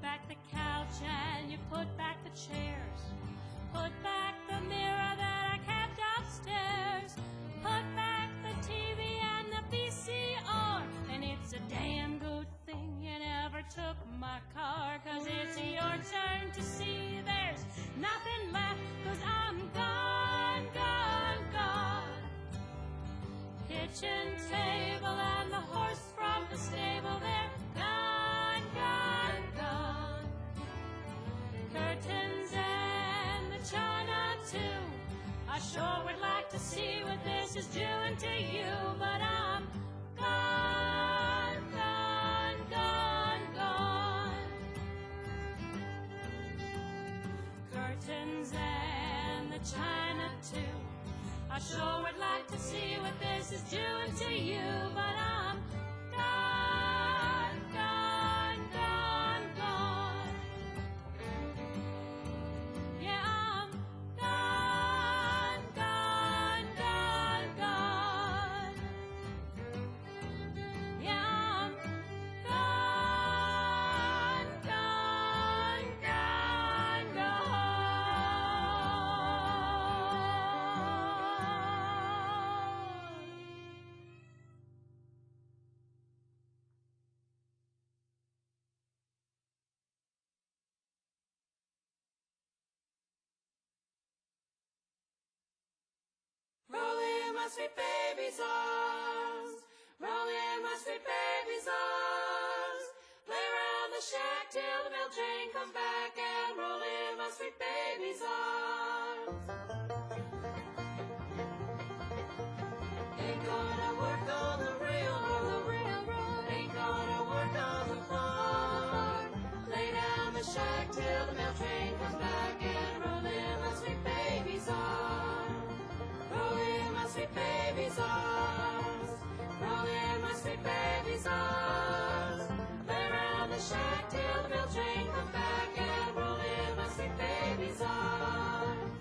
back the couch and you put back the chairs. Put back the mirror that I kept upstairs. Put back the TV and the VCR. And it's a damn good thing you never took my car, 'cause it's your turn to see there's nothing left, 'cause I'm gone, gone, gone. Kitchen table and the horse from the stable, they're gone, gone, gone. Curtains and the china too, I sure would like to see what this is doing to you, but I'm gone, gone, gone, gone. Curtains and the china too, I sure would like to see what this is doing to you, but I'm gone, gone, gone, gone. Yeah, I'm gone, gone, gone, gone. Yeah, I'm gone, gone, gone, gone. Roll in my sweet baby's arms. Roll in my sweet baby's arms. Play around the shack till the mail train comes back, and roll in my sweet baby's arms. Ain't gonna work on the railroad. Ain't gonna work on the farm. Lay down the shack till the mail train comes back, and roll in my sweet baby's arms. Roll in my sweet baby's arms. Roll in my sweet baby's arms. Lay around the shack till the mail train comes back, and roll in my sweet baby's arms.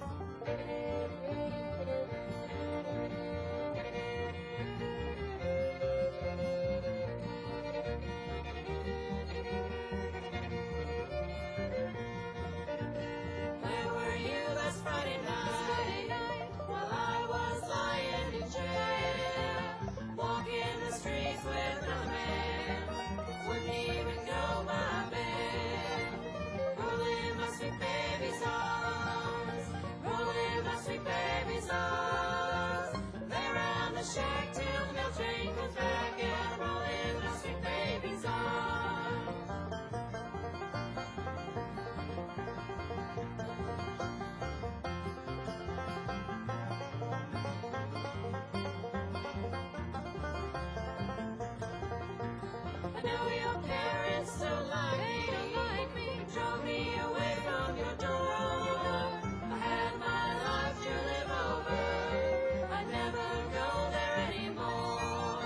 Where were you last Friday night? While I was lying in jail, walking the streets with another man, wouldn't even know my man. Roll in my sweet baby's arms. Roll in my sweet baby's arms. Lay around the shack till the mail train comes back, and roll in my sweet baby's arms. I know your parents don't like me. Drove me away from your door. I had my life to live over. I'd never go there anymore.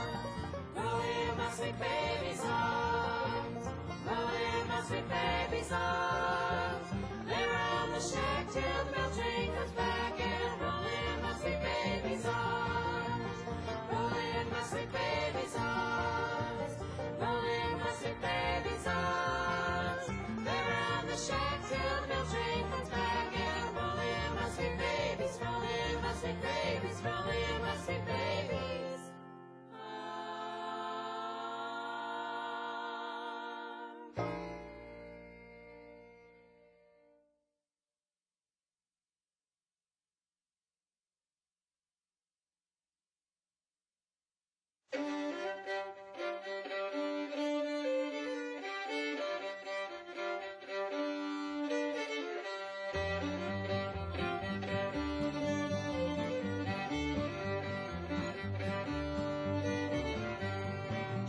Roll in my sweet baby's arms. Roll in my sweet baby's arms. Lay around the shack till the mail train comes back, and roll in my sweet baby's arms. Roll in my sweet baby's arms. Roll in my sweet baby's arms. Lay around the shack till the mail train comes back, and roll in my sweet baby's. Roll in my sweet baby's. Roll in my sweet baby's arms.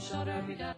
Shut up, you got.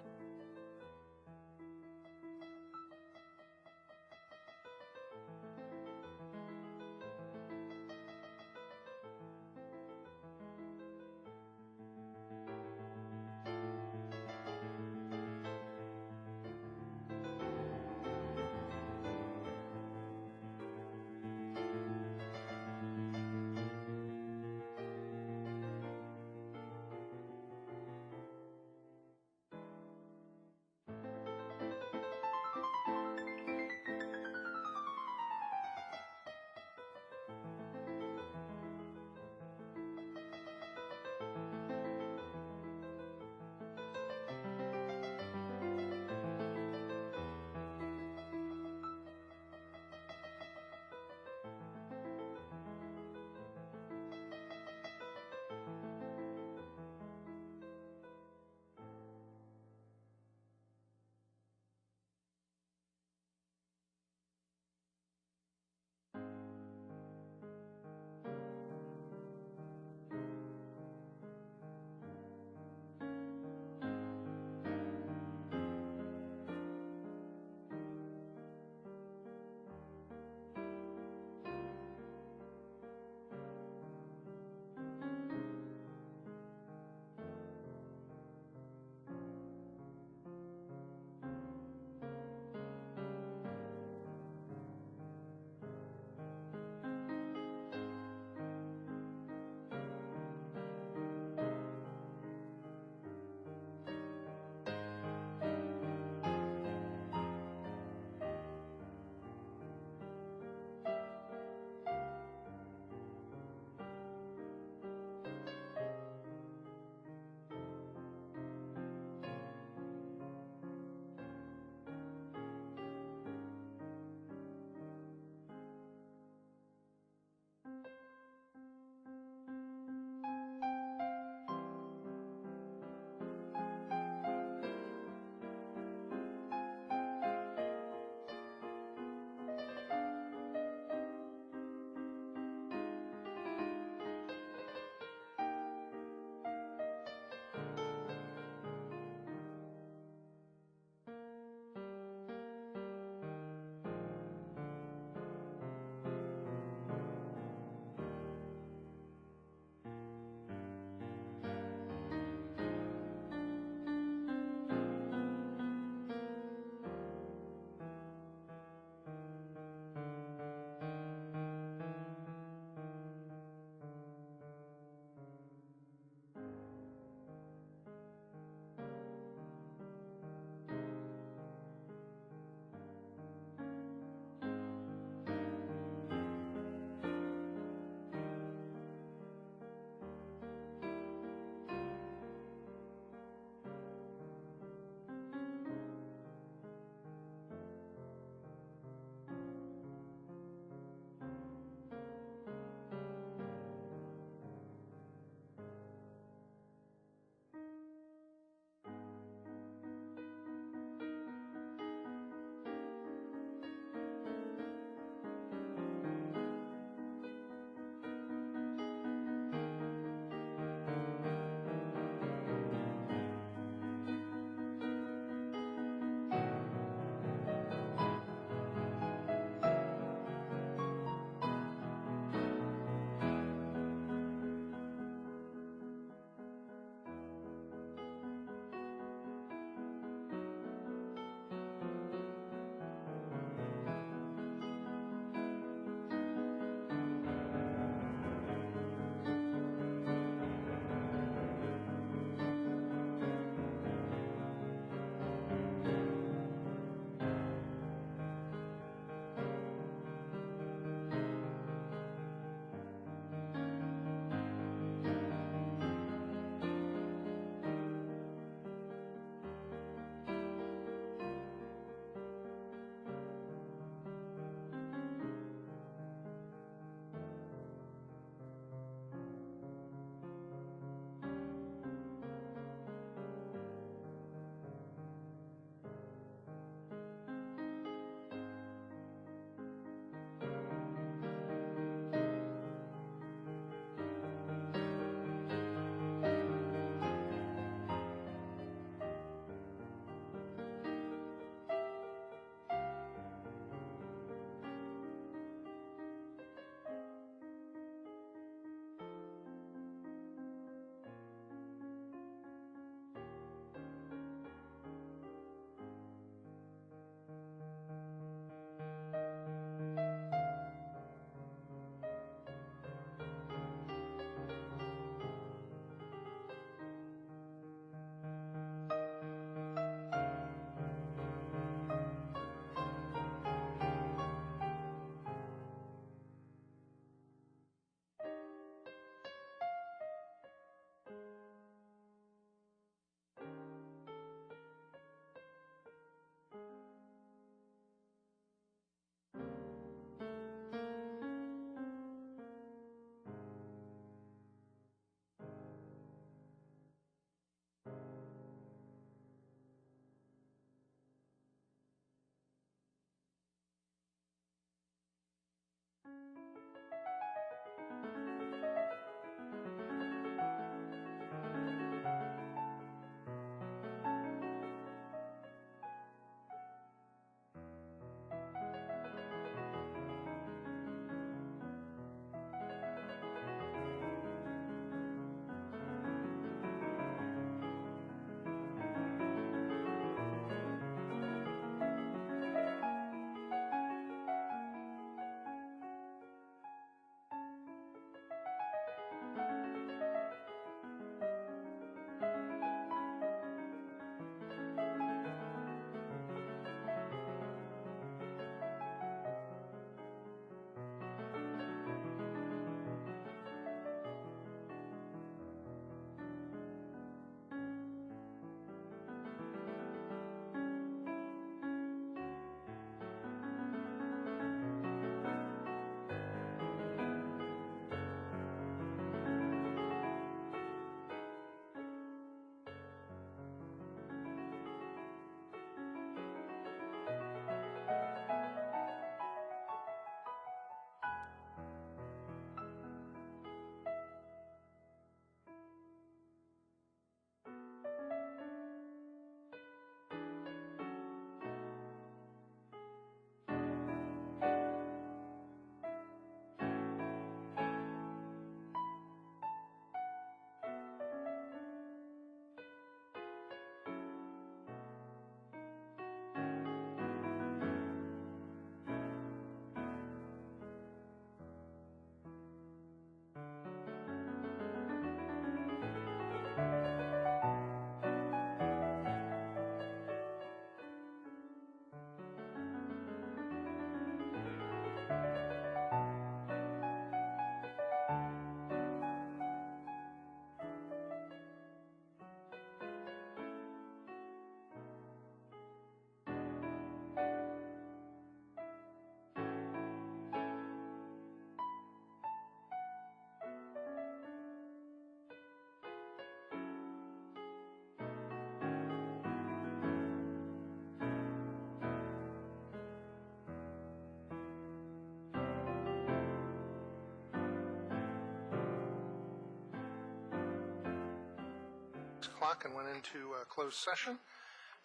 o'clock and went into closed session.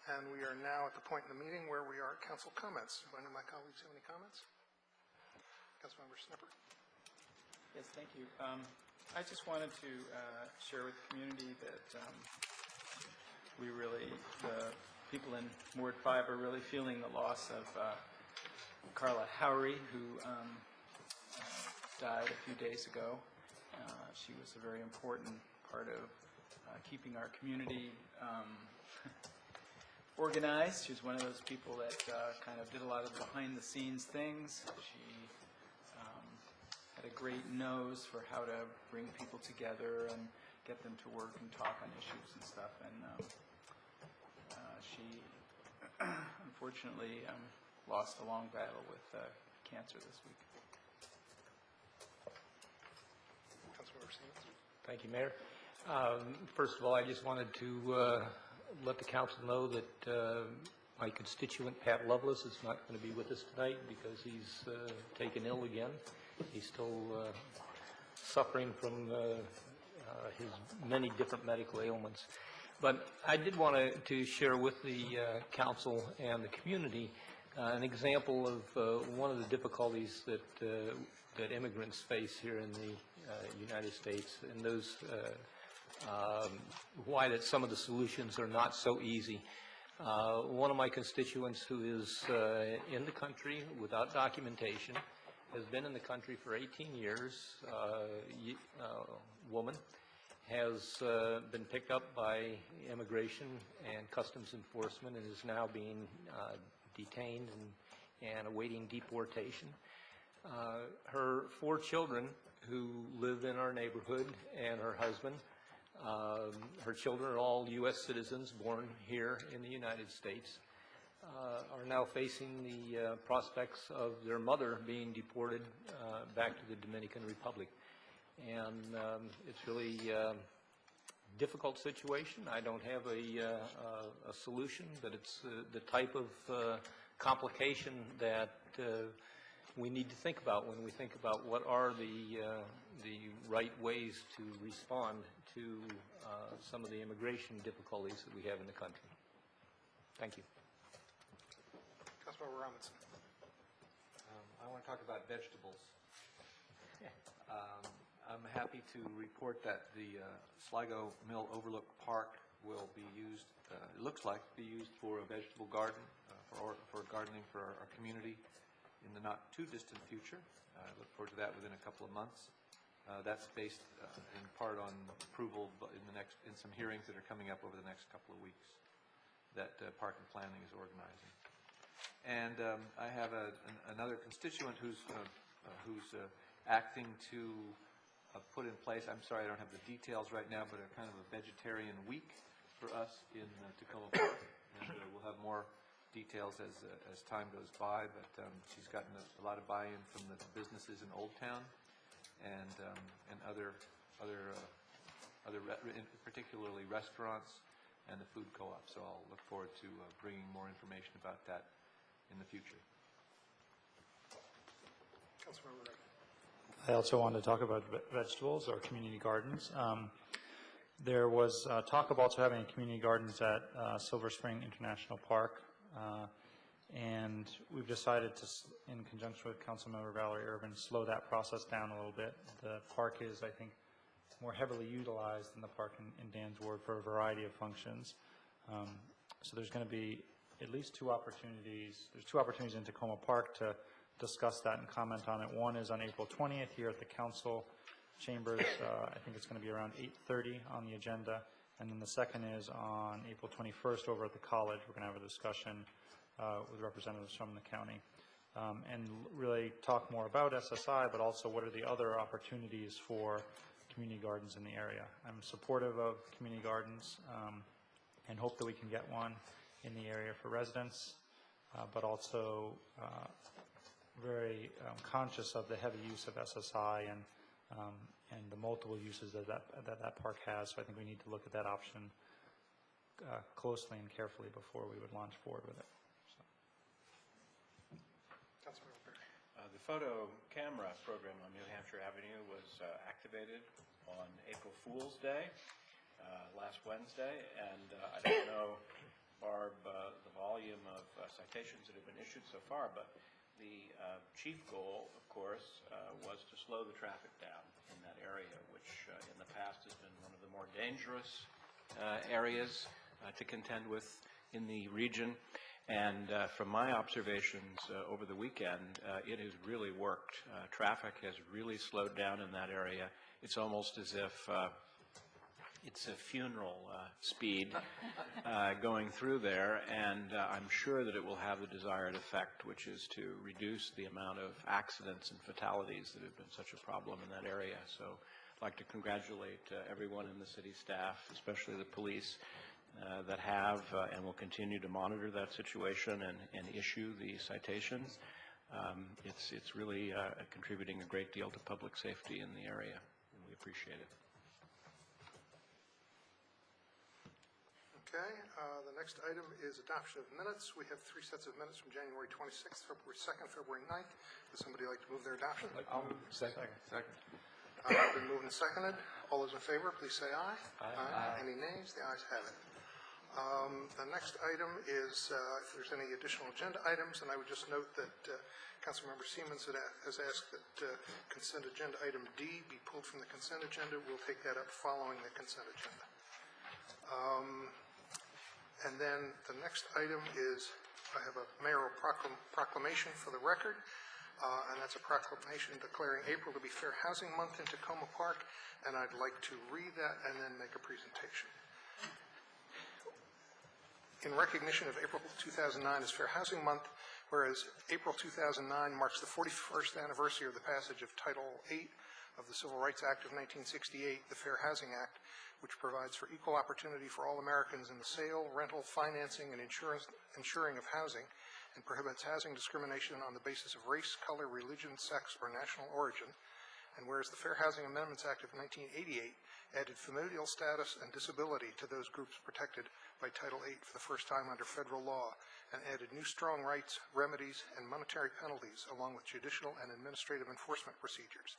And we are now at the point in the meeting where we are at council comments. Do any of my colleagues have any comments? Councilmember Snipper. Yes, thank you. I just wanted to share with the community that the people in Ward 5 are really feeling the loss of Carla Howry, who died a few days ago. She was a very important part of keeping our community organized. She was one of those people that kind of did a lot of behind-the-scenes things. She had a great nose for how to bring people together and get them to work and talk on issues and stuff. And she unfortunately lost a long battle with cancer this week. Councilmember Stevens. Thank you, Mayor. First of all, I just wanted to let the council know that my constituent, Pat Lovelace, is not going to be with us tonight because he's taken ill again. He's still suffering from his many different medical ailments. But I did want to share with the council and the community an example of one of the difficulties that immigrants face here in the United States, and those why that some of the solutions are not so easy. One of my constituents who is in the country without documentation, has been in the country for 18 years, woman, has been picked up by immigration and customs enforcement and is now being detained and awaiting deportation. Her 4 children who live in our neighborhood and her husband, her children are all U.S. citizens born here in the United States, are now facing the prospects of their mother being deported back to the Dominican Republic. And it's really a difficult situation. I don't have a solution, but it's the type of complication that we need to think about when we think about what are the right ways to respond to some of the immigration difficulties that we have in the country. Thank you. Councilmember Robinson. I want to talk about vegetables. I'm happy to report that the Sligo Mill Overlook Park will be used, it looks like, be used for a vegetable garden, for gardening for our community in the not too distant future. I look forward to that within a couple of months. That's based in part on approval in some hearings that are coming up over the next couple of weeks that Park and Planning is organizing. And I have another constituent who's acting to put in place, I'm sorry I don't have the details right now, but a kind of a vegetarian week for us in Tacoma Park. And we'll have more details as time goes by, but she's gotten a lot of buy-in from the businesses in Old Town and other particularly restaurants and the food co-op. So I'll look forward to bringing more information about that in the future. Councilmember Wright. I also wanted to talk about vegetables or community gardens. There was talk of also having community gardens at Silver Spring International Park, and we've decided to, in conjunction with Councilmember Valerie Urban, slow that process down a little bit. The park is, I think, more heavily utilized than the park in Dan's ward for a variety of functions. So there's going to be at least 2 opportunities. There's 2 opportunities in Tacoma Park to discuss that and comment on it. One is on April 20th here at the council chambers. I think it's going to be around 8:30 on the agenda. And then the second is on April 21st over at the college. We're going to have a discussion with representatives from the county and really talk more about SSI, but also what are the other opportunities for community gardens in the area. I'm supportive of community gardens and hope that we can get one in the area for residents, but also very conscious of the heavy use of SSI and the multiple uses that park has. So I think we need to look at that option closely and carefully before we would launch forward with it. So. Councilmember Perry. The photo camera program on New Hampshire Avenue was activated on April Fool's Day, last Wednesday, and I don't know, Barb, the volume of citations that have been issued so far, but the chief goal, of course, was to slow the traffic down in that area, which in the past has been one of the more dangerous areas to contend with in the region. And from my observations over the weekend, it has really worked. Traffic has really slowed down in that area. It's almost as if it's a funeral speed going through there, and I'm sure that it will have the desired effect, which is to reduce the amount of accidents and fatalities that have been such a problem in that area. So I'd like to congratulate everyone in the city staff, especially the police, that have and will continue to monitor that situation and issue the citations. It's really contributing a great deal to public safety in the area, and we appreciate it. Okay, the next item is adoption of minutes. We have 3 sets of minutes from January 26th, February 2nd, February 9th. Does somebody like to move their adoption? I'll move. Second. Been moved and seconded. All those in favor, please say aye. Aye. Any nays? The ayes have it. The next item is if there's any additional agenda items, and I would just note that Councilmember Siemens has asked that consent agenda item D be pulled from the consent agenda. We'll take that up following the consent agenda. And then the next item is, I have a mayoral proclamation for the record, and that's a proclamation declaring April to be Fair Housing Month in Tacoma Park, and I'd like to read that and then make a presentation. In recognition of April 2009 as Fair Housing Month, whereas April 2009 marks the 41st anniversary of the passage of Title VIII of the Civil Rights Act of 1968, the Fair Housing Act, which provides for equal opportunity for all Americans in the sale, rental, financing, and insuring of housing, and prohibits housing discrimination on the basis of race, color, religion, sex, or national origin. And whereas the Fair Housing Amendments Act of 1988 added familial status and disability to those groups protected by Title VIII for the first time under federal law, and added new strong rights, remedies, and monetary penalties, along with judicial and administrative enforcement procedures.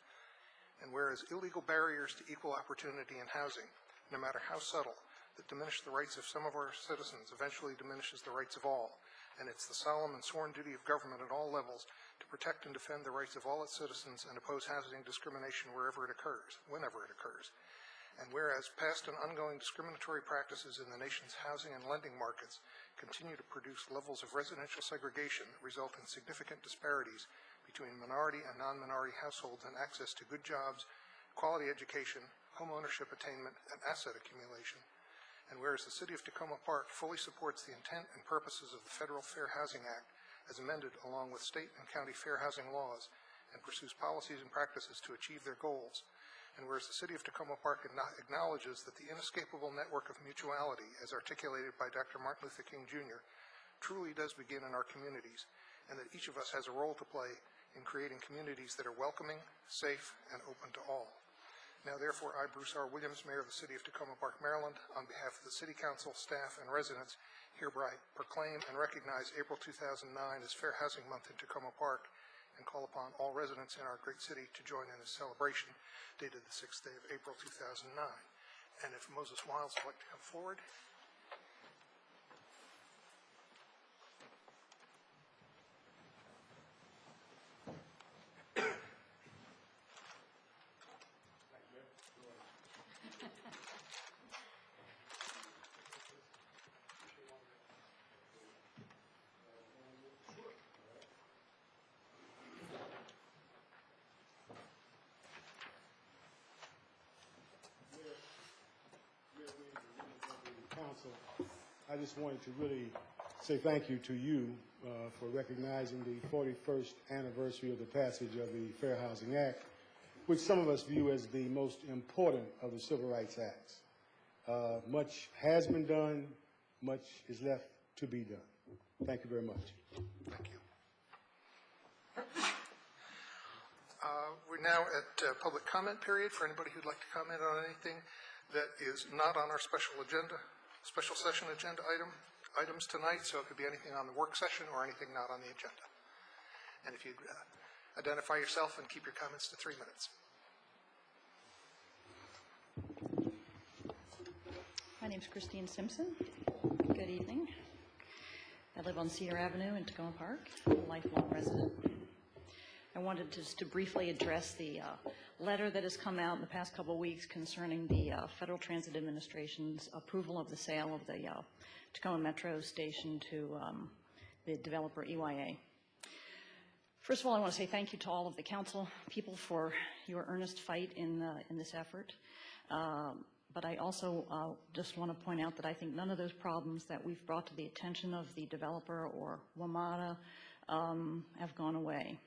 And whereas illegal barriers to equal opportunity in housing, no matter how subtle, that diminish the rights of some of our citizens eventually diminishes the rights of all, and it's the solemn and sworn duty of government at all levels to protect and defend the rights of all its citizens and oppose housing discrimination wherever it occurs, whenever it occurs. And whereas past and ongoing discriminatory practices in the nation's housing and lending markets continue to produce levels of residential segregation that result in significant disparities between minority and non-minority households in access to good jobs, quality education, home ownership attainment, and asset accumulation. And whereas the City of Tacoma Park fully supports the intent and purposes of the Federal Fair Housing Act as amended along with state and county fair housing laws and pursues policies and practices to achieve their goals. And whereas the City of Tacoma Park acknowledges that the inescapable network of mutuality, as articulated by Dr. Martin Luther King Jr., truly does begin in our communities, and that each of us has a role to play in creating communities that are welcoming, safe, and open to all. Now, therefore, I, Bruce R. Williams, Mayor of the City of Tacoma Park, Maryland, on behalf of the City Council, staff, and residents, hereby proclaim and recognize April 2009 as Fair Housing Month in Tacoma Park, and call upon all residents in our great city to join in this celebration, dated the 6th day of April 2009. And if Moses Wiles would like to come forward. Council, I just wanted to really say thank you to you for recognizing the 41st anniversary of the passage of the Fair Housing Act, which some of us view as the most important of the Civil Rights Acts. Much has been done, much is left to be done. Thank you very much. Thank you. We're now at public comment period for anybody who'd like to comment on anything that is not on our special session agenda items tonight, so it could be anything on the work session or anything not on the agenda. And if you'd identify yourself and keep your comments to 3 minutes. My name's Christine Simpson. Good evening. I live on Cedar Avenue in Tacoma Park. I'm a lifelong resident. I wanted just to briefly address the letter that has come out in the past couple of weeks concerning the Federal Transit Administration's approval of the sale of the Tacoma Metro station to the developer EYA. First of all, I want to say thank you to all of the council people for your earnest fight in this effort. But I also just want to point out that I think none of those problems that we've brought to the attention of the developer or WMATA have gone away.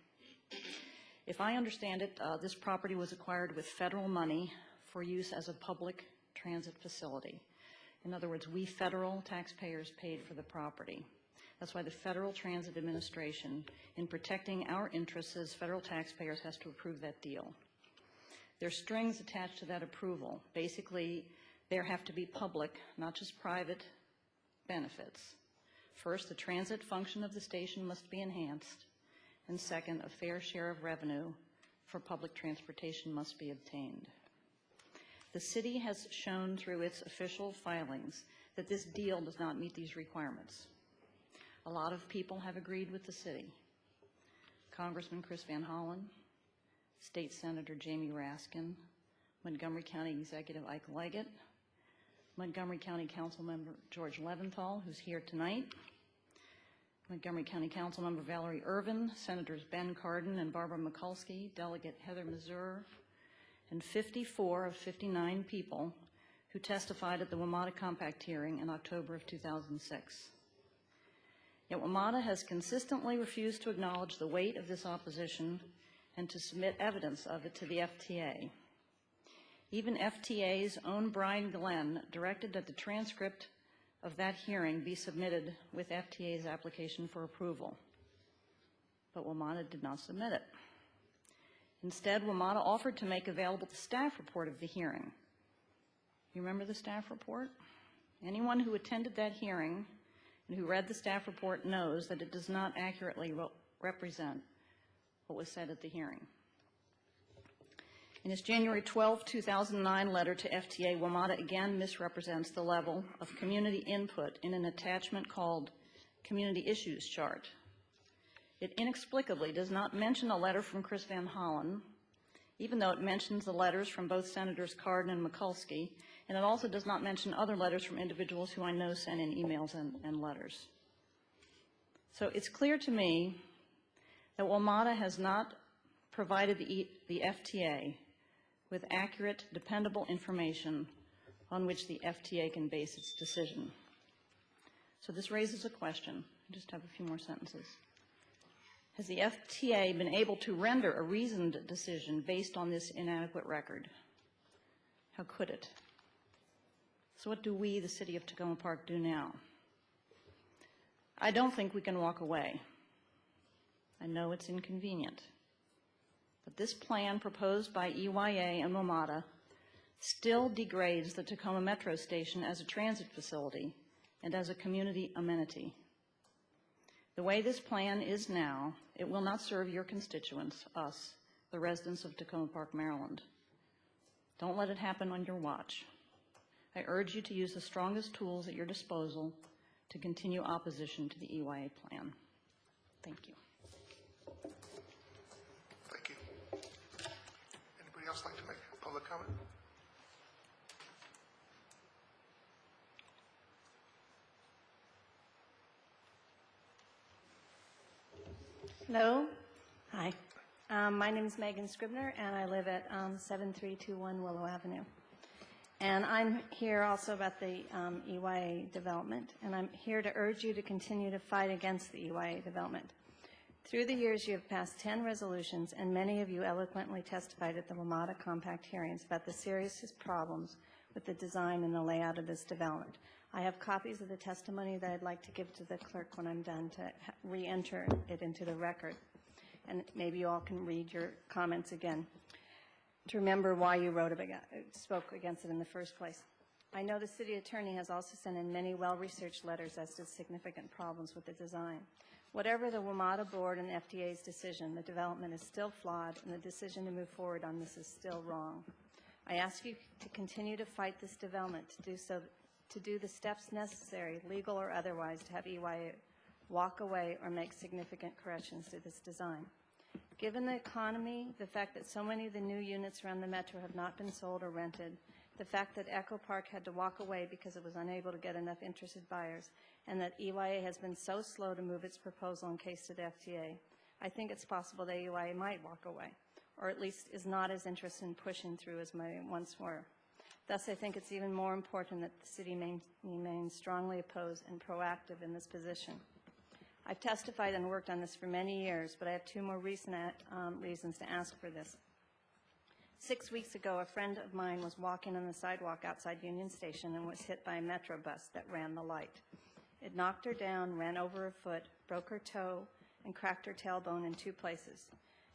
If I understand it, this property was acquired with federal money for use as a public transit facility. In other words, we federal taxpayers paid for the property. That's why the Federal Transit Administration, in protecting our interests as federal taxpayers, has to approve that deal. There are strings attached to that approval. Basically, there have to be public, not just private, benefits. First, the transit function of the station must be enhanced. And second, a fair share of revenue for public transportation must be obtained. The city has shown through its official filings that this deal does not meet these requirements. A lot of people have agreed with the city. Congressman Chris Van Hollen, State Senator Jamie Raskin, Montgomery County Executive Ike Leggett, Montgomery County Council Member George Leventhal, who's here tonight, Montgomery County Council Member Valerie Irvin, Senators Ben Cardin and Barbara Mikulski, Delegate Heather Mazur, and 54 of 59 people who testified at the WMATA Compact hearing in October of 2006. Yet WMATA has consistently refused to acknowledge the weight of this opposition and to submit evidence of it to the FTA. Even FTA's own Brian Glenn directed that the transcript of that hearing be submitted with FTA's application for approval. But WMATA did not submit it. Instead, WMATA offered to make available the staff report of the hearing. You remember the staff report? Anyone who attended that hearing and who read the staff report knows that it does not accurately represent what was said at the hearing. In its January 12, 2009 letter to FTA, WMATA again misrepresents the level of community input in an attachment called Community Issues Chart. It inexplicably does not mention a letter from Chris Van Hollen, even though it mentions the letters from both Senators Cardin and Mikulski, and it also does not mention other letters from individuals who I know sent in emails and letters. So it's clear to me that WMATA has not provided the FTA with accurate, dependable information on which the FTA can base its decision. So this raises a question. I just have a few more sentences. Has the FTA been able to render a reasoned decision based on this inadequate record? How could it? So what do we, the city of Tacoma Park, do now? I don't think we can walk away. I know it's inconvenient. But this plan proposed by EYA and WMATA still degrades the Tacoma Metro Station as a transit facility and as a community amenity. The way this plan is now, it will not serve your constituents, us, the residents of Tacoma Park, Maryland. Don't let it happen on your watch. I urge you to use the strongest tools at your disposal to continue opposition to the EYA plan. Thank you. Thank you. Anybody else like to make a public comment? Hello. Hi. My name is Megan Scribner, and I live at 7321 Willow Avenue. And I'm here also about the EYA development, and I'm here to urge you to continue to fight against the EYA development. Through the years, you have passed 10 resolutions, and many of you eloquently testified at the WMATA Compact hearings about the serious problems with the design and the layout of this development. I have copies of the testimony that I'd like to give to the clerk when I'm done to re-enter it into the record. And maybe you all can read your comments again to remember why you spoke against it in the first place. I know the city attorney has also sent in many well-researched letters as to significant problems with the design. Whatever the WMATA board and FDA's decision, the development is still flawed, and the decision to move forward on this is still wrong. I ask you to continue to fight this development, to do so to do the steps necessary, legal or otherwise, to have EYA walk away or make significant corrections to this design. Given the economy, the fact that so many of the new units around the metro have not been sold or rented, the fact that Echo Park had to walk away because it was unable to get enough interested buyers, and that EYA has been so slow to move its proposal in case to the FTA, I think it's possible that EYA might walk away, or at least is not as interested in pushing through as they once were. Thus, I think it's even more important that the city remains strongly opposed and proactive in this position. I've testified and worked on this for many years, but I have two more recent reasons to ask for this. 6 weeks ago, a friend of mine was walking on the sidewalk outside Union Station and was hit by a Metro bus that ran the light. It knocked her down, ran over her foot, broke her toe, and cracked her tailbone in 2 places.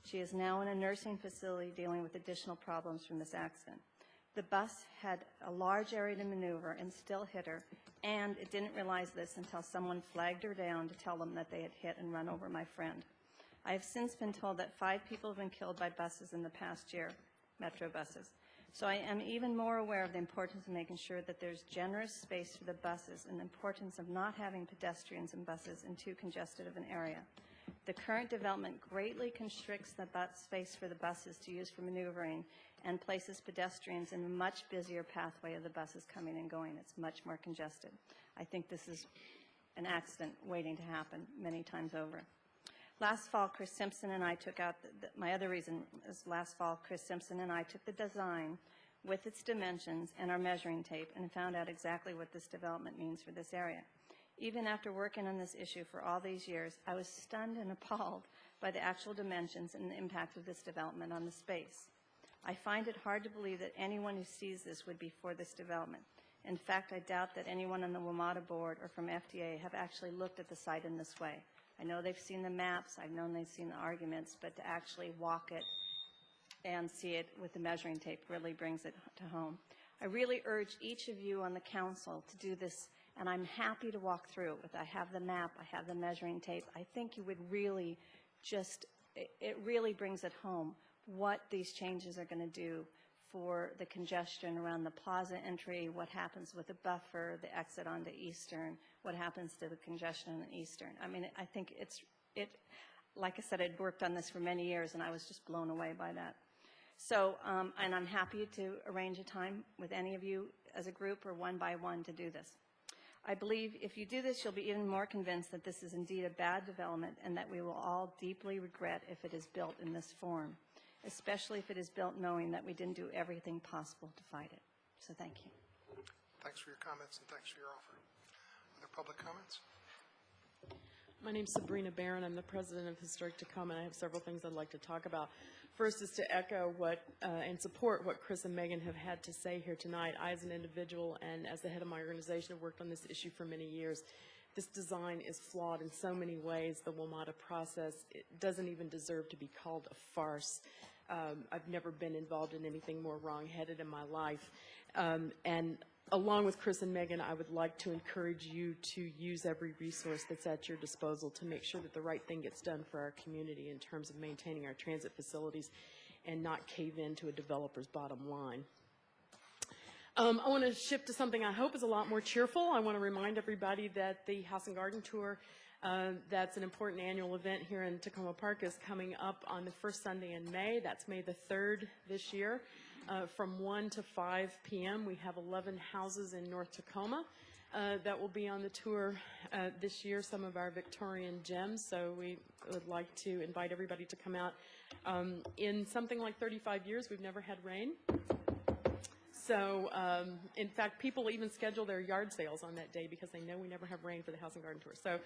She is now in a nursing facility dealing with additional problems from this accident. The bus had a large area to maneuver and still hit her, and it didn't realize this until someone flagged her down to tell them that they had hit and run over my friend. I have since been told that 5 people have been killed by buses in the past year, Metro buses. So I am even more aware of the importance of making sure that there's generous space for the buses and the importance of not having pedestrians and buses in too congested of an area. The current development greatly constricts the space for the buses to use for maneuvering and places pedestrians in a much busier pathway of the buses coming and going. It's much more congested. I think this is an accident waiting to happen many times over. Last fall, Chris Simpson and I took out, my other reason is last fall, Chris Simpson and I took the design with its dimensions and our measuring tape and found out exactly what this development means for this area. Even after working on this issue for all these years, I was stunned and appalled by the actual dimensions and the impact of this development on the space. I find it hard to believe that anyone who sees this would be for this development. In fact, I doubt that anyone on the WMATA board or from FDA have actually looked at the site in this way. I know they've seen the maps, I've known they've seen the arguments, but to actually walk it and see it with the measuring tape really brings it to home. I really urge each of you on the council to do this, and I'm happy to walk through it. I have the map, I have the measuring tape. I think you would really it really brings it home what these changes are going to do for the congestion around the plaza entry, what happens with the buffer, the exit onto Eastern, what happens to the congestion on Eastern. I mean, I think like I said, I'd worked on this for many years, and I was just blown away by that. So, and I'm happy to arrange a time with any of you as a group or one by one to do this. I believe if you do this, you'll be even more convinced that this is indeed a bad development and that we will all deeply regret if it is built in this form, especially if it is built knowing that we didn't do everything possible to fight it. So thank you. Thanks for your comments and thanks for your offer. Other public comments? My name's Sabrina Barron. I'm the president of Historic Tacoma, and I have several things I'd like to talk about. First is to echo and support what Chris and Megan have had to say here tonight. I, as an individual and as the head of my organization, have worked on this issue for many years. This design is flawed in so many ways. The WMATA process, it doesn't even deserve to be called a farce. I've never been involved in anything more wrong-headed in my life. And along with Chris and Megan, I would like to encourage you to use every resource that's at your disposal to make sure that the right thing gets done for our community in terms of maintaining our transit facilities and not cave into a developer's bottom line. I want to shift to something I hope is a lot more cheerful. I want to remind everybody that the House and Garden Tour, that's an important annual event here in Tacoma Park, is coming up on the first Sunday in May. That's May the 3rd this year. From 1 to 5 p.m. We have 11 houses in North Tacoma that will be on the tour this year, some of our Victorian gems, so we would like to invite everybody to come out. In something like 35 years, we've never had rain. So, in fact, people even schedule their yard sales on that day because they know we never have rain for the House and Garden Tour. So,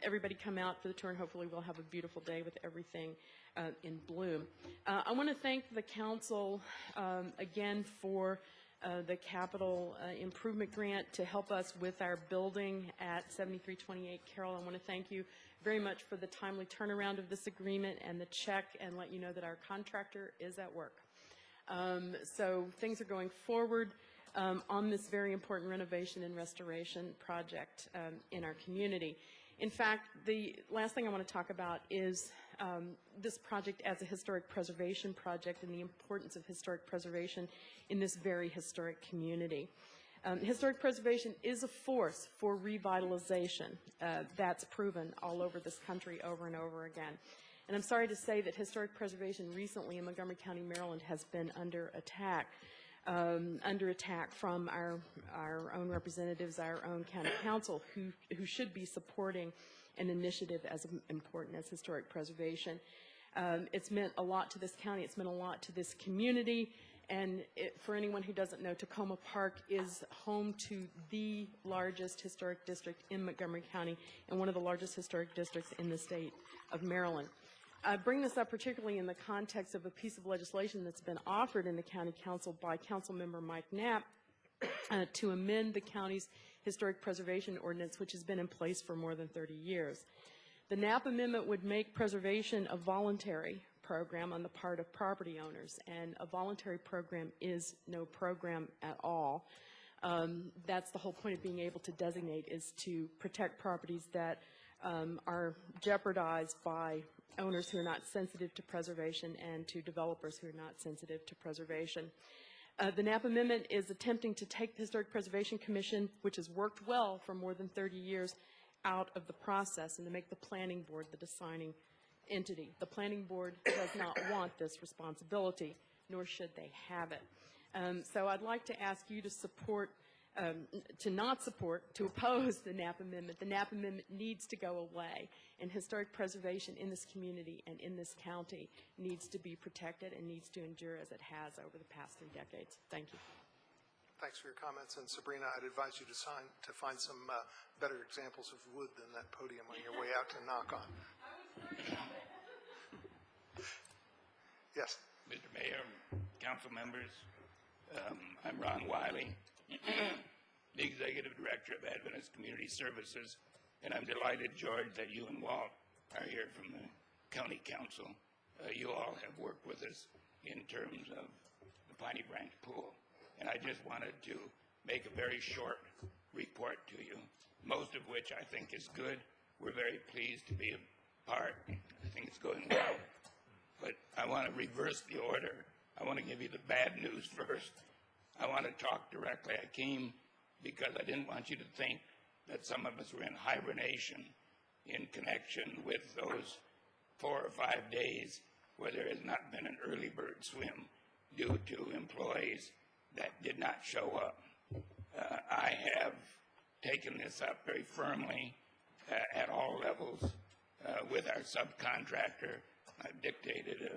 everybody come out for the tour, and hopefully we'll have a beautiful day with everything in bloom. I want to thank the council again for the capital improvement grant to help us with our building at 7328 Carroll. I want to thank you very much for the timely turnaround of this agreement and the check, and let you know that our contractor is at work. So things are going forward on this very important renovation and restoration project in our community. In fact, the last thing I want to talk about is this project as a historic preservation project and the importance of historic preservation in this very historic community. Historic preservation is a force for revitalization. That's proven all over this country over and over again. And I'm sorry to say that historic preservation recently in Montgomery County, Maryland, has been under attack from our own representatives, our own county council, who should be supporting an initiative as important as historic preservation. It's meant a lot to this county. It's meant a lot to this community. And for anyone who doesn't know, Tacoma Park is home to the largest historic district in Montgomery County and one of the largest historic districts in the state of Maryland. I bring this up particularly in the context of a piece of legislation that's been offered in the county council by Councilmember Mike Knapp to amend the county's historic preservation ordinance, which has been in place for more than 30 years. The Knapp amendment would make preservation a voluntary program on the part of property owners, and a voluntary program is no program at all. That's the whole point of being able to designate, is to protect properties that are jeopardized by owners who are not sensitive to preservation and to developers who are not sensitive to preservation. The Knapp Amendment is attempting to take the Historic Preservation Commission, which has worked well for more than 30 years, out of the process and to make the Planning Board the deciding entity. The Planning Board does not want this responsibility, nor should they have it. So I'd like to ask you to support, to oppose the Knapp Amendment. The Knapp Amendment needs to go away, and historic preservation in this community and in this county needs to be protected and needs to endure as it has over the past 3 decades. Thank you. Thanks for your comments. And Sabrina, I'd advise you to find some better examples of wood than that podium on your way out to knock on. Yes. Mr. Mayor, council members, I'm Ron Wiley, the Executive Director of Adventist Community Services, and I'm delighted, George, that you and Walt are here from the County Council. You all have worked with us in terms of the Piney Branch Pool, and I just wanted to make a very short report to you, most of which I think is good. We're very pleased to be a part. I think it's going well. But I want to reverse the order. I want to give you the bad news first. I want to talk directly. I came because I didn't want you to think that some of us were in hibernation in connection with those 4 or 5 days where there has not been an early bird swim due to employees that did not show up. I have taken this up very firmly at all levels with our subcontractor. I've dictated,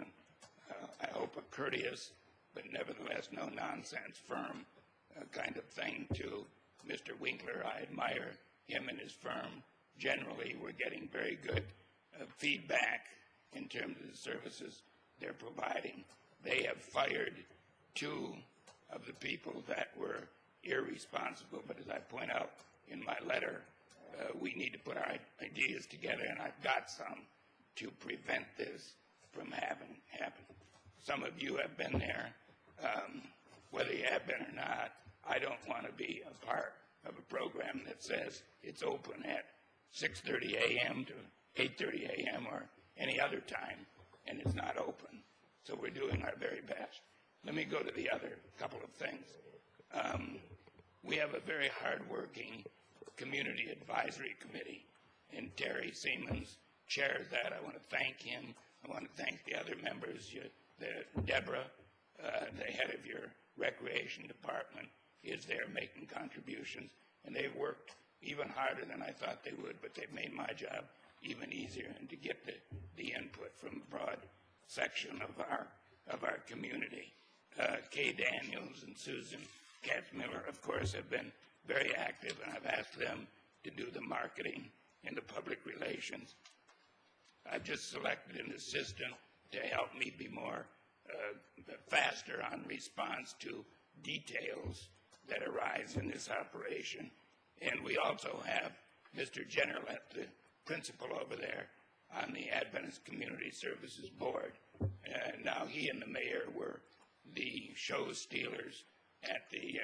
I hope, a courteous but nevertheless no-nonsense firm kind of thing to Mr. Winkler. I admire him and his firm. Generally, we're getting very good feedback in terms of the services they're providing. They have fired 2 of the people that were irresponsible, but as I point out in my letter, we need to put our ideas together, and I've got some to prevent this from having happen. Some of you have been there. Whether you have been or not, I don't want to be a part of a program that says it's open at 6:30 a.m. to 8:30 a.m. or any other time, and it's not open. So we're doing our very best. Let me go to the other couple of things. We have a very hard-working Community Advisory Committee, and Terry Siemens chairs that. I want to thank him. I want to thank the other members. Deborah, the head of your Recreation Department, is there making contributions, and they've worked even harder than I thought they would, but they've made my job even easier, and to get the input from a broad section of our community. Kay Daniels and Susan Katzmiller, of course, have been very active, and I've asked them to do the marketing and the public relations. I've just selected an assistant to help me be more faster on response to details that arise in this operation. And we also have Mr. Generlet, the principal over there, on the Adventist Community Services Board. Now he and the mayor were the show stealers at the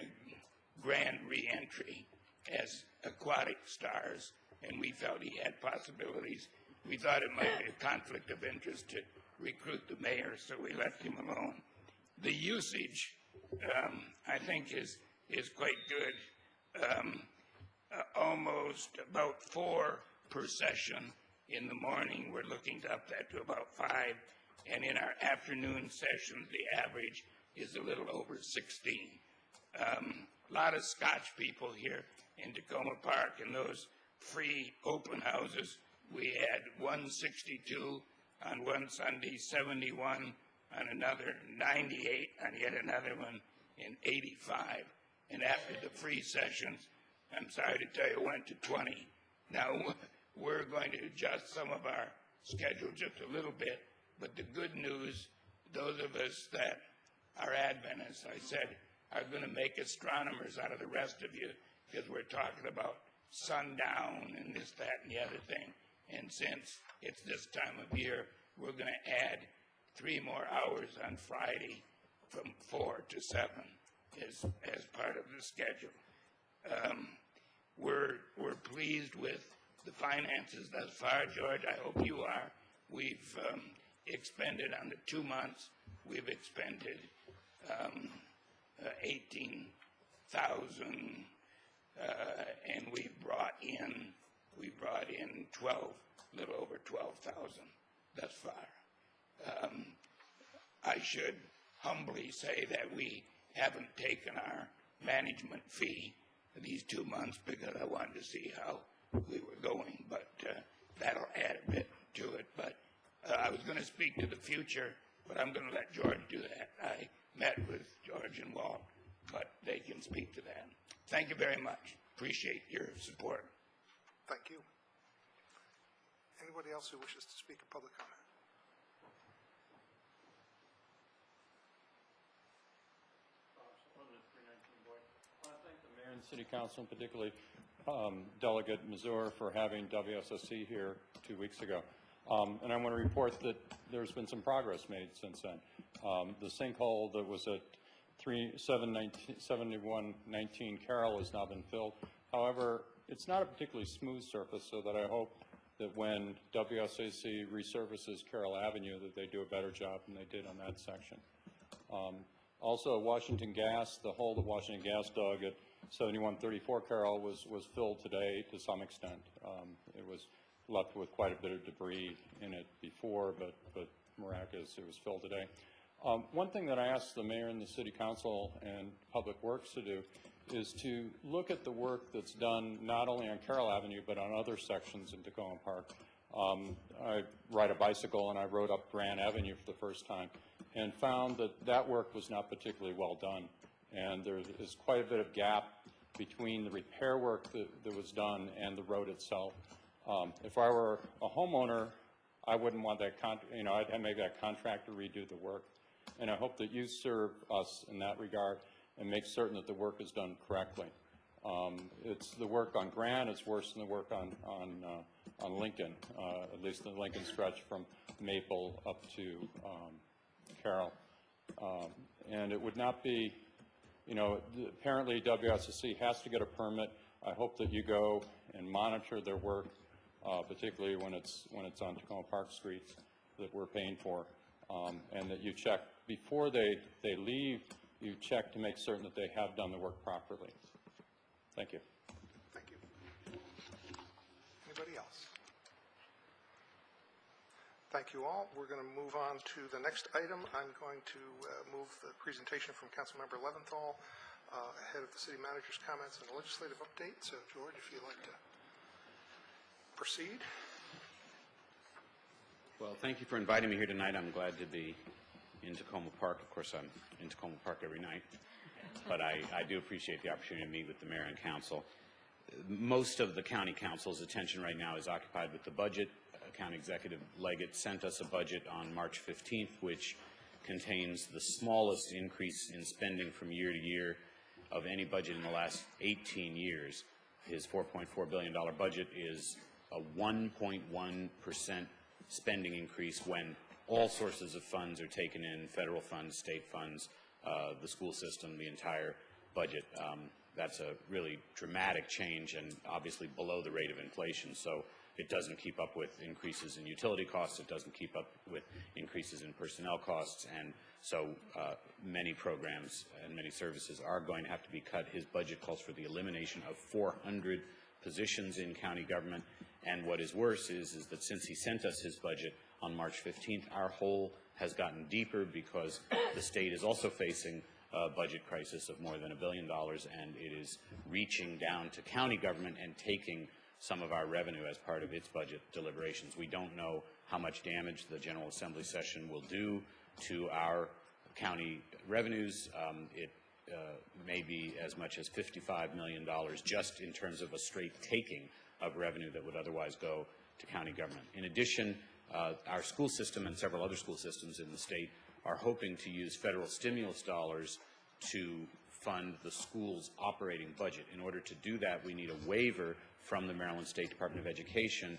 grand re-entry as aquatic stars, and we felt he had possibilities. We thought it might be a conflict of interest to recruit the mayor, so we left him alone. The usage, I think, is is quite good. Almost about 4 per session. In the morning, we're looking to up that to about 5. And in our afternoon sessions, the average is a little over 16. A lot of Scotch people here in Tacoma Park, and those free open houses. We had 162 on one Sunday, 71 on another, 98 on yet another one, and 85. And after the free sessions, I'm sorry to tell you, went to 20. Now, we're going to adjust some of our schedule just a little bit, but the good news, those of us that are Adventists, I said, are going to make astronomers out of the rest of you, because we're talking about sundown and this, that, and the other thing. And since it's this time of year, we're going to add 3 more hours on Friday from 4 to 7 as part of the schedule. We're pleased with the finances thus far, George. I hope you are. We've expended on the 2 months, we've expended 18,000, and we brought in 12, a little over 12,000 thus far. I should humbly say that we haven't taken our management fee these 2 months because I wanted to see how we were going, but that'll add a bit to it. But I was going to speak to the future, but I'm going to let George do that. I met with George and Walt, but they can speak to that. Thank you very much. Appreciate your support. Thank you. Anybody else who wishes to speak in public comment? I want to thank the mayor and city council, and particularly Delegate Mazur, for having WSSC here 2 weeks ago. And I want to report that there's been some progress made since then. The sinkhole that was at 7119 Carroll has now been filled. However, it's not a particularly smooth surface, so that I hope that when WSAC resurfaces Carroll Avenue that they do a better job than they did on that section. Also, Washington Gas, the hole that Washington Gas dug at 7134 Carroll was filled today to some extent. It was left with quite a bit of debris in it before, but miraculous, it was filled today. One thing that I asked the mayor and the city council and public works to do is to look at the work that's done not only on Carroll Avenue but on other sections in Tacoma Park. I ride a bicycle, and I rode up Grand Avenue for the first time and found that that work was not particularly well done, and there is quite a bit of gap between the repair work that was done and the road itself. If I were a homeowner, I wouldn't want that, I'd make that contractor redo the work. And I hope that you serve us in that regard and make certain that the work is done correctly. It's the work on Grand, it's worse than the work on Lincoln, at least the Lincoln stretch from Maple up to Carroll. And it would not be, apparently WSSC has to get a permit. I hope that you go and monitor their work, particularly when it's on Tacoma Park streets that we're paying for, and that you check before they leave. You check to make certain that they have done the work properly. Thank you. Thank you. Anybody else? Thank you all. We're going to move on to the next item. I'm going to move the presentation from Councilmember Leventhal ahead of the city manager's comments and the legislative update. So, George, if you'd like to proceed. Well, thank you for inviting me here tonight. I'm glad to be in Tacoma Park. Of course, I'm in Tacoma Park every night, but I do appreciate the opportunity to meet with the mayor and council. Most of the county council's attention right now is occupied with the budget. County Executive Leggett sent us a budget on March 15th, which contains the smallest increase in spending from year to year of any budget in the last 18 years. His $4.4 billion budget is a 1.1% spending increase when all sources of funds are taken in, federal funds, state funds, the school system, the entire budget. That's a really dramatic change and obviously below the rate of inflation. So it doesn't keep up with increases in utility costs, it doesn't keep up with increases in personnel costs, and so many programs and many services are going to have to be cut. His budget calls for the elimination of 400 positions in county government, and what is worse is that since he sent us his budget on March 15th, our hole has gotten deeper because the state is also facing a budget crisis of more than $1 billion, and it is reaching down to county government and taking some of our revenue as part of its budget deliberations. We don't know how much damage the General Assembly session will do to our county revenues. It may be as much as $55 million just in terms of a straight taking of revenue that would otherwise go to county government. In addition, our school system and several other school systems in the state are hoping to use federal stimulus dollars to fund the school's operating budget. In order to do that, we need a waiver from the Maryland State Department of Education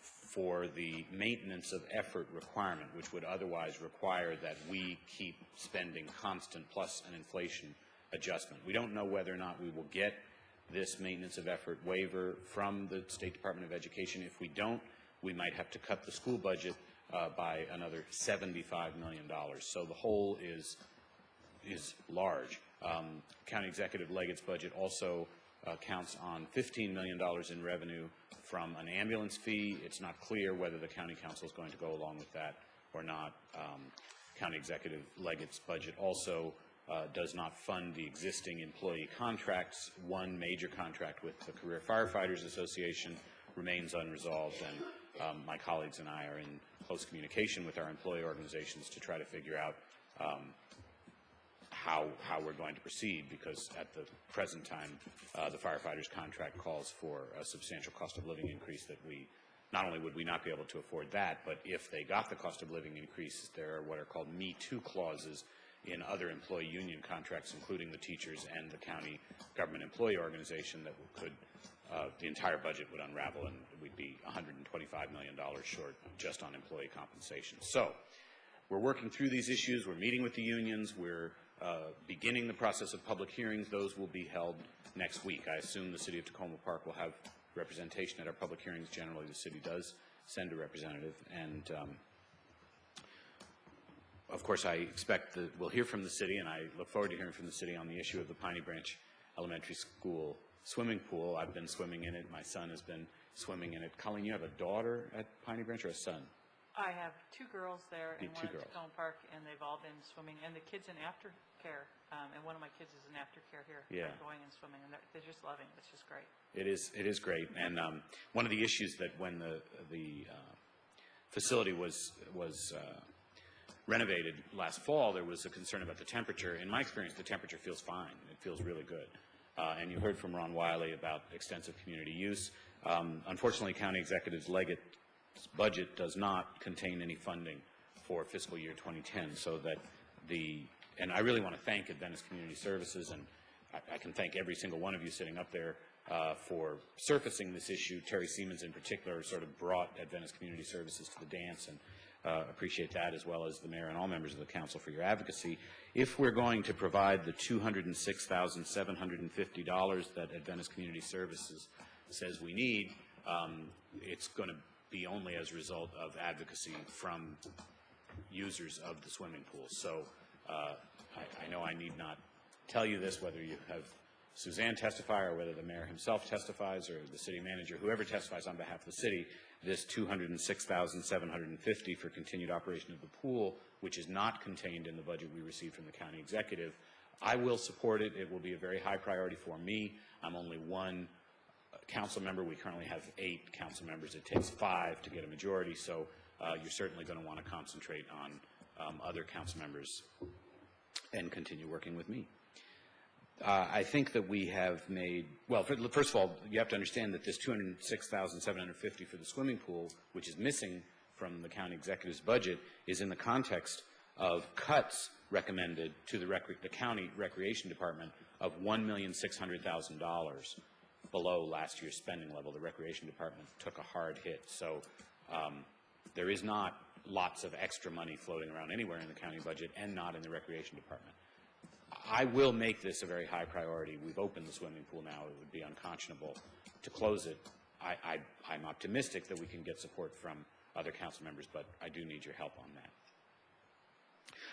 for the maintenance of effort requirement, which would otherwise require that we keep spending constant plus an inflation adjustment. We don't know whether or not we will get this maintenance of effort waiver from the State Department of Education. If we don't, we might have to cut the school budget by another $75 million. So the hole is large. County Executive Leggett's budget also counts on $15 million in revenue from an ambulance fee. It's not clear whether the county council is going to go along with that or not. County Executive Leggett's budget also does not fund the existing employee contracts. One major contract with the Career Firefighters Association remains unresolved, and my colleagues and I are in close communication with our employee organizations to try to figure out how we're going to proceed, because at the present time, the firefighters' contract calls for a substantial cost of living increase that we, not only would we not be able to afford that, but if they got the cost of living increase, there are what are called Me Too clauses in other employee union contracts, including the teachers and the county government employee organization, that could, the entire budget would unravel, and we'd be $125 million short just on employee compensation. So we're working through these issues. We're meeting with the unions. We're beginning the process of public hearings. Those will be held next week. I assume the City of Tacoma Park will have representation at our public hearings. Generally, the city does send a representative, and of course, I expect that we'll hear from the city, and I look forward to hearing from the city on the issue of the Piney Branch Elementary School swimming pool. I've been swimming in it. My son has been swimming in it. Colleen, you have a daughter at Piney Branch or a son? I have two girls there and one girls. at Tacoma Park, and they've all been swimming. And the kids in aftercare, and one of my kids is in aftercare here. Yeah. Going and swimming, and they're just loving it. It's just great. It is great. And one of the issues that when the facility was renovated last fall, there was a concern about the temperature. In my experience, the temperature feels fine. It feels really good. And you heard from Ron Wiley about extensive community use. Unfortunately, County Executive Leggett's budget does not contain any funding for fiscal year 2010, so that and I really want to thank Adventist Community Services, and I can thank every single one of you sitting up there for surfacing this issue. Terry Siemens in particular sort of brought Adventist Community Services to the dance, and appreciate that, as well as the mayor and all members of the council for your advocacy. If we're going to provide the $206,750 that Adventist Community Services says we need, it's going to be only as a result of advocacy from users of the swimming pool. So I know I need not tell you this, whether you have Suzanne testify or whether the mayor himself testifies or the city manager, whoever testifies on behalf of the city, this $206,750 for continued operation of the pool, which is not contained in the budget we received from the county executive, I will support it. It will be a very high priority for me. I'm only one council member. We currently have 8 council members. It takes 5 to get a majority, so you're certainly going to want to concentrate on other council members and continue working with me. I think that we have made, well, first of all, you have to understand that this $206,750 for the swimming pool, which is missing from the county executive's budget, is in the context of cuts recommended to the county recreation department of $1,600,000 below last year's spending level. The recreation department took a hard hit. So there is not lots of extra money floating around anywhere in the county budget, and not in the recreation department. I will make this a very high priority. We've opened the swimming pool now. It would be unconscionable to close it I'm optimistic that we can get support from other council members, but I do need your help on that.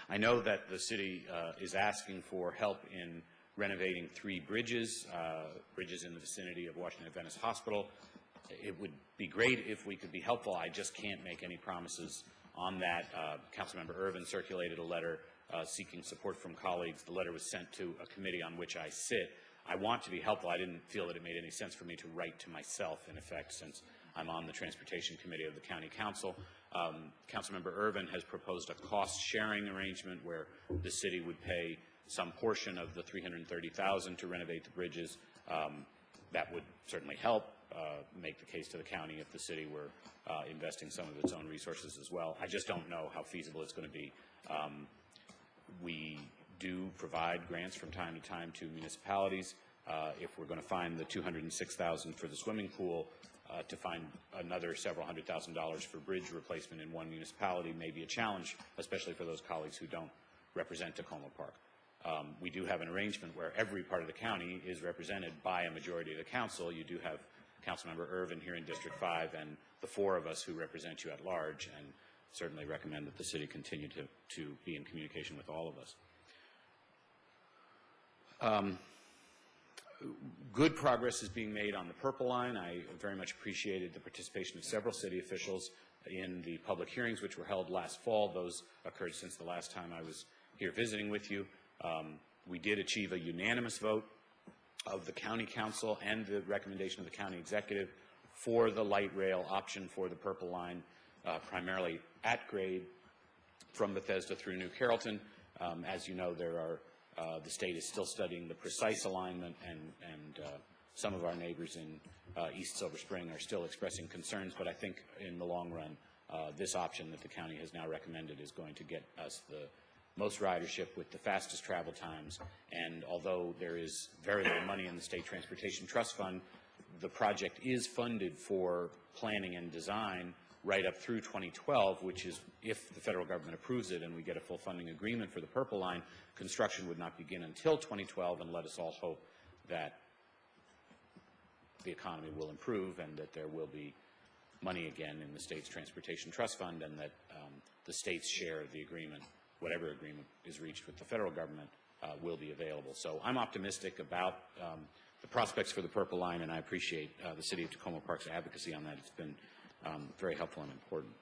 I know that the city is asking for help in renovating 3 bridges, bridges in the vicinity of Washington Adventist Hospital. It would be great if we could be helpful. I just can't make any promises on that. Councilmember Irvin circulated a letter seeking support from colleagues. The letter was sent to a committee on which I sit. I want to be helpful. I didn't feel that it made any sense for me to write to myself, in effect, since I'm on the Transportation Committee of the County Council. Councilmember Irvin has proposed a cost-sharing arrangement where the city would pay some portion of the $330,000 to renovate the bridges. That would certainly help make the case to the county if the city were investing some of its own resources as well. I just don't know how feasible it's going to be. We do provide grants from time to time to municipalities. If we're going to find the $206,000 for the swimming pool, to find another several $100,000 for bridge replacement in one municipality may be a challenge, especially for those colleagues who don't represent Tacoma Park. We do have an arrangement where every part of the county is represented by a majority of the council. You do have Councilmember Irvin here in District 5 and the 4 of us who represent you at large, and certainly recommend that the city continue to be in communication with all of us. Good progress is being made on the Purple Line. I very much appreciated the participation of several city officials in the public hearings which were held last fall. Those occurred since the last time I was here visiting with you. We did achieve a unanimous vote of the County Council and the recommendation of the County Executive for the light rail option for the Purple Line, primarily at grade from Bethesda through New Carrollton. As you know, the state is still studying the precise alignment, and some of our neighbors in East Silver Spring are still expressing concerns, but I think in the long run, this option that the county has now recommended is going to get us the most ridership with the fastest travel times. And although there is very little money in the State Transportation Trust Fund, the project is funded for planning and design right up through 2012, which is, if the federal government approves it and we get a full funding agreement for the Purple Line, construction would not begin until 2012, and let us all hope that the economy will improve and that there will be money again in the state's Transportation Trust Fund, and that the state's share of the agreement, whatever agreement is reached with the federal government, will be available. So I'm optimistic about the prospects for the Purple Line, and I appreciate the City of Tacoma Park's advocacy on that. It's been very helpful and important.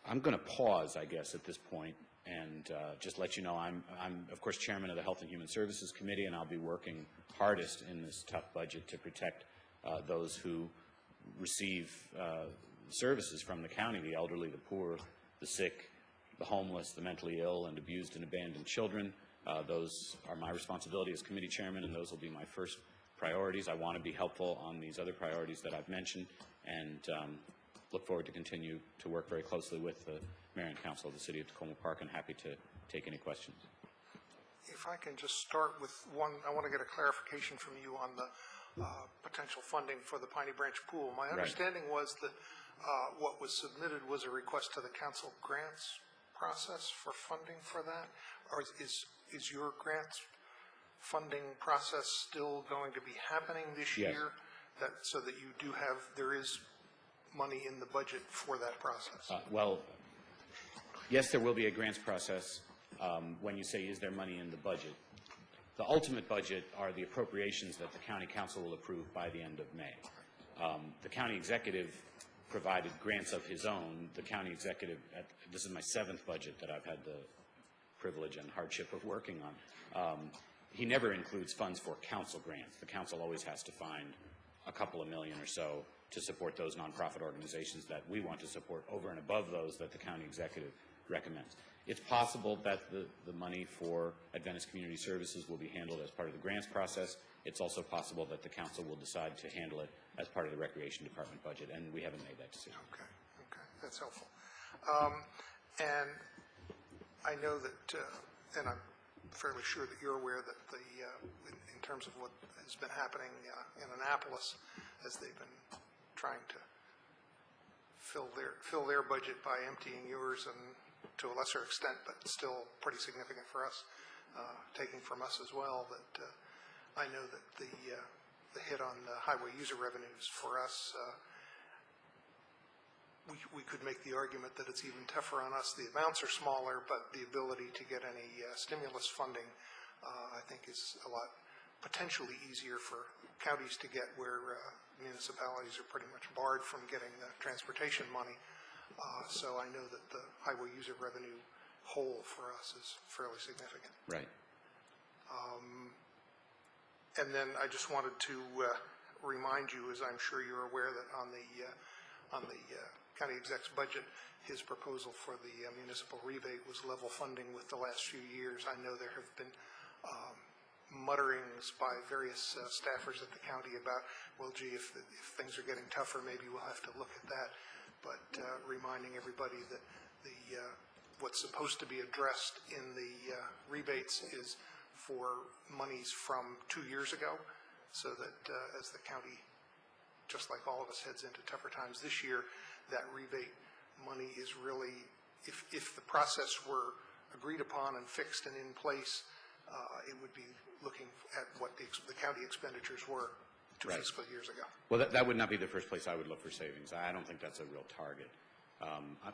I'm going to pause, I guess, at this point and just let you know I'm, of course, chairman of the Health and Human Services Committee, and I'll be working hardest in this tough budget to protect those who receive services from the county, the elderly, the poor, the sick, the homeless, the mentally ill, and abused and abandoned children. Those are my responsibility as committee chairman, and those will be my first priorities. I want to be helpful on these other priorities that I've mentioned, and look forward to continue to work very closely with the Mayor and Council of the City of Tacoma Park, and happy to take any questions. If I can just start with one, I want to get a clarification from you on the potential funding for the Piney Branch Pool. My understanding was that what was submitted was a request to the council grants process for funding for that, or is your grants funding process still going to be happening this year? So that you do have, there is money in the budget for that process? Well, yes, there will be a grants process. When you say, is there money in the budget? The ultimate budget are the appropriations that the County Council will approve by the end of May. The County Executive provided grants of his own. The County Executive, this is my 7th budget that I've had the privilege and hardship of working on. He never includes funds for council grants. The council always has to find a couple of million or so to support those nonprofit organizations that we want to support over and above those that the County Executive recommends. It's possible that the money for Adventist Community Services will be handled as part of the grants process. It's also possible that the council will decide to handle it as part of the Recreation Department budget, and we haven't made that decision. Okay, that's helpful. And I know that, and I'm fairly sure that you're aware that in terms of what has been happening in Annapolis, as they've been trying to fill their budget by emptying yours, and to a lesser extent, but still pretty significant for us, taking from us as well, that I know that the the hit on highway user revenues. For us, we could make the argument that it's even tougher on us. The amounts are smaller, but the ability to get any stimulus funding, I think, is a lot potentially easier for counties to get, where municipalities are pretty much barred from getting transportation money. So I know that the highway user revenue hole for us is fairly significant. Right. And then I just wanted to remind you, as I'm sure you're aware, that on the county exec's budget, his proposal for the municipal rebate was level funding with the last few years. I know there have been mutterings by various staffers at the county about, well, gee, if things are getting tougher, maybe we'll have to look at that. But reminding everybody that what's supposed to be addressed in the rebates is for monies from 2 years ago, so that as the county, just like all of us, heads into tougher times this year, that rebate money is really, if the process were agreed upon and fixed and in place, it would be looking at what the county expenditures were 2 Right. fiscal years ago. Well, that would not be the first place I would look for savings. I don't think that's a real target.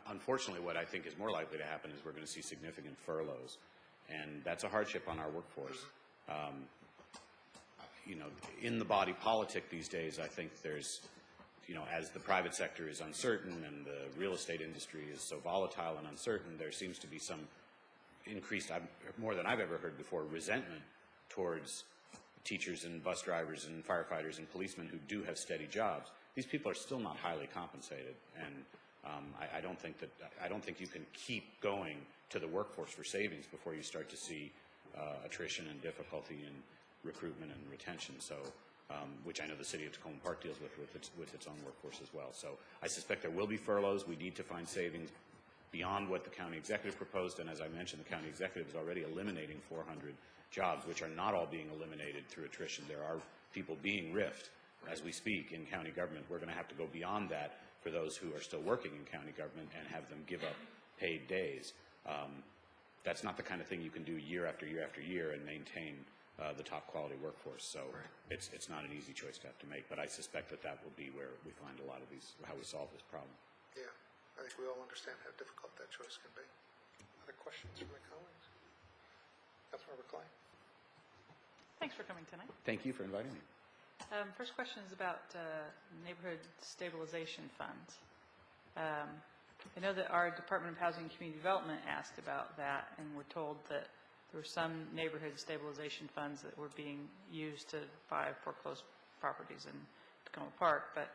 Unfortunately, what I think is more likely to happen is we're going to see significant furloughs, and that's a hardship on our workforce. You know, in the body politic these days, I think there's, you know, as the private sector is uncertain and the real estate industry is so volatile and uncertain, there seems to be some increased, more than I've ever heard before, resentment towards teachers and bus drivers and firefighters and policemen who do have steady jobs. These people are still not highly compensated, and I don't think you can keep going to the workforce for savings before you start to see attrition and difficulty in recruitment and retention. So, which I know the city of Tacoma Park deals with its own workforce as well. So I suspect there will be furloughs. We need to find savings beyond what the county executive proposed, and as I mentioned, the county executive is already eliminating 400 jobs, which are not all being eliminated through attrition. There are people being riffed as we speak in county government. We're going to have to go beyond that for those who are still working in county government and have them give up paid days. That's not the kind of thing you can do year after year after year and maintain the top quality workforce. So it's not an easy choice to have to make, but I suspect that will be where we find a lot of these, how we solve this problem. Yeah, I think we all understand how difficult that choice can be. Other questions from my colleagues? Councilmember Clay. Thanks for coming tonight. Thank you for inviting me. First question is about neighborhood stabilization funds. I know that our Department of Housing and Community Development asked about that, and we're told that there were some neighborhood stabilization funds that were being used to buy foreclosed properties in Tacoma Park. But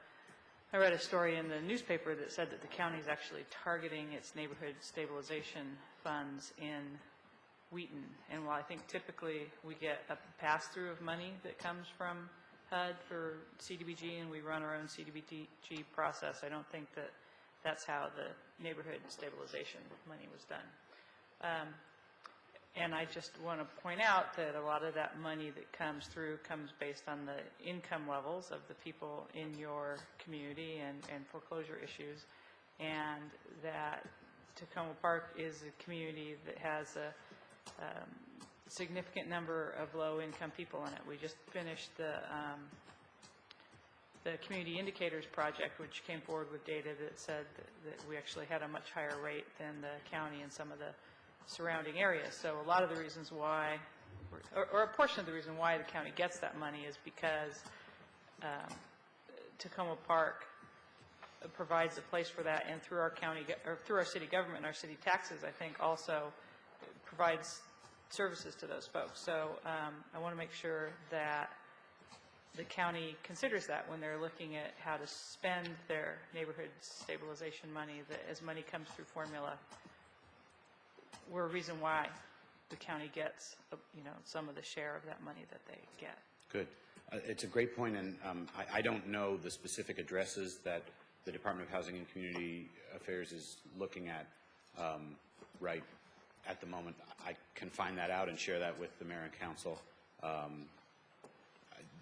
I read a story in the newspaper that said that the county is actually targeting its neighborhood stabilization funds in Wheaton. And while I think typically we get a pass-through of money that comes from HUD for CDBG, and we run our own CDBG process, I don't think that that's how the neighborhood stabilization money was done. And I just want to point out that a lot of that money that comes through comes based on the income levels of the people in your community and foreclosure issues, and that Tacoma Park is a community that has a significant number of low-income people in it. We just finished the Community Indicators Project, which came forward with data that said that we actually had a much higher rate than the county and some of the surrounding areas. So a lot of the reasons why, or a portion of the reason why the county gets that money is because Tacoma Park provides a place for that, and through our county, or through our city government and our city taxes, I think also provides services to those folks. So I want to make sure that the county considers that when they're looking at how to spend their neighborhood stabilization money, that as money comes through formula, we're a reason why the county gets, some of the share of that money that they get. Good. It's a great point, and I don't know the specific addresses that the Department of Housing and Community Affairs is looking at right at the moment. I can find that out and share that with the mayor and council.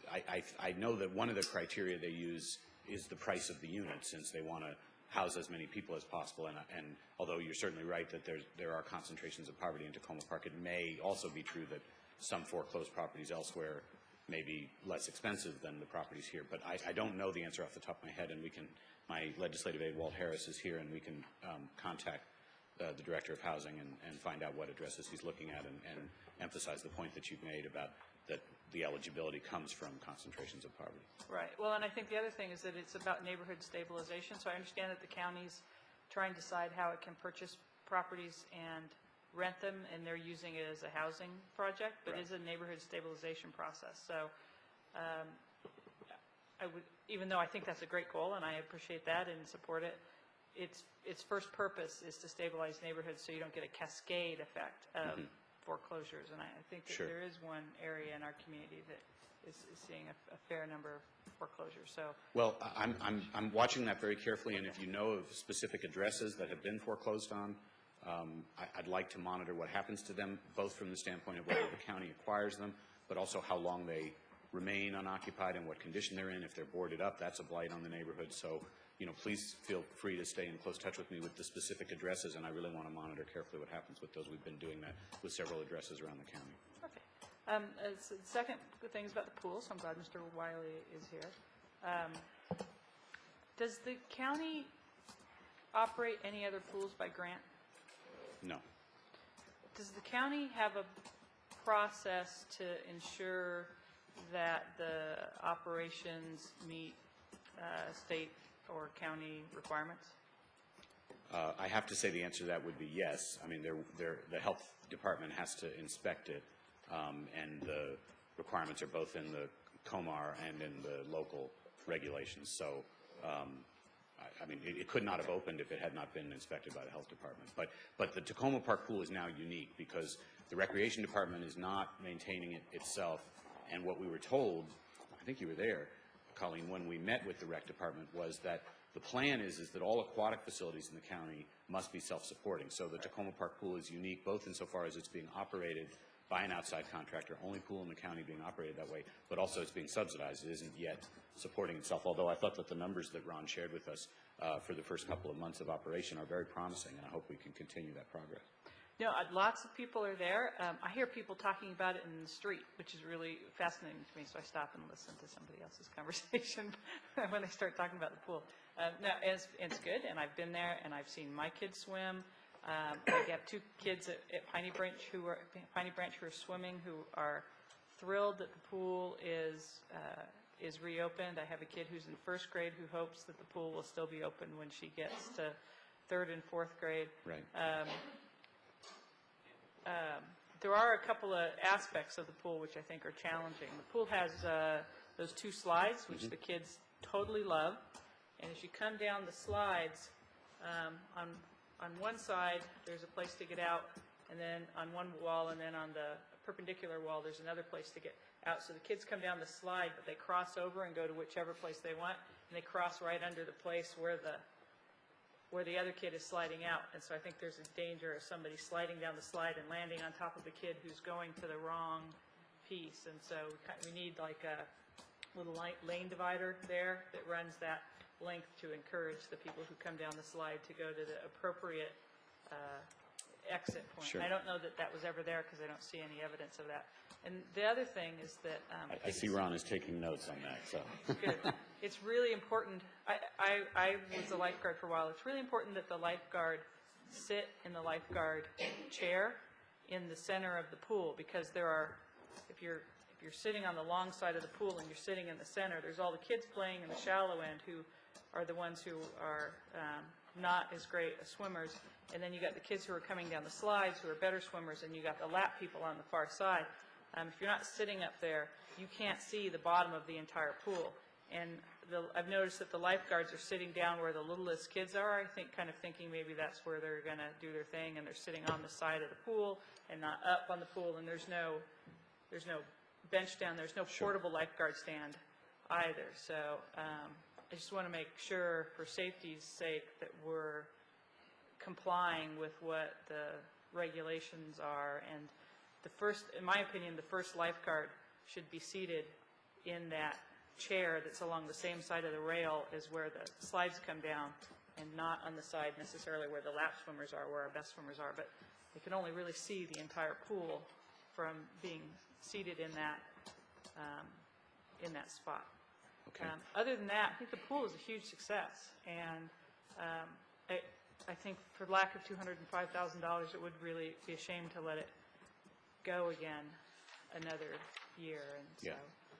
I know that one of the criteria they use is the price of the unit, since they want to house as many people as possible. And although you're certainly right that there are concentrations of poverty in Tacoma Park, it may also be true that some foreclosed properties elsewhere maybe less expensive than the properties here. But I don't know the answer off the top of my head, and my legislative aide, Walt Harris, is here, and we can contact the Director of Housing and find out what addresses he's looking at and emphasize the point that you've made about that the eligibility comes from concentrations of poverty. Right. Well, and I think the other thing is that it's about neighborhood stabilization. So I understand that the county's trying to decide how it can purchase properties and rent them, and they're using it as a housing project, but it's a neighborhood stabilization process. So I would, even though I think that's a great goal, and I appreciate that and support it, its first purpose is to stabilize neighborhoods so you don't get a cascade effect of foreclosures. And I think that there is one area in our community that is seeing a fair number of foreclosures. So, well, I'm watching that very carefully, and if you know of specific addresses that have been foreclosed on, I'd like to monitor what happens to them, both from the standpoint of whether the county acquires them, but also how long they remain unoccupied and what condition they're in. If they're boarded up, that's a blight on the neighborhood. So, please feel free to stay in close touch with me with the specific addresses, and I really want to monitor carefully what happens with those. We've been doing that with several addresses around the county. okay. The second thing is about the pool, so I'm glad Mr. Wiley is here. Does the county operate any other pools by grant? No. Does the county have a process to ensure that the operations meet state or county requirements? I have to say the answer to that would be yes. I mean, the health department has to inspect it, and the requirements are both in the COMAR and in the local regulations. So, I mean, it could not have opened if it had not been inspected by the health department. But the Tacoma Park pool is now unique because the recreation department is not maintaining it itself. And what we were told, I think you were there, Colleen, when we met with the rec department, was that the plan is that all aquatic facilities in the county must be self-supporting. So the Tacoma Park pool is unique both insofar as it's being operated by an outside contractor, only pool in the county being operated that way, but also it's being subsidized. It isn't yet supporting itself, although I thought that the numbers that Ron shared with us for the first couple of months of operation are very promising, and I hope we can continue that progress. Lots of people are there. I hear people talking about it in the street, which is really fascinating to me, so I stop and listen to somebody else's conversation when they start talking about the pool. It's good, and I've been there, and I've seen my kids swim. I have two kids at Piney Branch who are swimming, who are thrilled that the pool is reopened. I have a kid who's in first grade who hopes that the pool will still be open when she gets to third and fourth grade. Right. There are a couple of aspects of the pool which I think are challenging. The pool has those two slides, which the kids totally love. And as you come down the slides, on one side, there's a place to get out, and then on one wall, and then on the perpendicular wall, there's another place to get out. So the kids come down the slide, but they cross over and go to whichever place they want, and they cross right under the place where the other kid is sliding out. And so I think there's a danger of somebody sliding down the slide and landing on top of the kid who's going to the wrong piece. And so we need like a little lane divider there that runs that length to encourage the people who come down the slide to go to the appropriate exit point. Sure. I don't know that that was ever there because I don't see any evidence of that. And the other thing is that I see Ron is taking notes on that. So good. It's really important. I was a lifeguard for a while. It's really important that the lifeguard sit in the lifeguard chair in the center of the pool, because there are, if you're sitting on the long side of the pool and you're sitting in the center, there's all the kids playing in the shallow end who are the ones who are not as great as swimmers. And then you got the kids who are coming down the slides who are better swimmers, and you got the lap people on the far side. If you're not sitting up there, you can't see the bottom of the entire pool. And I've noticed that the lifeguards are sitting down where the littlest kids are, I think, kind of thinking maybe that's where they're going to do their thing, and they're sitting on the side of the pool and not up on the pool, and there's no bench down, there's no portable lifeguard stand either. So I just want to make sure, for safety's sake, that we're complying with what the regulations are. And in my opinion, the first lifeguard should be seated in that chair that's along the same side of the rail as where the slides come down, and not on the side necessarily where the lap swimmers are, where our best swimmers are. But you can only really see the entire pool from being seated in that in that spot. Okay. Other than that, I think the pool is a huge success, and I think for lack of $205,000, it would really be a shame to let it go again another year. And so,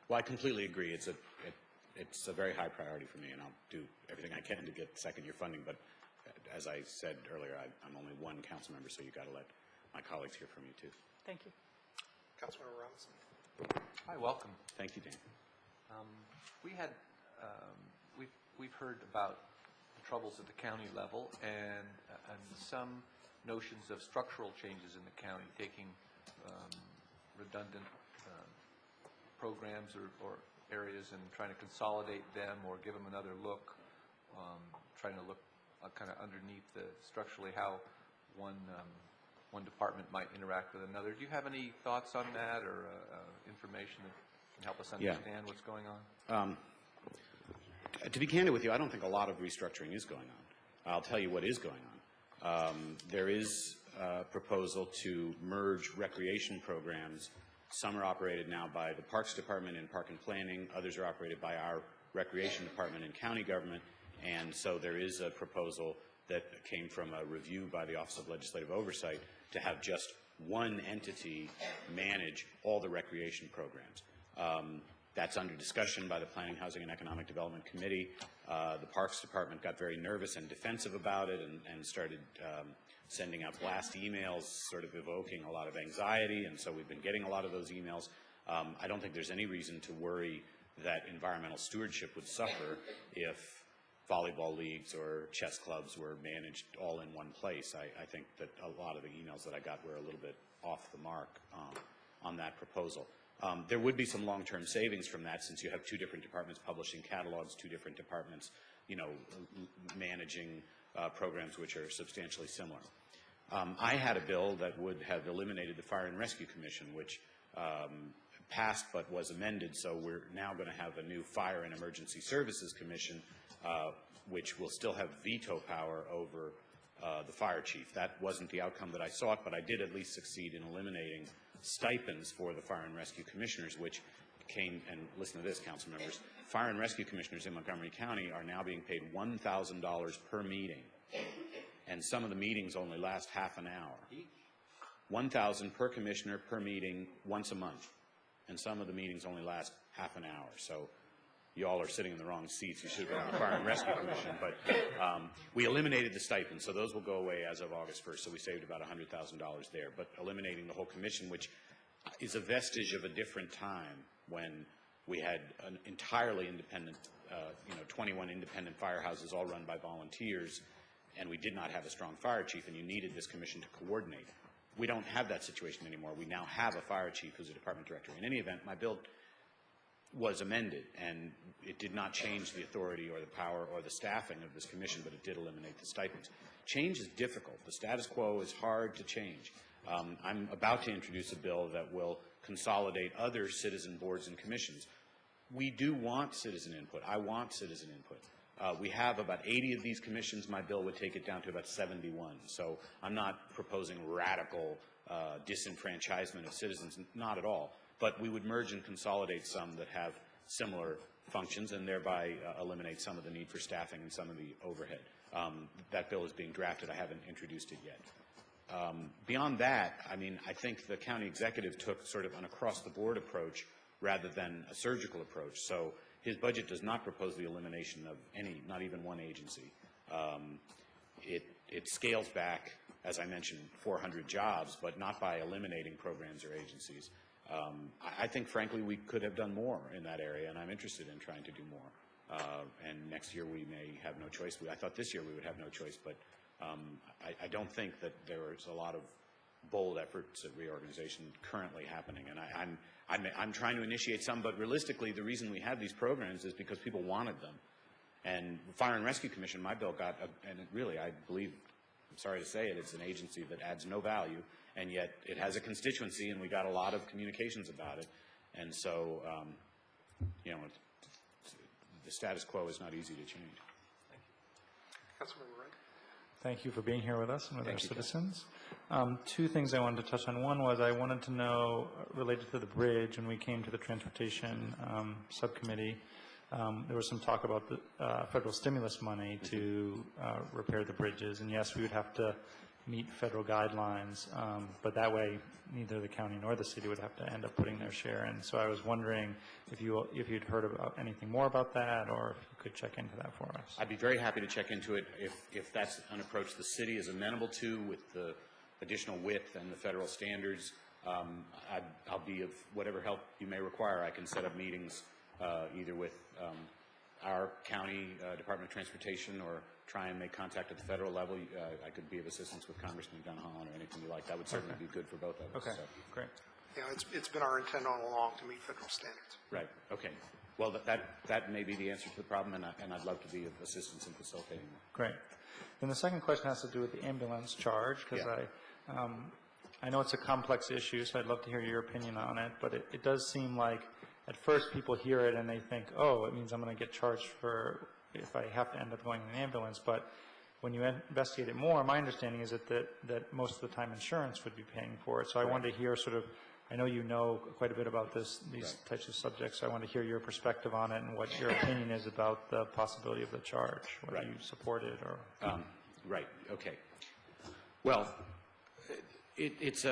Well, I completely agree. It's a very high priority for me, and I'll do everything I can to get second-year funding. But as I said earlier, I'm only one council member, so you got to let my colleagues hear from you too. Thank you. Councilmember Robinson. Hi, welcome. Thank you, Dan. We had, we've heard about the troubles at the county level and some notions of structural changes in the county, taking redundant programs or areas and trying to consolidate them or give them another look, trying to look kind of underneath structurally how one department might interact with another. Do you have any thoughts on that or information that can help us understand what's going on? To be candid with you, I don't think a lot of restructuring is going on. I'll tell you what is going on. There is a proposal to merge recreation programs. Some are operated now by the Parks Department in Park and Planning. Others are operated by our Recreation Department in county government. And so there is a proposal that came from a review by the Office of Legislative Oversight to have just one entity manage all the recreation programs. That's under discussion by the Planning, Housing, and Economic Development Committee. The Parks Department got very nervous and defensive about it and started sending out blast emails, sort of evoking a lot of anxiety, and so we've been getting a lot of those emails. I don't think there's any reason to worry that environmental stewardship would suffer if volleyball leagues or chess clubs were managed all in one place. I think that a lot of the emails that I got were a little bit off the mark on that proposal. There would be some long-term savings from that, since you have two different departments publishing catalogs, two different departments, managing programs which are substantially similar. I had a bill that would have eliminated the Fire and Rescue Commission, which passed but was amended, so we're now going to have a new Fire and Emergency Services Commission, which will still have veto power over the fire chief. That wasn't the outcome that I sought, but I did at least succeed in eliminating stipends for the Fire and Rescue Commissioners, which came, and listen to this, council members, Fire and Rescue Commissioners in Montgomery County are now being paid $1,000 per meeting, and some of the meetings only last half an hour. $1,000 per commissioner per meeting once a month, and some of the meetings only last half an hour. So you all are sitting in the wrong seats. You should have been on the Fire and Rescue Commission. But we eliminated the stipends, so those will go away as of August 1st. So we saved about $100,000 there. But eliminating the whole commission, which is a vestige of a different time when we had an entirely independent, 21 independent firehouses all run by volunteers, and we did not have a strong fire chief, and you needed this commission to coordinate. We don't have that situation anymore. We now have a fire chief who's a department director. In any event, my bill was amended, and it did not change the authority or the power or the staffing of this commission, but it did eliminate the stipends. Change is difficult. The status quo is hard to change. I'm about to introduce a bill that will consolidate other citizen boards and commissions. We do want citizen input. I want citizen input. We have about 80 of these commissions. My bill would take it down to about 71. So I'm not proposing radical disenfranchisement of citizens, not at all. But we would merge and consolidate some that have similar functions and thereby eliminate some of the need for staffing and some of the overhead. That bill is being drafted. I haven't introduced it yet. Beyond that, I mean, I think the county executive took sort of an across-the-board approach rather than a surgical approach. So his budget does not propose the elimination of any, not even one agency. It scales back, as I mentioned, 400 jobs, but not by eliminating programs or agencies. I think, frankly, we could have done more in that area, and I'm interested in trying to do more. And next year we may have no choice. I thought this year we would have no choice, but I don't think that there's a lot of bold efforts at reorganization currently happening. And I'm trying to initiate some, but realistically, the reason we have these programs is because people wanted them. And Fire and Rescue Commission, my bill got, and it really, I believe, I'm sorry to say it, it's an agency that adds no value, and yet it has a constituency, and we got a lot of communications about it. And so, the status quo is not easy to change. Councilmember Wright. Thank you for being here with us and with our Thank you, citizens. Two things I wanted to touch on. One was I wanted to know, related to the bridge, when we came to the Transportation Subcommittee, there was some talk about the federal stimulus money to repair the bridges. And yes, we would have to meet federal guidelines, but that way neither the county nor the city would have to end up putting their share in. So I was wondering if you'd heard about anything more about that, or if you could check into that for us. I'd be very happy to check into it if that's an approach the city is amenable to with the additional width and the federal standards. I'll be of whatever help you may require. I can set up meetings either with our county Department of Transportation or try and make contact at the federal level. I could be of assistance with Congressman Gunn-Holland or anything you like. That would certainly be good for both of us. Okay, so. great. Yeah, it's been our intent all along to meet federal standards. Right, okay. Well, that may be the answer to the problem, and I'd love to be of assistance in facilitating that. Great. Then the second question has to do with the ambulance charge, because I know it's a complex issue, so I'd love to hear your opinion on it, but it does seem like at first people hear it and they think, oh, it means I'm going to get charged for if I have to end up going in an ambulance. But when you investigate it more, my understanding is that most of the time insurance would be paying for it. So I wanted to hear sort of, I know you know quite a bit about these types of subjects, so I want to hear your perspective on it and what your opinion is about the possibility of the charge, whether you support it or... Right, okay. Well, it's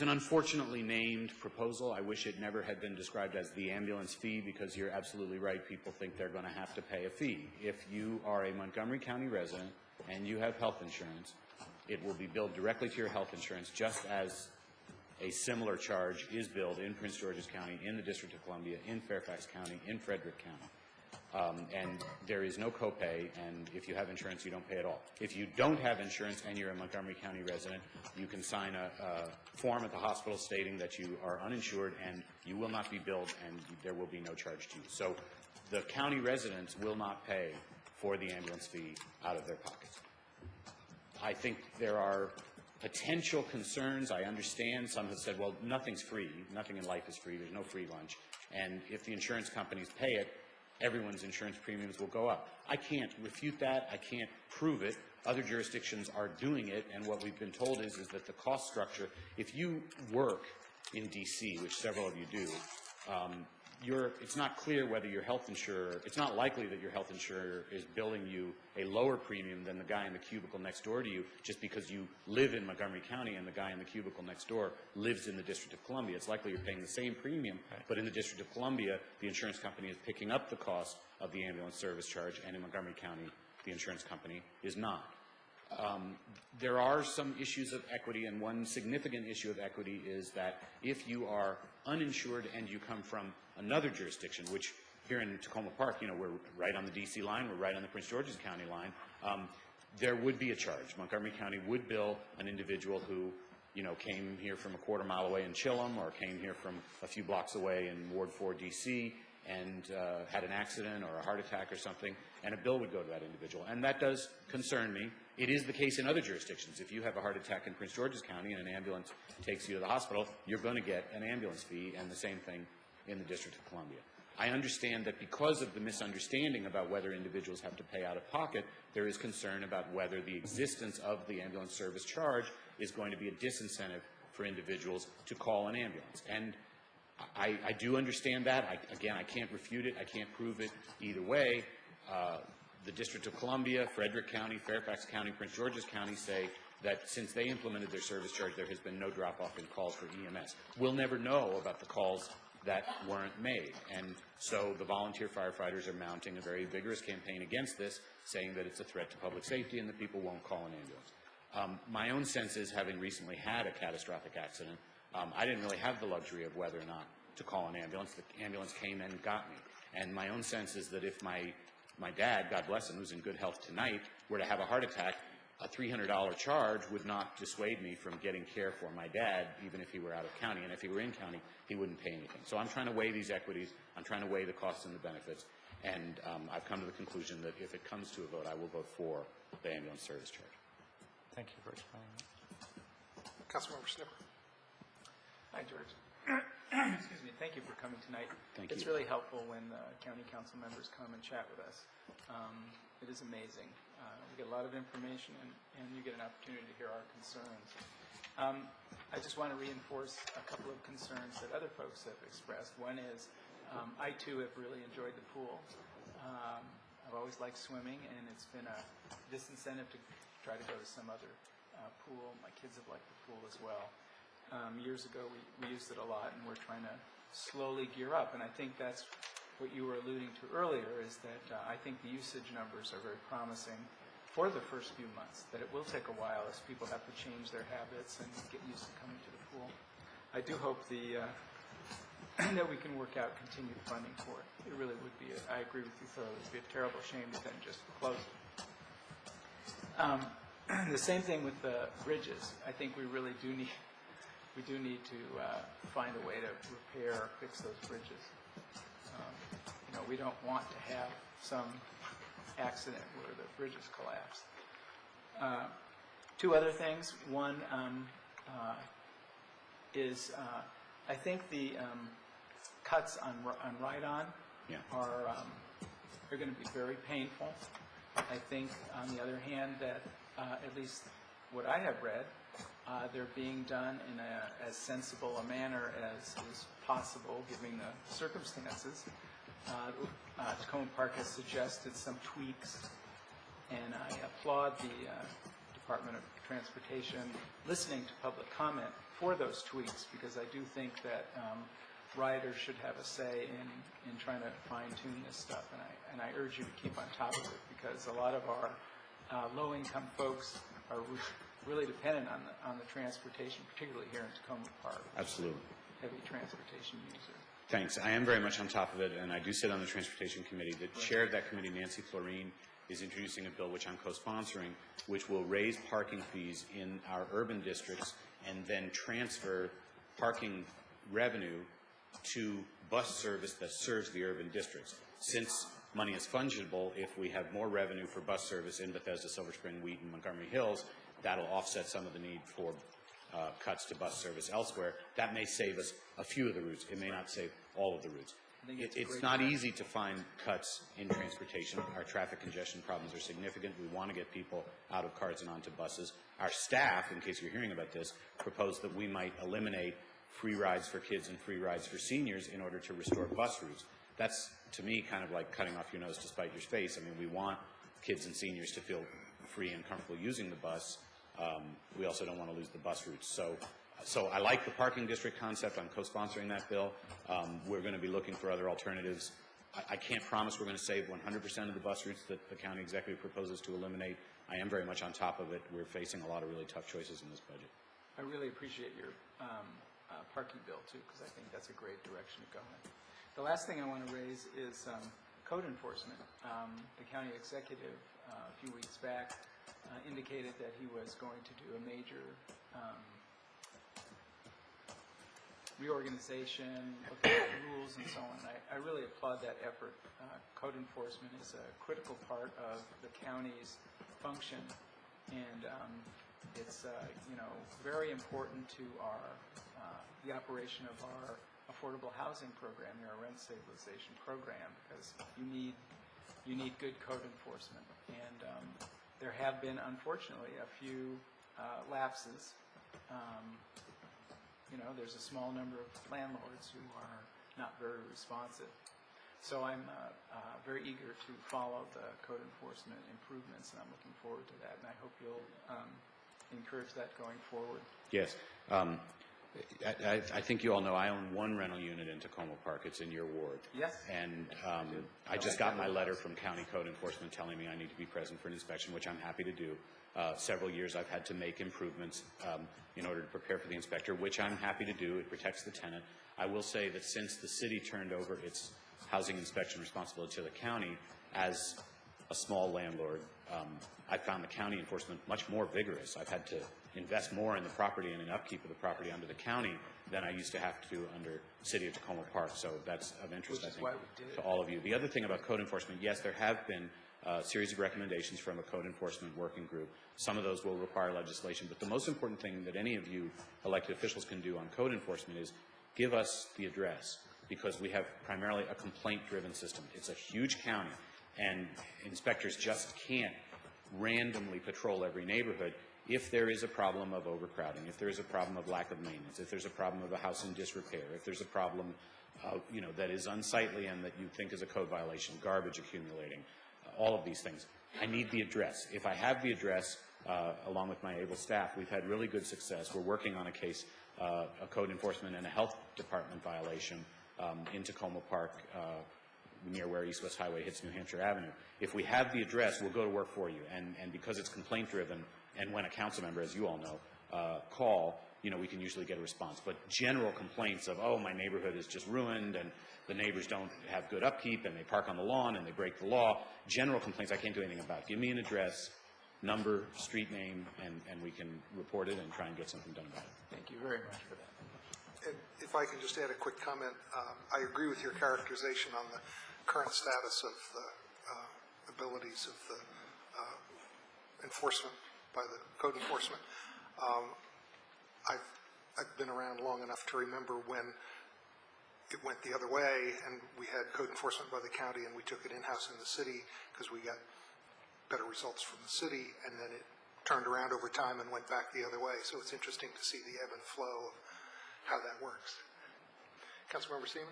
an unfortunately named proposal. I wish it never had been described as the ambulance fee, because you're absolutely right. People think they're going to have to pay a fee. If you are a Montgomery County resident and you have health insurance, it will be billed directly to your health insurance, just as a similar charge is billed in Prince George's County, in the District of Columbia, in Fairfax County, in Frederick County. And there is no copay, and if you have insurance, you don't pay at all. If you don't have insurance and you're a Montgomery County resident, you can sign a form at the hospital stating that you are uninsured and you will not be billed and there will be no charge to you. So the county residents will not pay for the ambulance fee out of their pockets. I think there are potential concerns. I understand some have said, well, nothing's free. Nothing in life is free. There's no free lunch. And if the insurance companies pay it, everyone's insurance premiums will go up. I can't refute that. I can't prove it. Other jurisdictions are doing it, and what we've been told is that the cost structure, if you work in D.C., which several of you do, it's not clear whether your health insurer, it's not likely that your health insurer is billing you a lower premium than the guy in the cubicle next door to you just because you live in Montgomery County and the guy in the cubicle next door lives in the District of Columbia. It's likely you're paying the same premium, but in the District of Columbia, the insurance company is picking up the cost of the ambulance service charge, and in Montgomery County, the insurance company is not. There are some issues of equity, and one significant issue of equity is that if you are uninsured and you come from another jurisdiction, which here in Tacoma Park, we're right on the D.C. line, we're right on the Prince George's County line, there would be a charge. Montgomery County would bill an individual who, came here from a quarter mile away in Chillum or came here from a few blocks away in Ward 4 D.C. and had an accident or a heart attack or something, and a bill would go to that individual. And that does concern me. It is the case in other jurisdictions. If you have a heart attack in Prince George's County and an ambulance takes you to the hospital, you're going to get an ambulance fee, and the same thing in the District of Columbia. I understand that because of the misunderstanding about whether individuals have to pay out of pocket, there is concern about whether the existence of the ambulance service charge is going to be a disincentive for individuals to call an ambulance. And I do understand that. Again, I can't refute it. I can't prove it either way. The District of Columbia, Frederick County, Fairfax County, Prince George's County say that since they implemented their service charge, there has been no drop-off in calls for EMS. We'll never know about the calls that weren't made. And so the volunteer firefighters are mounting a very vigorous campaign against this, saying that it's a threat to public safety and that people won't call an ambulance. My own sense is, having recently had a catastrophic accident, I didn't really have the luxury of whether or not to call an ambulance. The ambulance came and got me. And my own sense is that if my dad, God bless him, who's in good health tonight, were to have a heart attack, a $300 charge would not dissuade me from getting care for my dad, even if he were out of county. And if he were in county, he wouldn't pay anything. So I'm trying to weigh these equities. I'm trying to weigh the costs and the benefits. And I've come to the conclusion that if it comes to a vote, I will vote for the ambulance service charge. Thank you for explaining that. Councilmember Snipper. Hi, George. Excuse me. Thank you for coming tonight. Thank It's you. really helpful when county council members come and chat with us. It is amazing. get a lot of information, and you get an opportunity to hear our concerns. I just want to reinforce a couple of concerns that other folks have expressed. One is, I too have really enjoyed the pool. I've always liked swimming, and it's been a disincentive to try to go to some other pool. My kids have liked the pool as well. Years ago, we used it a lot, and we're trying to slowly gear up. And I think that's what you were alluding to earlier, is that I think the usage numbers are very promising for the first few months, that it will take a while as people have to change their habits and get used to coming to the pool. I do hope that we can work out continued funding for it. It really would be, I agree with you thoroughly, it would be a terrible shame to then just close it. The same thing with the bridges. I think we really do need to find a way to repair or fix those bridges. We don't want to have some accident where the bridges collapse. Two other things. One is I think the cuts on ride-on are going to be very painful. I think, on the other hand, that at least what I have read, they're being done in as sensible a manner as is possible, given the circumstances. Tacoma Park has suggested some tweaks, and I applaud the Department of Transportation listening to public comment for those tweaks, because I do think that riders should have a say in trying to fine-tune this stuff, and I urge you to keep on top of it, because a lot of our low-income folks are really dependent on the transportation, particularly here in Tacoma Park. Absolutely. Heavy transportation user. Thanks. I am very much on top of it, and I do sit on the Transportation Committee. The chair of that committee, Nancy Florine, is introducing a bill, which I'm co-sponsoring, which will raise parking fees in our urban districts and then transfer parking revenue to bus service that serves the urban districts. Since money is fungible, if we have more revenue for bus service in Bethesda, Silver Spring, Wheaton, Montgomery Hills, that'll offset some of the need for cuts to bus service elsewhere. That may save us a few of the routes. It may not save all of the routes. It's not easy to find cuts in transportation. Our traffic congestion problems are significant. We want to get people out of cars and onto buses. Our staff, in case you're hearing about this, proposed that we might eliminate free rides for kids and free rides for seniors in order to restore bus routes. That's, to me, kind of like cutting off your nose to spite your face. I mean, we want kids and seniors to feel free and comfortable using the bus. We also don't want to lose the bus routes. So I like the parking district concept. I'm co-sponsoring that bill. We're going to be looking for other alternatives. I can't promise we're going to save 100% of the bus routes that the county executive proposes to eliminate. I am very much on top of it. We're facing a lot of really tough choices in this budget. I really appreciate your parking bill, too, because I think that's a great direction to go in. The last thing I want to raise is code enforcement. The county executive a few weeks back indicated that he was going to do a major reorganization, looking at rules and so on. I really applaud that effort. Code enforcement is a critical part of the county's function, and it's very important to the operation of our affordable housing program, our rent stabilization program, because you need good code enforcement. And there have been, unfortunately, a few lapses. There's a small number of landlords who are not very responsive. So I'm very eager to follow the code enforcement improvements, and I'm looking forward to that. And I hope you'll encourage that going forward. Yes. I think you all know I own one rental unit in Tacoma Park. It's in your ward. Yes. And I just got my letter from County Code Enforcement telling me I need to be present for an inspection, which I'm happy to do. Several years I've had to make improvements in order to prepare for the inspector, which I'm happy to do. It protects the tenant. I will say that since the city turned over its housing inspection responsibility to the county, as a small landlord, I found the county enforcement much more vigorous. I've had to invest more in the property and in upkeep of the property under the county than I used to have to do under City of Tacoma Park. So that's of interest, I think, to all of you. The other thing about code enforcement, yes, there have been a series of recommendations from a code enforcement working group. Some of those will require legislation. But the most important thing that any of you elected officials can do on code enforcement is give us the address, because we have primarily a complaint-driven system. It's a huge county, and inspectors just can't randomly patrol every neighborhood if there is a problem of overcrowding, if there is a problem of lack of maintenance, if there's a problem of a house in disrepair, if there's a problem that is unsightly and that you think is a code violation, garbage accumulating, all of these things. I need the address. If I have the address, along with my able staff, we've had really good success. We're working on a case, a code enforcement and a health department violation in Tacoma Park, near where East West Highway hits New Hampshire Avenue. If we have the address, we'll go to work for you. And because it's complaint driven, and when a council member, as you all know, call, we can usually get a response. But general complaints of, oh, my neighborhood is just ruined and the neighbors don't have good upkeep and they park on the lawn and they break the law, general complaints I can't do anything about. Give me an address, number, street name, and we can report it and try and get something done about it. Thank you very much for that. And if I can just add a quick comment, I agree with your characterization on the current status of the abilities of the enforcement by the code enforcement. I've been around long enough to remember when it went the other way and we had code enforcement by the county and we took it in-house in the city because we got better results from the city, and then it turned around over time and went back the other way. So it's interesting to see the ebb and flow of how that works. Councilmember Seaman?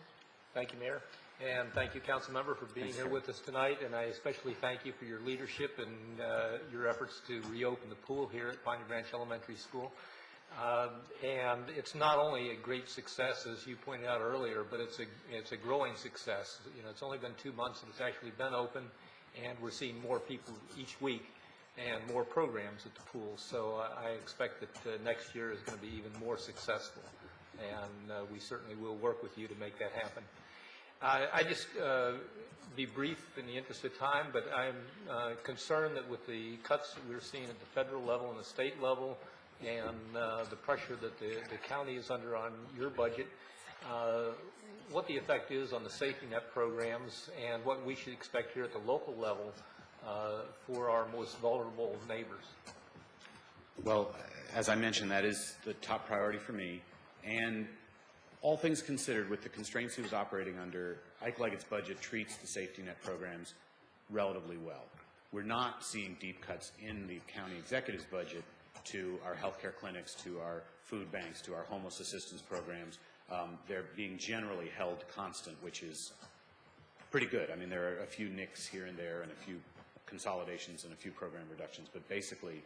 Thank you, Mayor. And thank you, Councilmember, for being here with us tonight. And I especially thank you for your leadership and your efforts to reopen the pool here at Piney Branch Elementary School. And it's not only a great success, as you pointed out earlier, but it's a growing success. It's only been 2 months that it's actually been open, and we're seeing more people each week and more programs at the pool. So I expect that next year is going to be even more successful, and we certainly will work with you to make that happen. I just be brief in the interest of time, but I'm concerned that with the cuts that we're seeing at the federal level and the state level, and the pressure that the county is under on your budget, what the effect is on the safety net programs and what we should expect here at the local level for our most vulnerable neighbors. Well, as I mentioned, that is the top priority for me. And all things considered, with the constraints he was operating under, Ike Leggett's budget treats the safety net programs relatively well. We're not seeing deep cuts in the county executive's budget to our healthcare clinics, to our food banks, to our homeless assistance programs. They're being generally held constant, which is pretty good. I mean, there are a few nicks here and there and a few consolidations and a few program reductions, but basically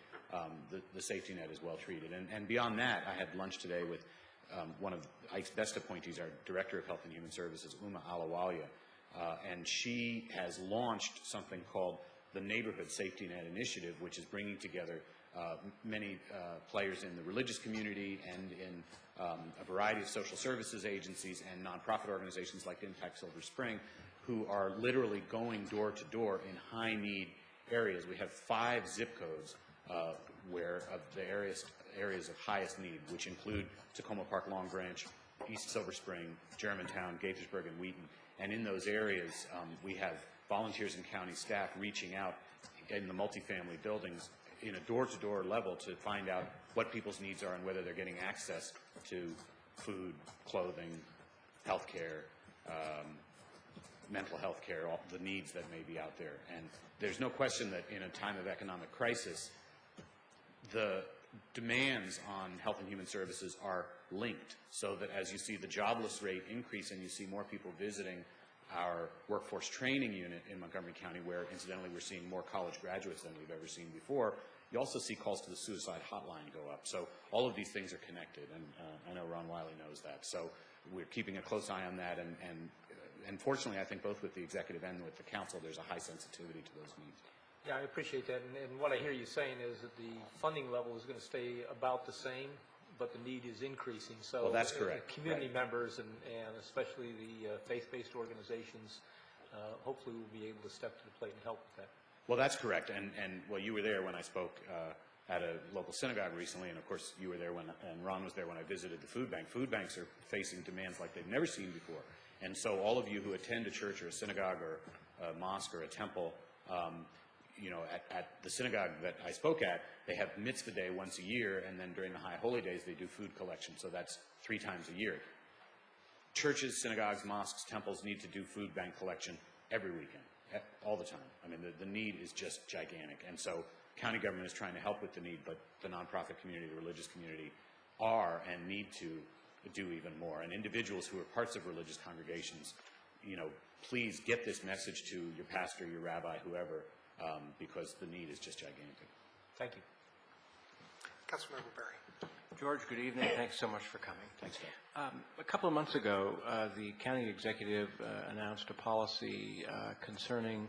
the safety net is well treated. And beyond that, I had lunch today with one of Ike's best appointees, our Director of Health and Human Services, Uma Alawalia, and she has launched something called the Neighborhood Safety Net Initiative, which is bringing together many players in the religious community and in a variety of social services agencies and nonprofit organizations like Impact Silver Spring, who are literally going door to door in high need areas. We have 5 zip codes where of the areas of highest need, which include Tacoma Park, Long Branch, East Silver Spring, Germantown, Gaithersburg, and Wheaton. And in those areas, we have volunteers and county staff reaching out in the multifamily buildings in a door-to-door level to find out what people's needs are and whether they're getting access to food, clothing, health care, mental health care, all the needs that may be out there. And there's no question that in a time of economic crisis, the demands on health and human services are linked, so that as you see the jobless rate increase and you see more people visiting our workforce training unit in Montgomery County, where incidentally we're seeing more college graduates than we've ever seen before, you also see calls to the suicide hotline go up. So all of these things are connected, and I know Ron Wiley knows that. So we're keeping a close eye on that, and fortunately I think both with the executive and with the council there's a high sensitivity to those needs. Yeah, I appreciate that. And what I hear you saying is that the funding level is going to stay about the same, but the need is increasing. So well, that's correct. Community members and especially the faith-based organizations hopefully will be able to step to the plate and help with that. Well, that's correct. And well, you were there when I spoke at a local synagogue recently, and of course you were there and Ron was there when I visited the food bank. Food banks are facing demands like they've never seen before. And so all of you who attend a church or a synagogue or a mosque or a temple, at the synagogue that I spoke at, they have mitzvah day once a year, and then during the high holy days they do food collection, so that's 3 times a year. Churches, synagogues, mosques, temples need to do food bank collection every weekend, all the time. I mean, the need is just gigantic, and so county government is trying to help with the need, but the nonprofit community, the religious community are and need to do even more. And individuals who are parts of religious congregations, please get this message to your pastor, your rabbi, whoever, because the need is just gigantic. Thank you. Councilmember Berry. George, good evening. Thanks so much for coming. Thanks, Doug. A couple of months ago, the county executive announced a policy concerning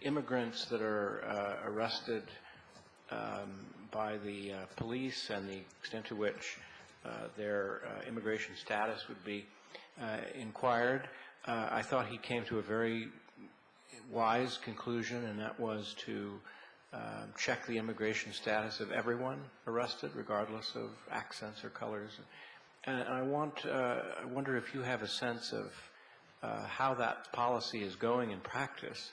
immigrants that are arrested by the police and the extent to which their immigration status would be inquired. I thought he came to a very wise conclusion, and that was to check the immigration status of everyone arrested, regardless of accents or colors. And I wonder if you have a sense of how that policy is going in practice,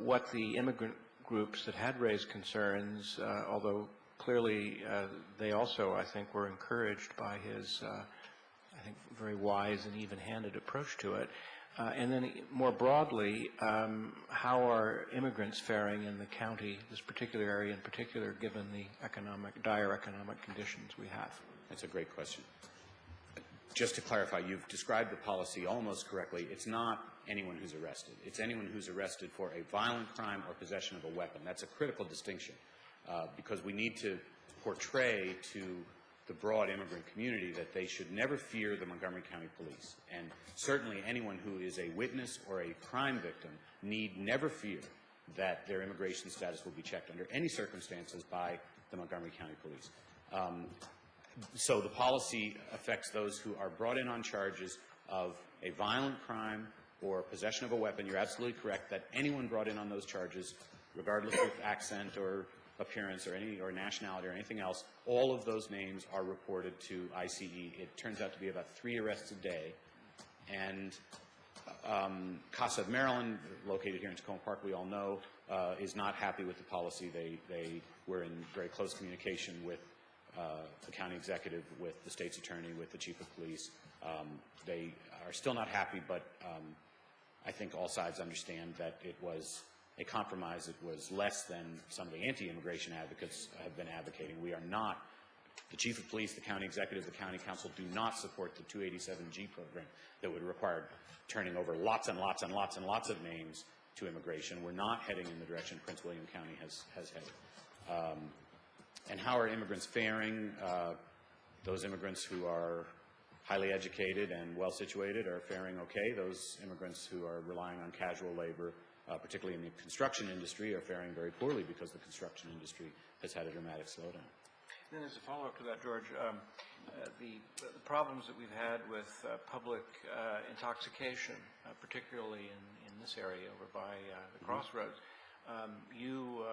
what the immigrant groups that had raised concerns, although clearly they also, I think, were encouraged by his, I think, very wise and even-handed approach to it. And then more broadly, how are immigrants faring in the county, this particular area in particular, given the dire economic conditions we have? That's a great question. Just to clarify, you've described the policy almost correctly. It's not anyone who's arrested. It's anyone who's arrested for a violent crime or possession of a weapon. That's a critical distinction because we need to portray to the broad immigrant community that they should never fear the Montgomery County Police. And certainly anyone who is a witness or a crime victim need never fear that their immigration status will be checked under any circumstances by the Montgomery County Police. So the policy affects those who are brought in on charges of a violent crime or possession of a weapon. You're absolutely correct that anyone brought in on those charges, regardless of accent or appearance or nationality or anything else, all of those names are reported to ICE. It turns out to be about 3 arrests a day. And Casa of Maryland, located here in Tacoma Park, we all know, is not happy with the policy. They were in very close communication with the county executive, with the state's attorney, with the chief of police. They are still not happy, but I think all sides understand that it was a compromise. It was less than some of the anti-immigration advocates have been advocating. We are not, the chief of police, the county executive, the county council do not support the 287G program that would require turning over lots and lots and lots and lots of names to immigration. We're not heading in the direction Prince William County has headed. And how are immigrants faring? Those immigrants who are highly educated and well-situated are faring okay. Those immigrants who are relying on casual labor, particularly in the construction industry, are faring very poorly because the construction industry has had a dramatic slowdown. And then as a follow-up to that, George, the problems that we've had with public intoxication, particularly in this area over by the Crossroads, you,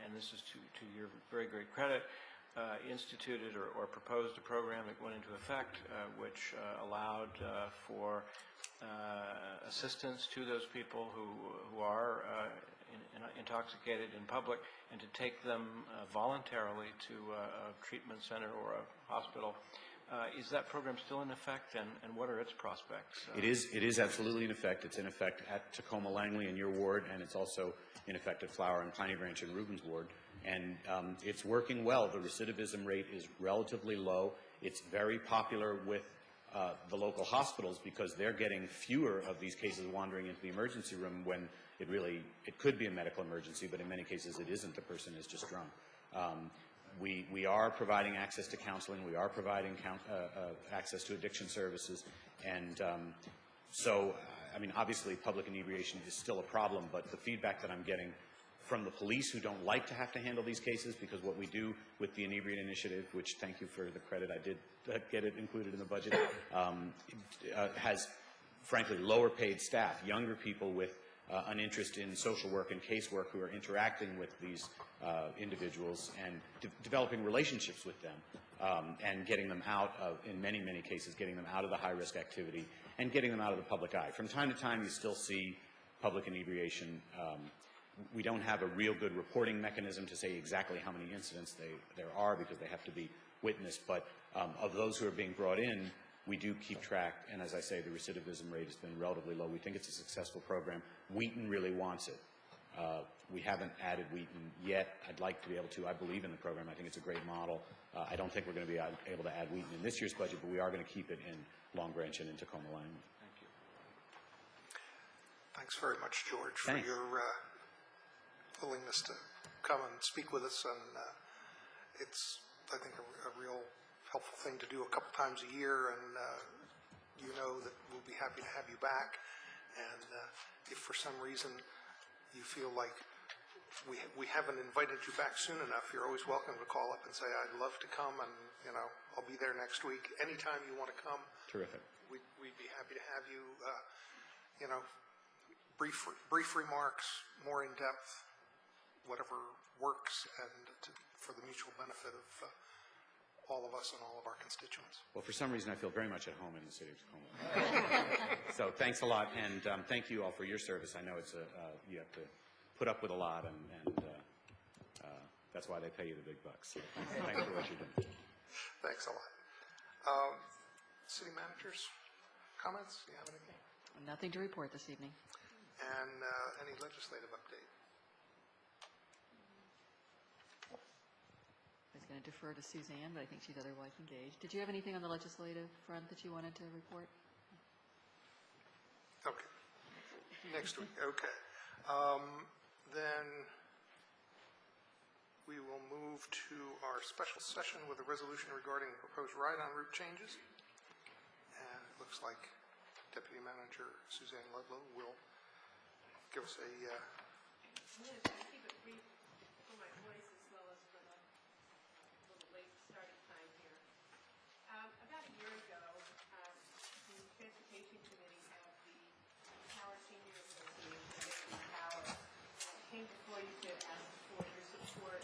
and this is to your very great credit, instituted or proposed a program that went into effect which allowed for assistance to those people who are intoxicated in public and to take them voluntarily to a treatment center or a hospital. Is that program still in effect, and what are its prospects? It is absolutely in effect. It's in effect at Tacoma Langley in your ward, and it's also in effect at Flower and Piney Branch in Rubens' ward. And it's working well. The recidivism rate is relatively low. It's very popular with the local hospitals because they're getting fewer of these cases wandering into the emergency room when it could be a medical emergency, but in many cases it isn't. The person is just drunk. We are providing access to counseling. We are providing access to addiction services. And so, I mean, obviously public inebriation is still a problem, but the feedback that I'm getting from the police who don't like to have to handle these cases, because what we do with the Inebriate Initiative, which thank you for the credit, I did get it included in the budget, has, frankly, lower paid staff, younger people with an interest in social work and casework who are interacting with these individuals and developing relationships with them and getting them out of, in many, many cases, getting them out of the high-risk activity and getting them out of the public eye. From time to time, you still see public inebriation. We don't have a real good reporting mechanism to say exactly how many incidents there are because they have to be witnessed, but of those who are being brought in, we do keep track, and as I say, the recidivism rate has been relatively low. We think it's a successful program. Wheaton really wants it. We haven't added Wheaton yet. I'd like to be able to. I believe in the program. I think it's a great model. I don't think we're going to be able to add Wheaton in this year's budget, but we are going to keep it in Long Branch and in Tacoma Langley. Thank you. Thanks very much, George, for your willingness to come and speak with us. And it's, I think, a real helpful thing to do a couple times a year. And you know that we'll be happy to have you back. And if for some reason you feel like we haven't invited you back soon enough, you're always welcome to call up and say, I'd love to come, and, you know, I'll be there next week. Anytime you want to come. Terrific. We'd be happy to have you, you know, brief remarks, more in-depth, whatever works, and for the mutual benefit of all of us and all of our constituents. Well, for some reason, I feel very much at home in the city of Tacoma. So thanks a lot, and thank you all for your service. I know it's you have to put up with a lot, and that's why they pay you the big bucks. So thanks for what you're doing. Thanks a lot. City managers, comments? Do you have anything? Nothing to report this evening. And any legislative update? I was going to defer to Suzanne, but I think she's otherwise engaged. Did you have anything on the legislative front that you wanted to report? Okay. Next week. Okay. Then we will move to our special session with a resolution regarding proposed ride-on route changes. And it looks like Deputy Manager Suzanne Ludlow will give us a... I'm going to keep it brief for my voice as well as for the little late starting time here. About a year ago, the Transportation Committee of the Power Senior Association came before you to ask for your support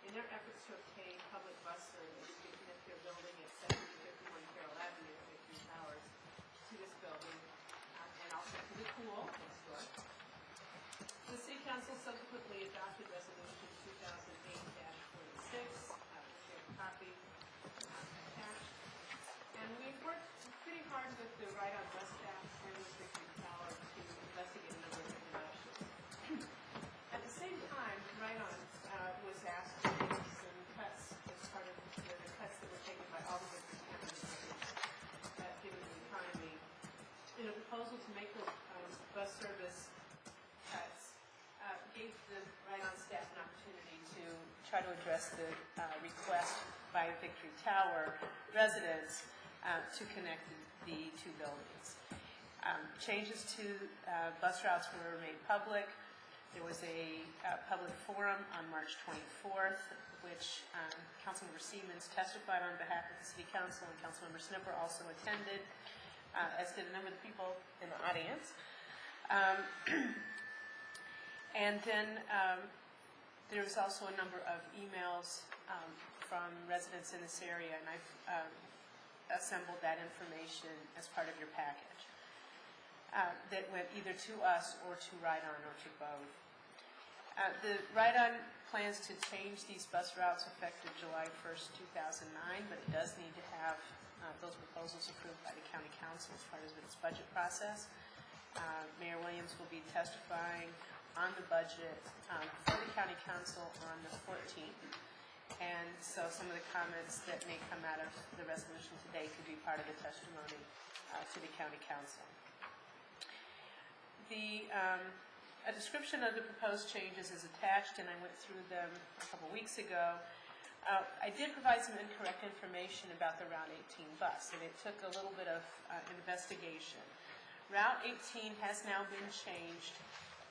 in their efforts to obtain public bus service to connect their building at 7051 Carroll Avenue, Victory Towers, to this building, and also to the pool next door. The City Council subsequently adopted Resolution 2008-46, their copy attached, and we worked pretty hard with the ride-on bus staff and with Victory Tower to investigate a number of different options. At the same time, Ride-On was asked to make some cuts as part of the cuts that were taken by all the different counties given the economy. In a proposal to make the bus service cuts, gave the Ride-On staff an opportunity to try to address the request by Victory Tower residents to connect the two buildings. Changes to bus routes were made public. There was a public forum on March 24th, which Councilmember Siemens testified on behalf of the City Council, and Councilmember Snipper also attended, as did a number of people in the audience. And then there was also a number of emails from residents in this area, and I've assembled that information as part of your package that went either to us or to Ride-On or to both. The Ride-On plans to change these bus routes effective July 1st, 2009, but it does need to have those proposals approved by the County Council as part of its budget process. Mayor Williams will be testifying on the budget for the County Council on the 14th. And so some of the comments that may come out of the resolution today could be part of the testimony to the County Council. A description of the proposed changes is attached, and I went through them a couple weeks ago. I did provide some incorrect information about the Route 18 bus, and it took a little bit of investigation. Route 18 has now been changed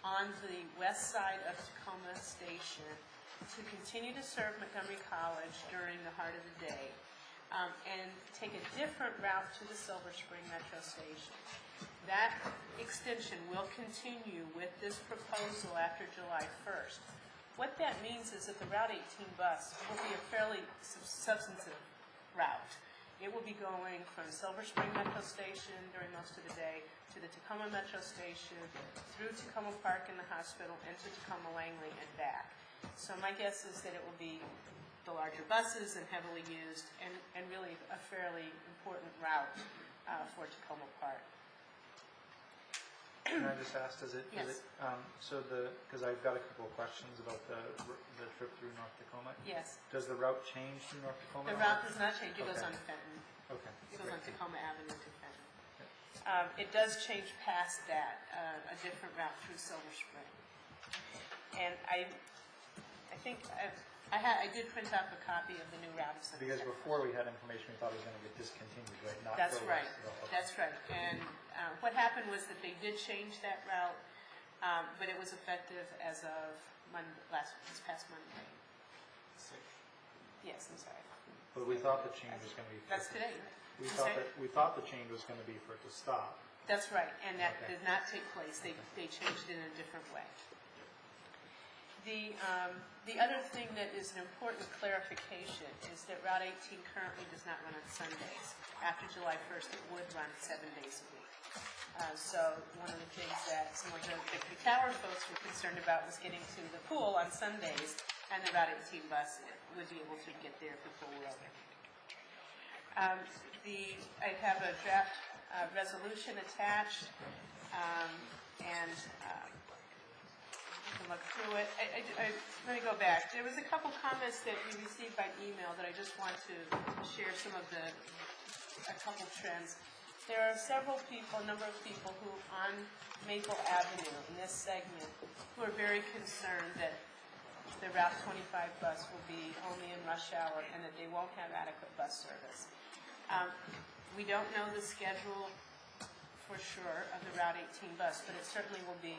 on the west side of Tacoma Station to continue to serve Montgomery College during the heart of the day, and take a different route to the Silver Spring Metro Station. That extension will continue with this proposal after July 1st. What that means is that the Route 18 bus will be a fairly substantive route. It will be going from Silver Spring Metro Station during most of the day to the Tacoma Metro Station, through Tacoma Park and the hospital, into Tacoma Langley and back. So my guess is that it will be the larger buses and heavily used, and really a fairly important route for Tacoma Park. Can I just ask, does it, Yes. because I've got a couple of questions about the trip through North Tacoma. Yes. Does the route change through North Tacoma? The route does not change, it goes Okay. on to Fenton. Okay. It goes on Tacoma Avenue to Fenton. It does change past that, a different route through Silver Spring. And I think I did print up a copy of the new route of Sunset. Because before we had information, we thought it was going to get discontinued, right? Not That's go right, west at all. that's right. And what happened was that they did change that route, but it was effective as of this past Monday. Yes, I'm sorry. But we thought the change was going to be. That's today. We thought the change was going to be for it to stop. That's right, and that Okay. did not take place. They changed it in a different way. The other thing that is an important clarification is that Route 18 currently does not run on Sundays. After July 1st, it would run 7 days a week. So one of the things that some of the Victory Tower folks were concerned about was getting to the pool on Sundays, and the Route 18 bus would be able to get there if the pool were open. I have a draft resolution attached, and you can look through it. Let me go back. There was a couple comments that we received by email that I just want to share some of a couple trends. There are several people, a number of people who on Maple Avenue in this segment who are very concerned that the Route 25 bus will be only in rush hour and that they won't have adequate bus service. We don't know the schedule for sure of the Route 18 bus, but it certainly will be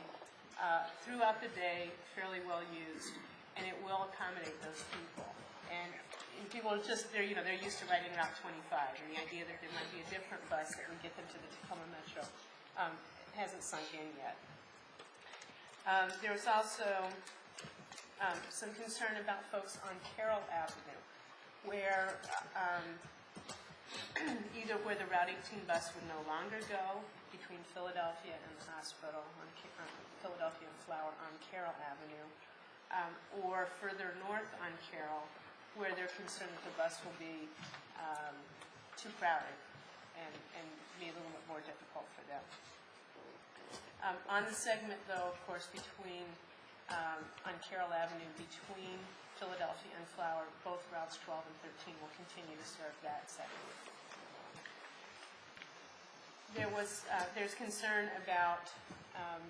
throughout the day, fairly well used, and it will accommodate those people. And people are just, they're used to riding Route 25, and the idea that there might be a different bus that would get them to the Tacoma Metro hasn't sunk in yet. There was also some concern about folks on Carroll Avenue, where either where the Route 18 bus would no longer go between Philadelphia and the hospital, on Philadelphia and Flower on Carroll Avenue, or further north on Carroll, where they're concerned that the bus will be too crowded and be a little bit more difficult for them. On the segment, though, of course, between on Carroll Avenue, between Philadelphia and Flower, both routes 12 and 13 will continue to serve that segment. There's concern about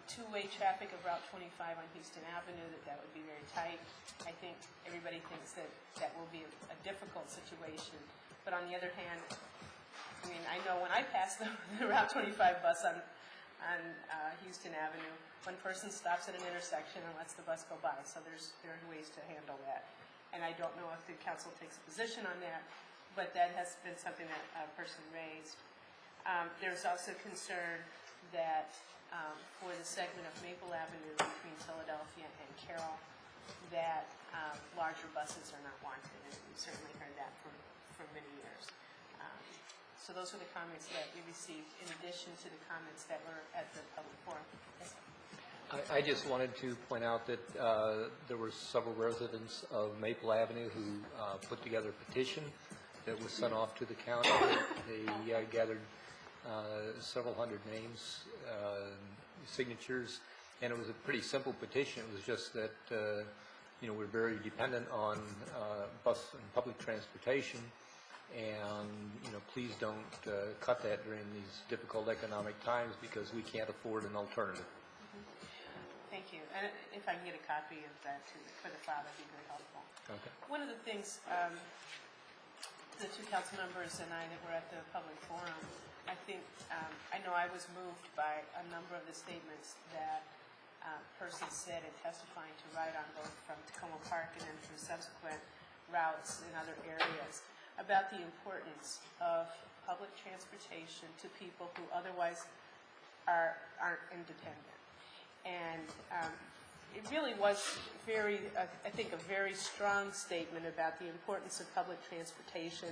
two-way traffic of Route 25 on Houston Avenue, that would be very tight. I think everybody thinks that will be a difficult situation. But on the other hand, I mean, I know when I pass the Route 25 bus on Houston Avenue, one person stops at an intersection and lets the bus go by. So there are ways to handle that. And I don't know if the council takes a position on that, but that has been something that a person raised. There's also concern that for the segment of Maple Avenue between Philadelphia and Carroll, that larger buses are not wanted, and we've certainly heard that for many years. So those were the comments that we received in addition to the comments that were at the public forum. Yes. I just wanted to point out that there were several residents of Maple Avenue who put together a petition that was sent off to the county. They gathered several hundred names, signatures, and it was a pretty simple petition. It was just that we're very dependent on bus and public transportation, and please don't cut that during these difficult economic times because we can't afford an alternative. Thank you. And if I can get a copy of that for the file, that'd be very helpful. Okay. One of the things the two council members and I that were at the public forum, I think, I know I was moved by a number of the statements that persons said in testifying to ride on both from Tacoma Park and then through subsequent routes in other areas about the importance of public transportation to people who otherwise aren't independent. And it really was I think, a very strong statement about the importance of public transportation,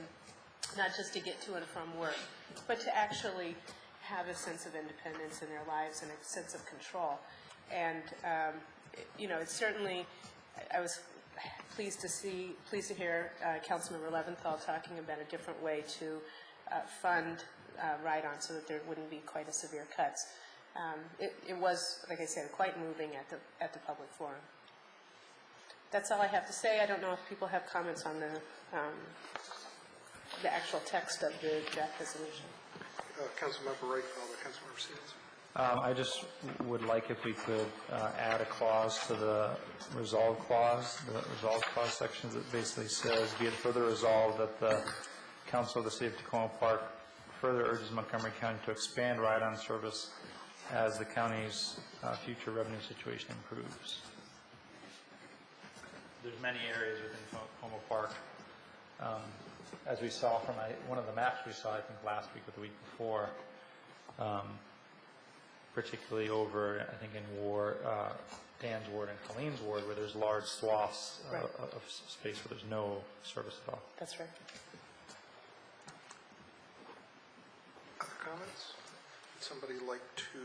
not just to get to and from work, but to actually have a sense of independence in their lives and a sense of control. And, it's certainly, I was pleased to hear Councilmember Leventhal talking about a different way to fund ride-on so that there wouldn't be quite as severe cuts. It was, like I said, quite moving at the public forum. That's all I have to say. I don't know if people have comments on the actual text of the draft resolution. Councilmember Wright, followed by Councilmember Simmons. I just would like if we could add a clause to the resolve clause, section that basically says, be it further resolved that the Council of the City of Tacoma Park further urges Montgomery County to expand ride-on service as the county's future revenue situation improves. There's many areas within Tacoma Park. As we saw from one of the maps we saw, I think last week or the week before, particularly over, I think, in Dan's ward and Colleen's ward, where there's large swaths of space where there's no service at all. That's right. Other comments? Would somebody like to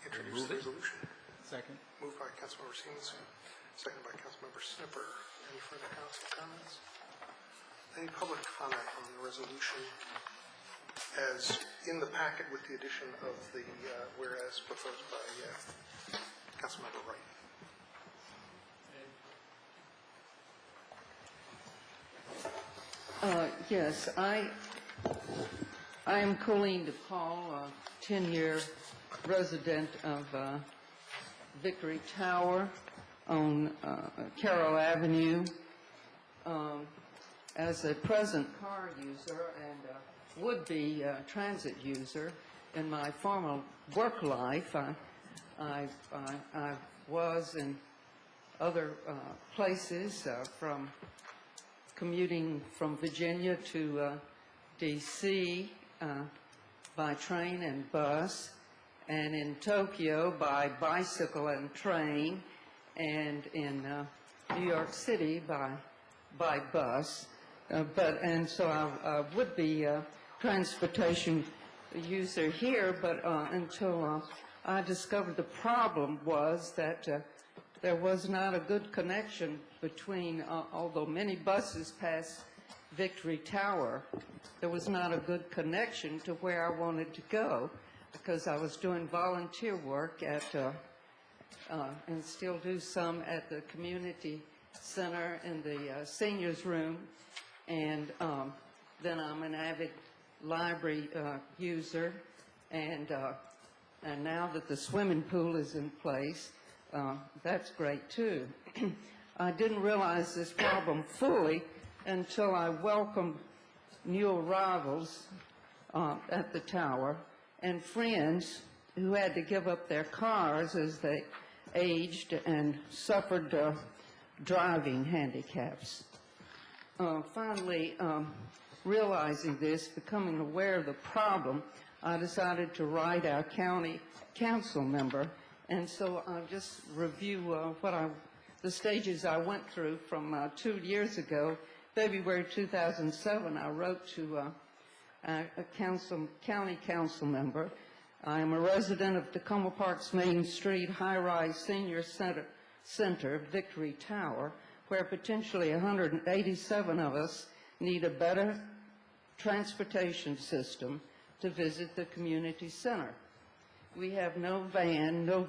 introduce the resolution? Second. Moved by Councilmember Simmons, seconded by Councilmember Snipper. Any further council comments? Any public comment on the resolution as in the packet with the addition of the whereas proposed by Councilmember Wright? Yes, I am Colleen DePaul, a 10-year resident of Victory Tower on Carroll Avenue. As a present car user and would-be transit user, in my former work life, I was in other places, from commuting from Virginia to D.C. By train and bus, and in Tokyo by bicycle and train, and in New York City by bus. So I would be a transportation user here, but until I discovered the problem was that there was not a good connection between, although many buses pass Victory Tower, there was not a good connection to where I wanted to go, because I was doing volunteer work at, and still do some at the community center in the seniors room, and then I'm an avid library user, and now that the swimming pool is in place, that's great too. I didn't realize this problem fully until I welcomed new arrivals at the tower and friends who had to give up their cars as they aged and suffered driving handicaps. Finally, realizing this, becoming aware of the problem, I decided to write our county council member, and so I'll just review the stages I went through from 2 years ago. February 2007, I wrote to a county council member. I am a resident of Tacoma Park's Main Street high-rise senior center, Victory Tower, where potentially 187 of us need a better transportation system to visit the community center. We have no van, no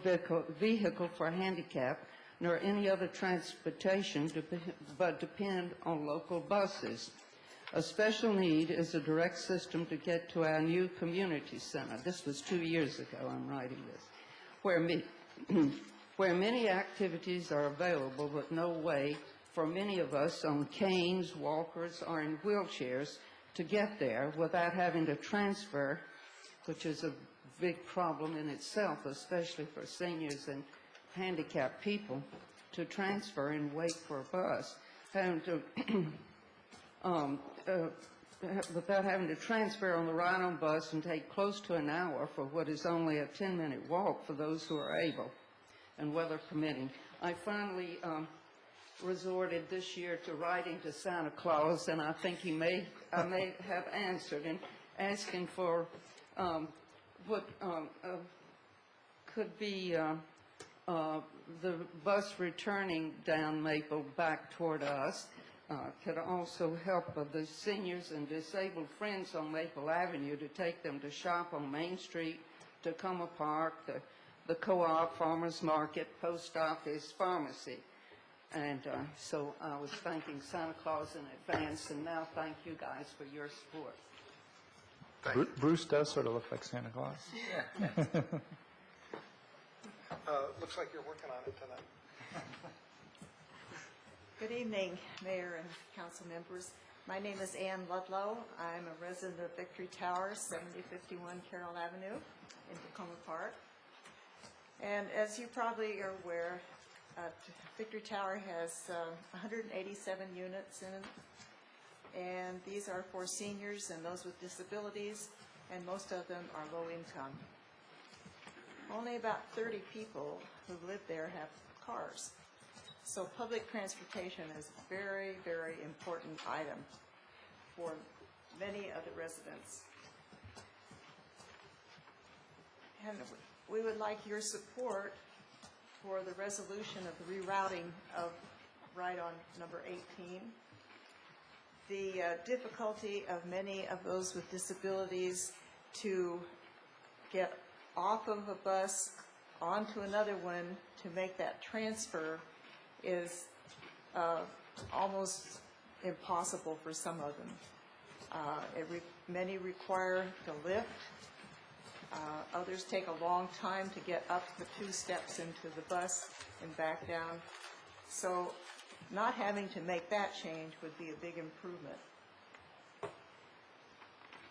vehicle for handicap, nor any other transportation but depend on local buses. A special need is a direct system to get to our new community center. This was 2 years ago, I'm writing this, where many activities are available, but no way for many of us on canes, walkers, or in wheelchairs to get there without having to transfer, which is a big problem in itself, especially for seniors and handicapped people, to transfer and wait for a bus, without having to transfer on the ride-on bus and take close to an hour for what is only a 10-minute walk for those who are able, and weather permitting. I finally resorted this year to writing to Santa Claus, and I think I may have answered, and asking for what could be the bus returning down Maple back toward us, could also help the seniors and disabled friends on Maple Avenue to take them to shop on Main Street, Tacoma Park, the co-op, farmers market, post office, pharmacy. And so I was thanking Santa Claus in advance, and now thank you guys for your support. Bruce does sort of look like Santa Claus. Looks like you're working on it tonight. Good evening, Mayor and council members. My name is Ann Ludlow. I'm a resident of Victory Tower, 7051 Carroll Avenue in Tacoma Park. And as you probably are aware, Victory Tower has 187 units in it, and these are for seniors and those with disabilities, and most of them are low income. Only about 30 people who live there have cars. So public transportation is a very, very important item for many of the residents. And we would like your support for the resolution of the rerouting of right on number 18. The difficulty of many of those with disabilities to get off of a bus onto another one to make that transfer is almost impossible for some of them. Many require the lift. Others take a long time to get up the 2 steps into the bus and back down. So not having to make that change would be a big improvement.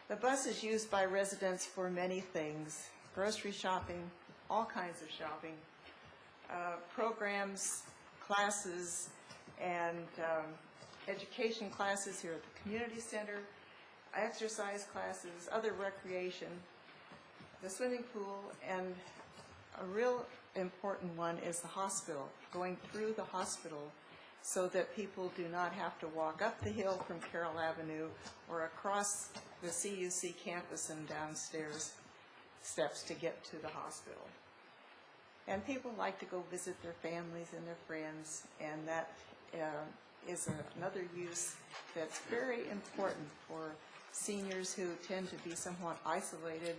The bus is used by residents for many things: grocery shopping, all kinds of shopping, programs, classes, and education classes here at the community center, exercise classes, other recreation, the swimming pool, and a real important one is the hospital, going through the hospital so that people do not have to walk up the hill from Carroll Avenue or across the CUC campus and downstairs steps to get to the hospital. And people like to go visit their families and their friends, and that is another use that's very important for seniors who tend to be somewhat isolated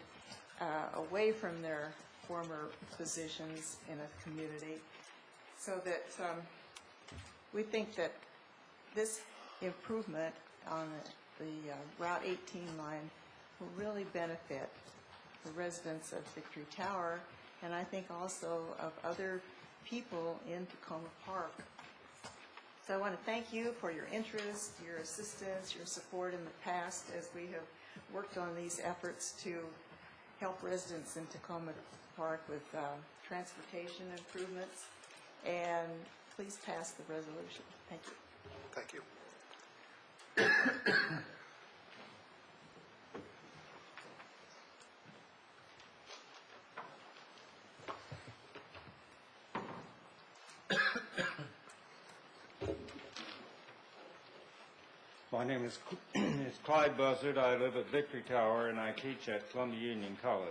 away from their former positions in a community. So that we think that this improvement on the Route 18 line will really benefit the residents of Victory Tower, and I think also of other people in Tacoma Park. So I want to thank you for your interest, your assistance, your support in the past as we have worked on these efforts to help residents in Tacoma Park with transportation improvements. And please pass the resolution. Thank you. Thank you. My name is Clyde Buzzard. I live at Victory Tower, and I teach at Columbia Union College.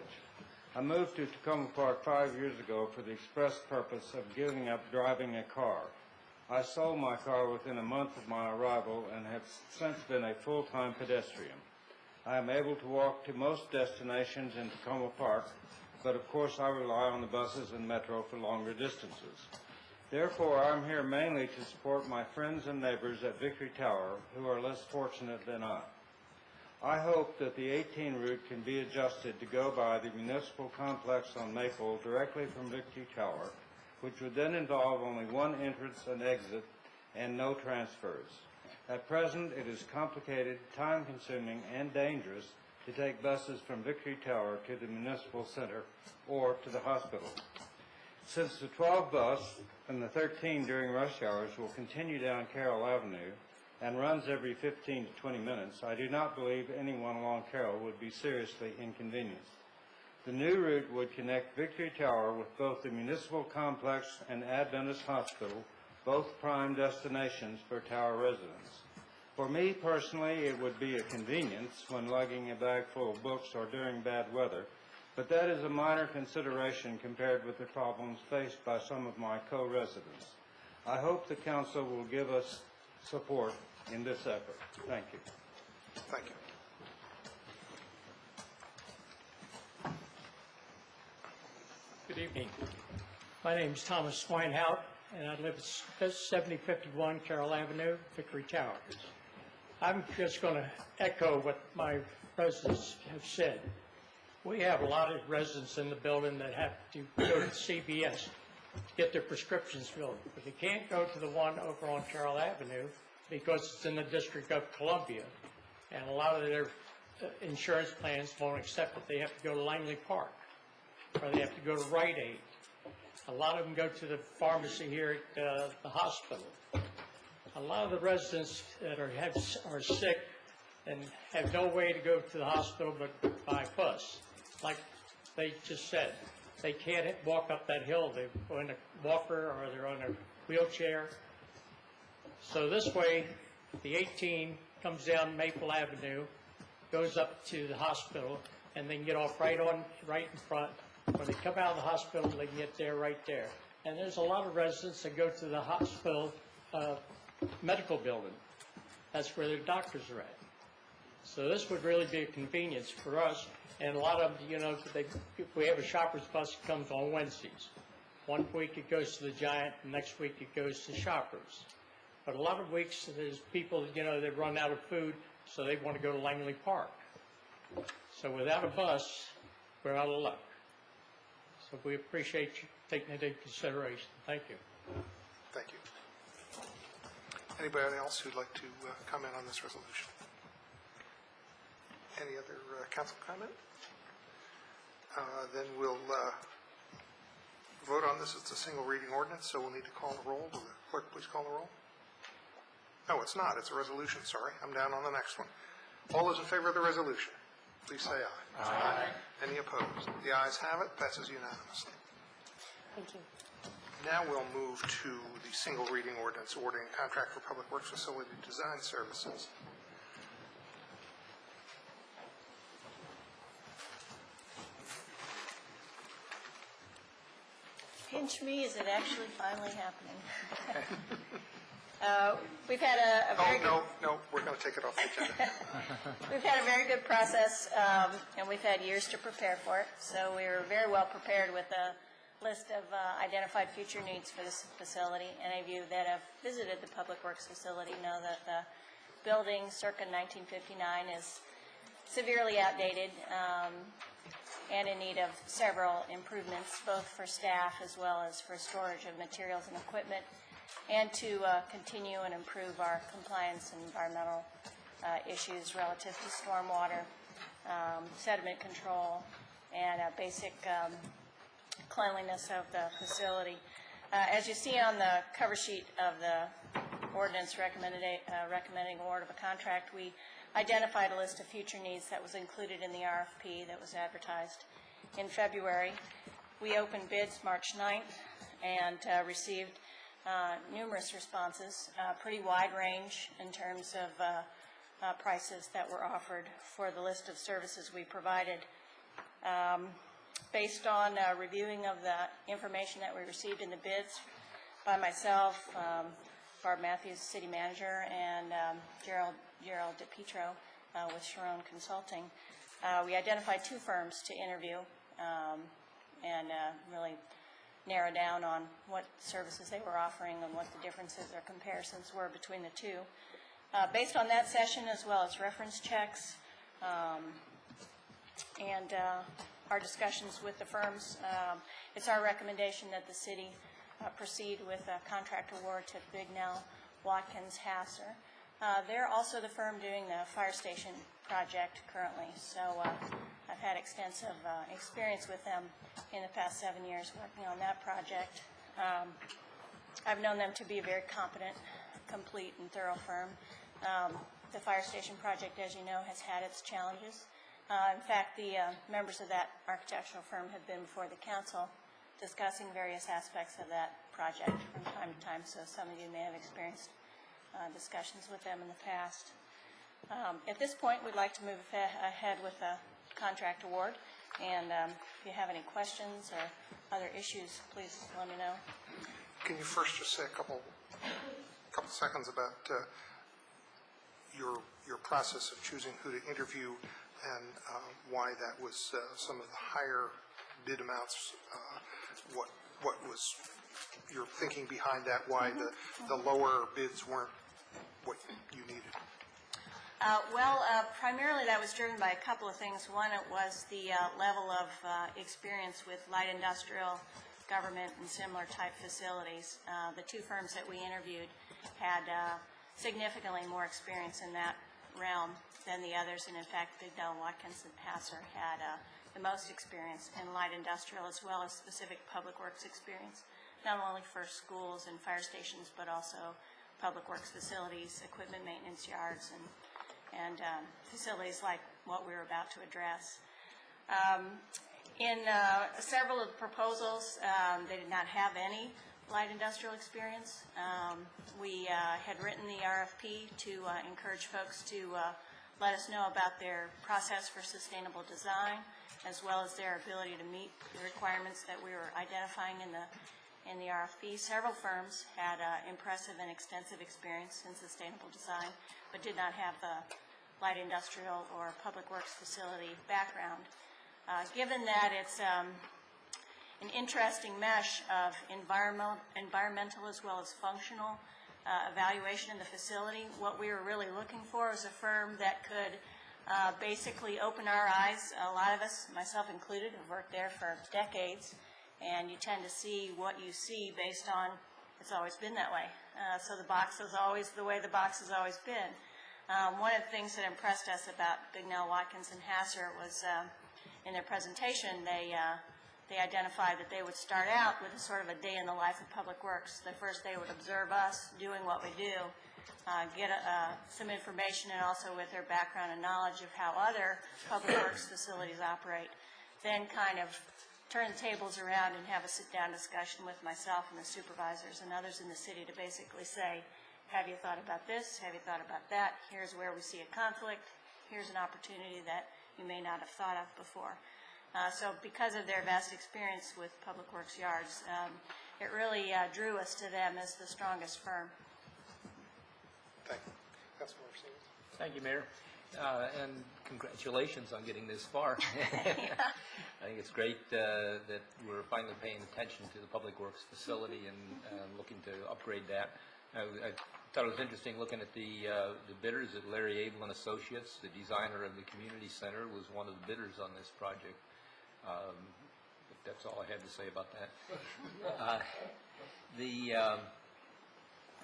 I moved to Tacoma Park 5 years ago for the express purpose of giving up driving a car. I sold my car within a month of my arrival and have since been a full-time pedestrian. I am able to walk to most destinations in Tacoma Park, but of course I rely on the buses and metro for longer distances. Therefore, I'm here mainly to support my friends and neighbors at Victory Tower who are less fortunate than I. I hope that the 18 route can be adjusted to go by the municipal complex on Maple directly from Victory Tower, which would then involve only one entrance and exit and no transfers. At present, it is complicated, time-consuming, and dangerous to take buses from Victory Tower to the municipal center or to the hospital. Since the 12 bus and the 13 during rush hours will continue down Carroll Avenue and runs every 15 to 20 minutes, I do not believe anyone along Carroll would be seriously inconvenienced. The new route would connect Victory Tower with both the municipal complex and Adventist Hospital, both prime destinations for Tower residents. For me personally, it would be a convenience when lugging a bag full of books or during bad weather, but that is a minor consideration compared with the problems faced by some of my co-residents. I hope the council will give us support in this effort. Thank you. Thank you. Good evening. My name is Thomas Swinehout, and I live at 7051 Carroll Avenue, Victory Towers. I'm just going to echo what my residents have said. We have a lot of residents in the building that have to go to CVS to get their prescriptions filled, but they can't go to the one over on Carroll Avenue because it's in the District of Columbia, and a lot of their insurance plans won't accept it. They have to go to Langley Park, or they have to go to Rite Aid. A lot of them go to the pharmacy here at the hospital. A lot of the residents that are sick and have no way to go to the hospital but by bus, like they just said. They can't walk up that hill. They're in a walker or they're on a wheelchair. So this way, the 18 comes down Maple Avenue, goes up to the hospital, and they can get off right in front. When they come out of the hospital, they can get there right there. And there's a lot of residents that go to the hospital medical building. That's where their doctors are at. So this would really be a convenience for us. And a lot of them, you know, we have a shopper's bus that comes on Wednesdays. One week it goes to the Giant, the next week it goes to Shoppers. But a lot of weeks there's people, you know, that run out of food, so they want to go to Langley Park. So without a bus, we're out of luck. So we appreciate you taking it into consideration. Thank you. Thank you. Anybody else who'd like to comment on this resolution? Any other council comment? Then we'll vote on this. It's a single reading ordinance, so we'll need to call the roll. Will the clerk please call the roll? No, it's not. It's a resolution. Sorry. I'm down on the next one. All those in favor of the resolution, please say aye. Aye. Any opposed? The ayes have it. Passes unanimously. Thank you. Now we'll move to the single reading ordinance ordering a contract for public works facility design services. Pinch me, is it actually finally happening? We've had a very no, we're going to take it off the agenda. We've had a very good process, and we've had years to prepare for it. So we were very well prepared with a list of identified future needs for this facility. Any of you that have visited the Public Works facility know that the building circa 1959 is severely outdated and in need of several improvements, both for staff as well as for storage of materials and equipment, and to continue and improve our compliance and environmental issues relative to stormwater, sediment control, and basic cleanliness of the facility. As you see on the cover sheet of the ordinance recommending award of a contract, we identified a list of future needs that was included in the RFP that was advertised in February. We opened bids March 9th and received numerous responses, pretty wide range in terms of prices that were offered for the list of services we provided. Based on reviewing of the information that we received in the bids by myself, Barb Matthews, City Manager, and Gerald DePietro with Sharon Consulting, we identified two firms to interview and really narrow down on what services they were offering and what the differences or comparisons were between the two. Based on that session, as well as reference checks and our discussions with the firms, it's our recommendation that the city proceed with a contract award to Bignell, Watkins, Hasser. They're also the firm doing the fire station project currently, so I've had extensive experience with them in the past 7 years working on that project. I've known them to be a very competent, complete, and thorough firm. The fire station project, as you know, has had its challenges. In fact, the members of that architectural firm have been before the council discussing various aspects of that project from time to time, so some of you may have experienced discussions with them in the past. At this point, we'd like to move ahead with a contract award, and if you have any questions or other issues, please let me know. Can you first just say a couple seconds about your process of choosing who to interview and why that was some of the higher bid amounts what was your thinking behind that, why the lower bids weren't what you needed? Primarily that was driven by a couple of things. One, it was the level of experience with light industrial, government, and similar type facilities. The two firms that we interviewed had significantly more experience in that realm than the others, and in fact, Bignell, Watkins, and Passer had the most experience in light industrial as well as specific public works experience, not only for schools and fire stations, but also public works facilities, equipment maintenance yards, and facilities like what we were about to address. In several of the proposals, they did not have any light industrial experience. We had written the RFP to encourage folks to let us know about their process for sustainable design, as well as their ability to meet the requirements that we were identifying in the RFP. Several firms had impressive and extensive experience in sustainable design, but did not have the light industrial or public works facility background. Given that it's an interesting mesh of environmental as well as functional evaluation in the facility, what we were really looking for was a firm that could basically open our eyes. A lot of us, myself included, have worked there for decades, and you tend to see what you see based on, it's always been that way. So the box is always the way the box has always been. One of the things that impressed us about Bignell, Watkins, and Hasser was in their presentation, they identified that they would start out with a sort of a day in the life of public works. The first they would observe us doing what we do, get some information, and also with their background and knowledge of how other public works facilities operate, then kind of turn the tables around and have a sit-down discussion with myself and the supervisors and others in the city to basically say, have you thought about this? Have you thought about that? Here's where we see a conflict. Here's an opportunity that you may not have thought of before. So because of their vast experience with public works yards, it really drew us to them as the strongest firm. Thank you. Councilmember Stevens. Thank you, Mayor. And congratulations on getting this far. I think it's great that we're finally paying attention to the Public Works facility and looking to upgrade that. I thought it was interesting looking at the bidders at Larry Abel and Associates. The designer of the community center was one of the bidders on this project. That's all I had to say about that.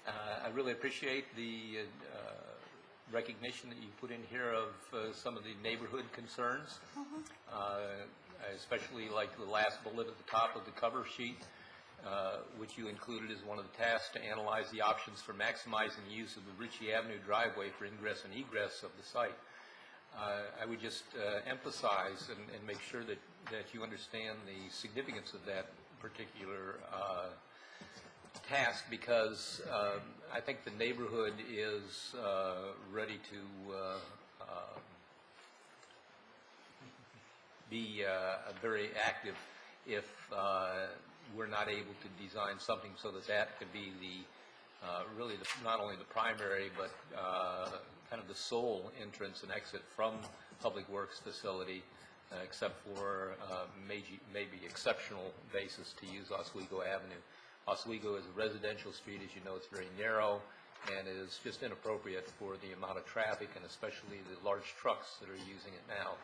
I really appreciate the recognition that you put in here of some of the neighborhood concerns. I especially like the last bullet at the top of the cover sheet, which you included as one of the tasks to analyze the options for maximizing the use of the Richie Avenue driveway for ingress and egress of the site. I would just emphasize and make sure that you understand the significance of that particular task, because I think the neighborhood is ready to be very active if we're not able to design something so that that could be really not only the primary but kind of the sole entrance and exit from Public Works facility, except for maybe exceptional basis to use Oswego Avenue. Oswego is a residential street. As you know, it's very narrow and is just inappropriate for the amount of traffic and especially the large trucks that are using it now.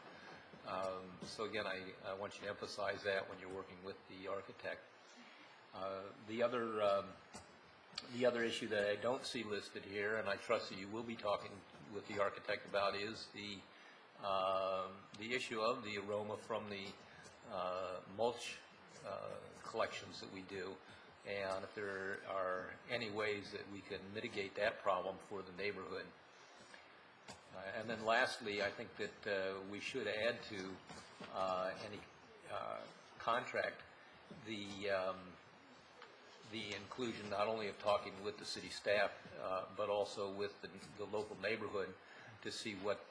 So again, I want you to emphasize that when you're working with the architect. The other issue that I don't see listed here, and I trust that you will be talking with the architect about, is the issue of the aroma from the mulch collections that we do, and if there are any ways that we can mitigate that problem for the neighborhood. And then lastly, I think that we should add to any contract the inclusion not only of talking with the city staff, but also with the local neighborhood to see what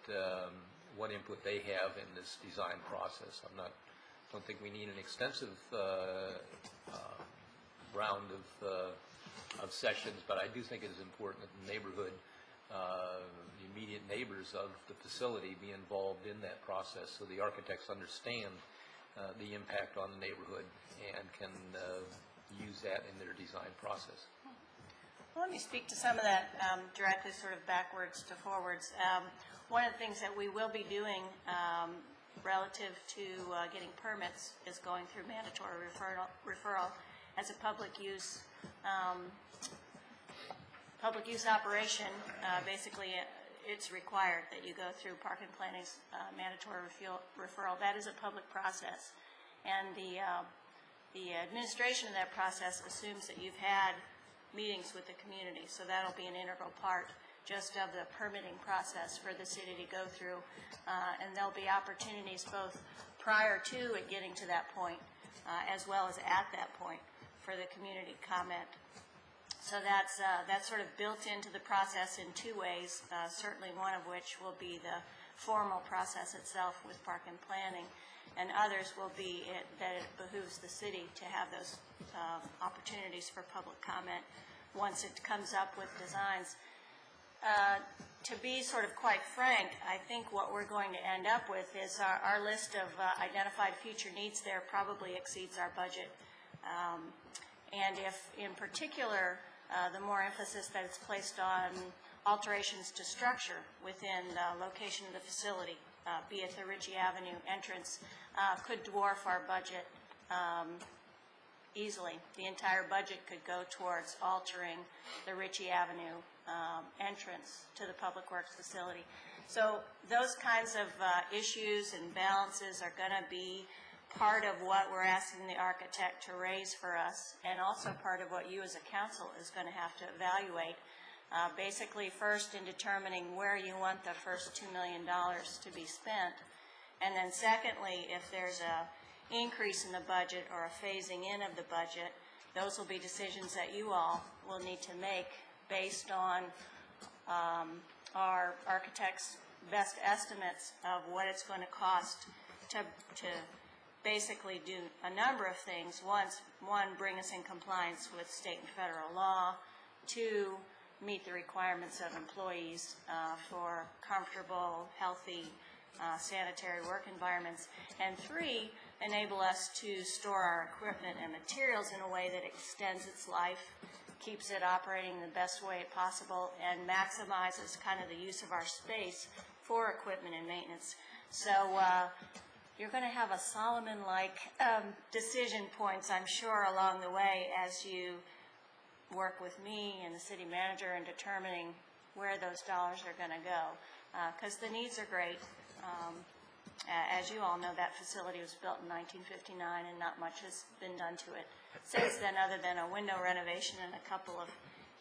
input they have in this design process. Don't think we need an extensive round of sessions, but I do think it is important that the neighborhood, the immediate neighbors of the facility, be involved in that process so the architects understand the impact on the neighborhood and can use that in their design process. Well, let me speak to some of that directly, sort of backwards to forwards. One of the things that we will be doing relative to getting permits is going through mandatory referral as a public use operation. Basically, it's required that you go through Park and Planning's mandatory referral. That is a public process, and the administration of that process assumes that you've had meetings with the community, so that'll be an integral part just of the permitting process for the city to go through, and there'll be opportunities both prior to it getting to that point as well as at that point for the community comment. So that's sort of built into the process in two ways, certainly one of which will be the formal process itself with Park and Planning, and others will be that it behooves the city to have those opportunities for public comment once it comes up with designs. To be sort of quite frank, I think what we're going to end up with is our list of identified future needs there probably exceeds our budget. And if, in particular, the more emphasis that is placed on alterations to structure within the location of the facility, be it the Richie Avenue entrance, could dwarf our budget easily. The entire budget could go towards altering the Richie Avenue entrance to the Public Works facility. So those kinds of issues and balances are going to be part of what we're asking the architect to raise for us, and also part of what you as a council is going to have to evaluate. Basically, first in determining where you want the first $2 million to be spent, and then secondly, if there's a increase in the budget or a phasing in of the budget, those will be decisions that you all will need to make based on our architect's best estimates of what it's going to cost to basically do a number of things. One, bring us in compliance with state and federal law. Two, meet the requirements of employees for comfortable, healthy, sanitary work environments. And three, enable us to store our equipment and materials in a way that extends its life, keeps it operating the best way possible, and maximizes kind of the use of our space for equipment and maintenance. So you're going to have a Solomon-like decision points, I'm sure, along the way as you work with me and the city manager in determining where those dollars are going to go, because the needs are great. As you all know, that facility was built in 1959 and not much has been done to it since then, other than a window renovation and a couple of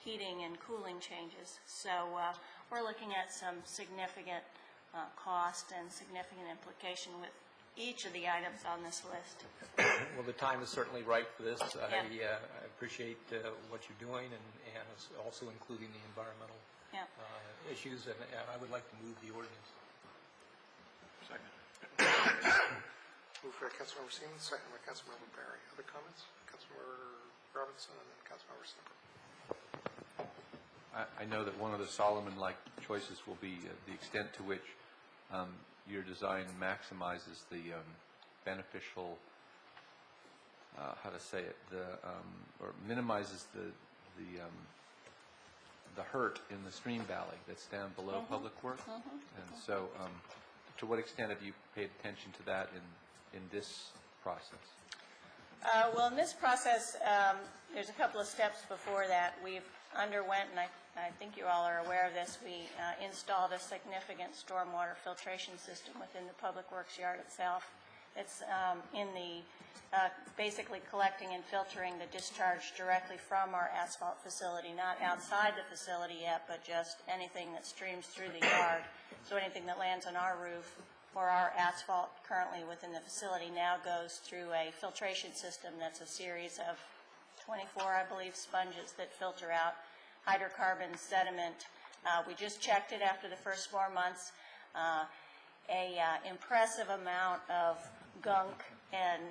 heating and cooling changes. So we're looking at some significant cost and significant implication with each of the items on this list. Well, the time is certainly right for this. I appreciate what you're doing, and also including the environmental issues, and I would like to move the ordinance. Second. Moved by Councilmember Siemens, second by Councilmember Barry. Other comments? Councilmember Robinson and then Councilmember Snipper. I know that one of the Solomon-like choices will be the extent to which your design maximizes the beneficial, how to say it, or minimizes the hurt in the stream valley that's down below Public Works. And so to what extent have you paid attention to that in this process? Well, in this process, there's a couple of steps before that. We've underwent, and I think you all are aware of this, we installed a significant stormwater filtration system within the Public Works yard itself. It's in the basically collecting and filtering the discharge directly from our asphalt facility, not outside the facility yet, but just anything that streams through the yard. So anything that lands on our roof or our asphalt currently within the facility now goes through a filtration system that's a series of 24, I believe, sponges that filter out hydrocarbon sediment. We just checked it after the first 4 months. Impressive amount of gunk and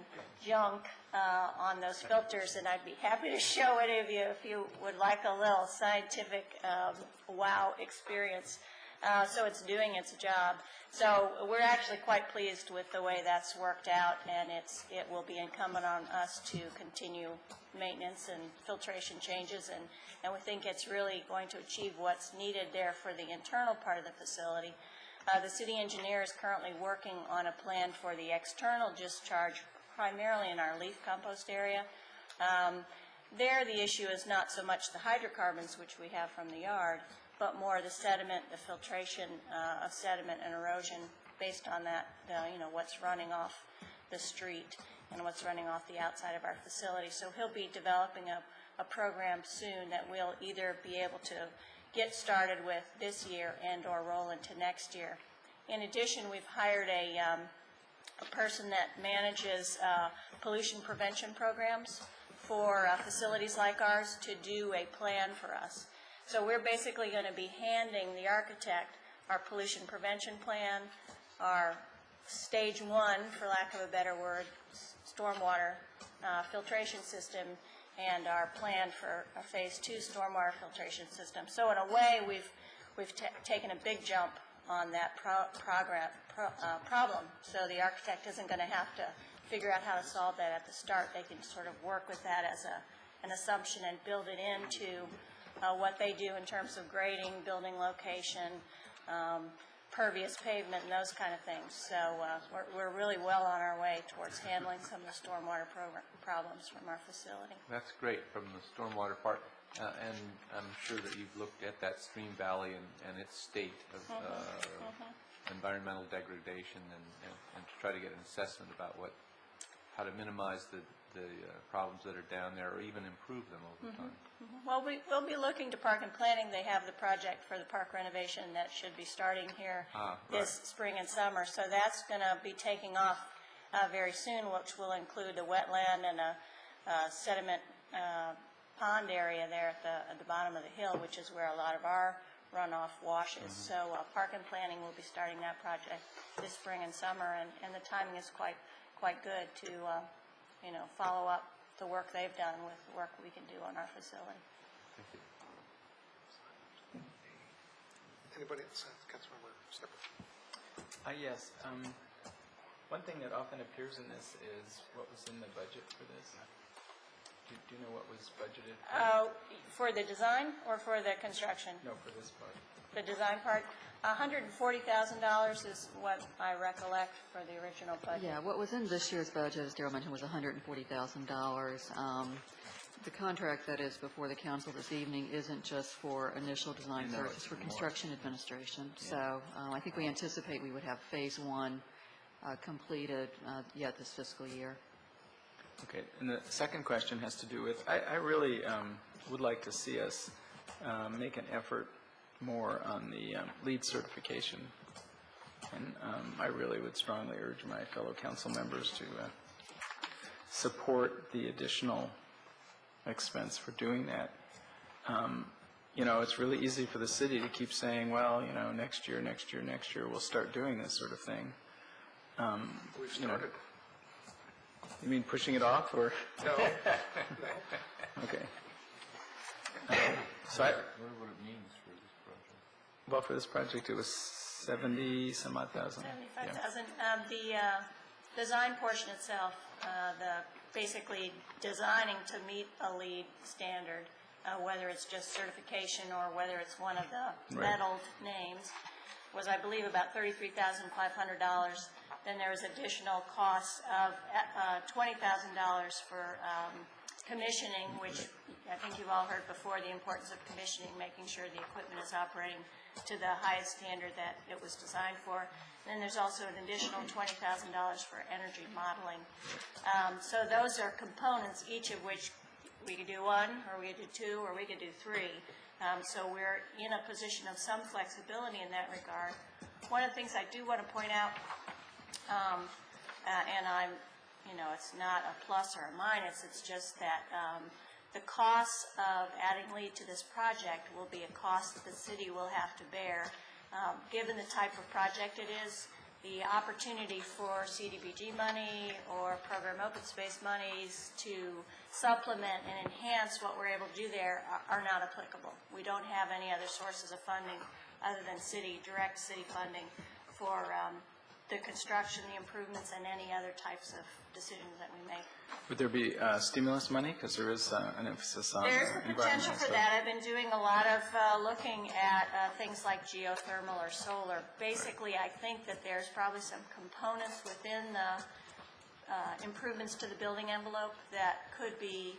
junk on those filters, and I'd be happy to show any of you if you would like a little scientific wow experience. So it's doing its job. So we're actually quite pleased with the way that's worked out, and it will be incumbent on us to continue maintenance and filtration changes, and we think it's really going to achieve what's needed there for the internal part of the facility. The city engineer is currently working on a plan for the external discharge, primarily in our leaf compost area. There, the issue is not so much the hydrocarbons, which we have from the yard, but more the sediment, the filtration of sediment and erosion based on that, what's running off the street and what's running off the outside of our facility. So he'll be developing a program soon that we'll either be able to get started with this year and or roll into next year. In addition, we've hired a person that manages pollution prevention programs for facilities like ours to do a plan for us. So we're basically going to be handing the architect our pollution prevention plan, our stage 1, for lack of a better word, stormwater filtration system, and our plan for a phase 2 stormwater filtration system. So in a way, we've taken a big jump on that problem. So the architect isn't going to have to figure out how to solve that at the start. They can sort of work with that as an assumption and build it into what they do in terms of grading, building location, pervious pavement, and those kind of things. So we're really well on our way towards handling some of the stormwater problems from our facility. That's great from the stormwater part, and I'm sure that you've looked at that stream valley and its state of environmental degradation and to try to get an assessment about how to minimize the problems that are down there or even improve them over time. Well, we'll be looking to Park and Planning. They have the project for the park renovation that should be starting here this spring and summer. So that's going to be taking off very soon, which will include a wetland and a sediment pond area there at the bottom of the hill, which is where a lot of our runoff washes. So Park and Planning will be starting that project this spring and summer, and the timing is quite good to follow up the work they've done with the work we can do on our facility. Thank you. Anybody else? Councilmember Stepper. Yes. One thing that often appears in this is what was in the budget for this. Do you know what was budgeted For the design or for the construction? No, for this part. The design part? $140,000 is what I recollect for the original budget. Yeah, what was in this year's budget, as Darrell mentioned, was $140,000. The contract that is before the council this evening isn't just for initial design service, it's for construction administration. So I think we anticipate we would have phase 1 completed yet this fiscal year. Okay, and the second question has to do with, I really would like to see us make an effort more on the LEED certification, and I really would strongly urge my fellow council members to support the additional expense for doing that. It's really easy for the city to keep saying, well, next year, we'll start doing this sort of thing. We've started. You mean pushing it off, or? No. Okay. So I wonder what it means for this project. Well, for this project, it was 70-some-odd thousand. 75,000. The design portion itself, basically designing to meet a LEED standard, whether it's just certification or whether it's one of the medaled names, was, I believe, about $33,500. Then there was additional costs of $20,000 for commissioning, which I think you've all heard before, the importance of commissioning, making sure the equipment is operating to the highest standard that it was designed for. And then there's also an additional $20,000 for energy modeling. So those are components, each of which we could do 1, or we could do 2, or we could do 3. So we're in a position of some flexibility in that regard. One of the things I do want to point out, and I'm it's not a plus or a minus, it's just that the cost of adding LEED to this project will be a cost that the city will have to bear. Given the type of project it is, the opportunity for CDBG money or program open space monies to supplement and enhance what we're able to do there are not applicable. We don't have any other sources of funding other than direct city funding for the construction, the improvements, and any other types of decisions that we make. Would there be stimulus money? Because there is an emphasis on There's the potential environmental for stuff. that. I've been doing a lot of looking at things like geothermal or solar. Basically, I think that there's probably some components within the improvements to the building envelope that could be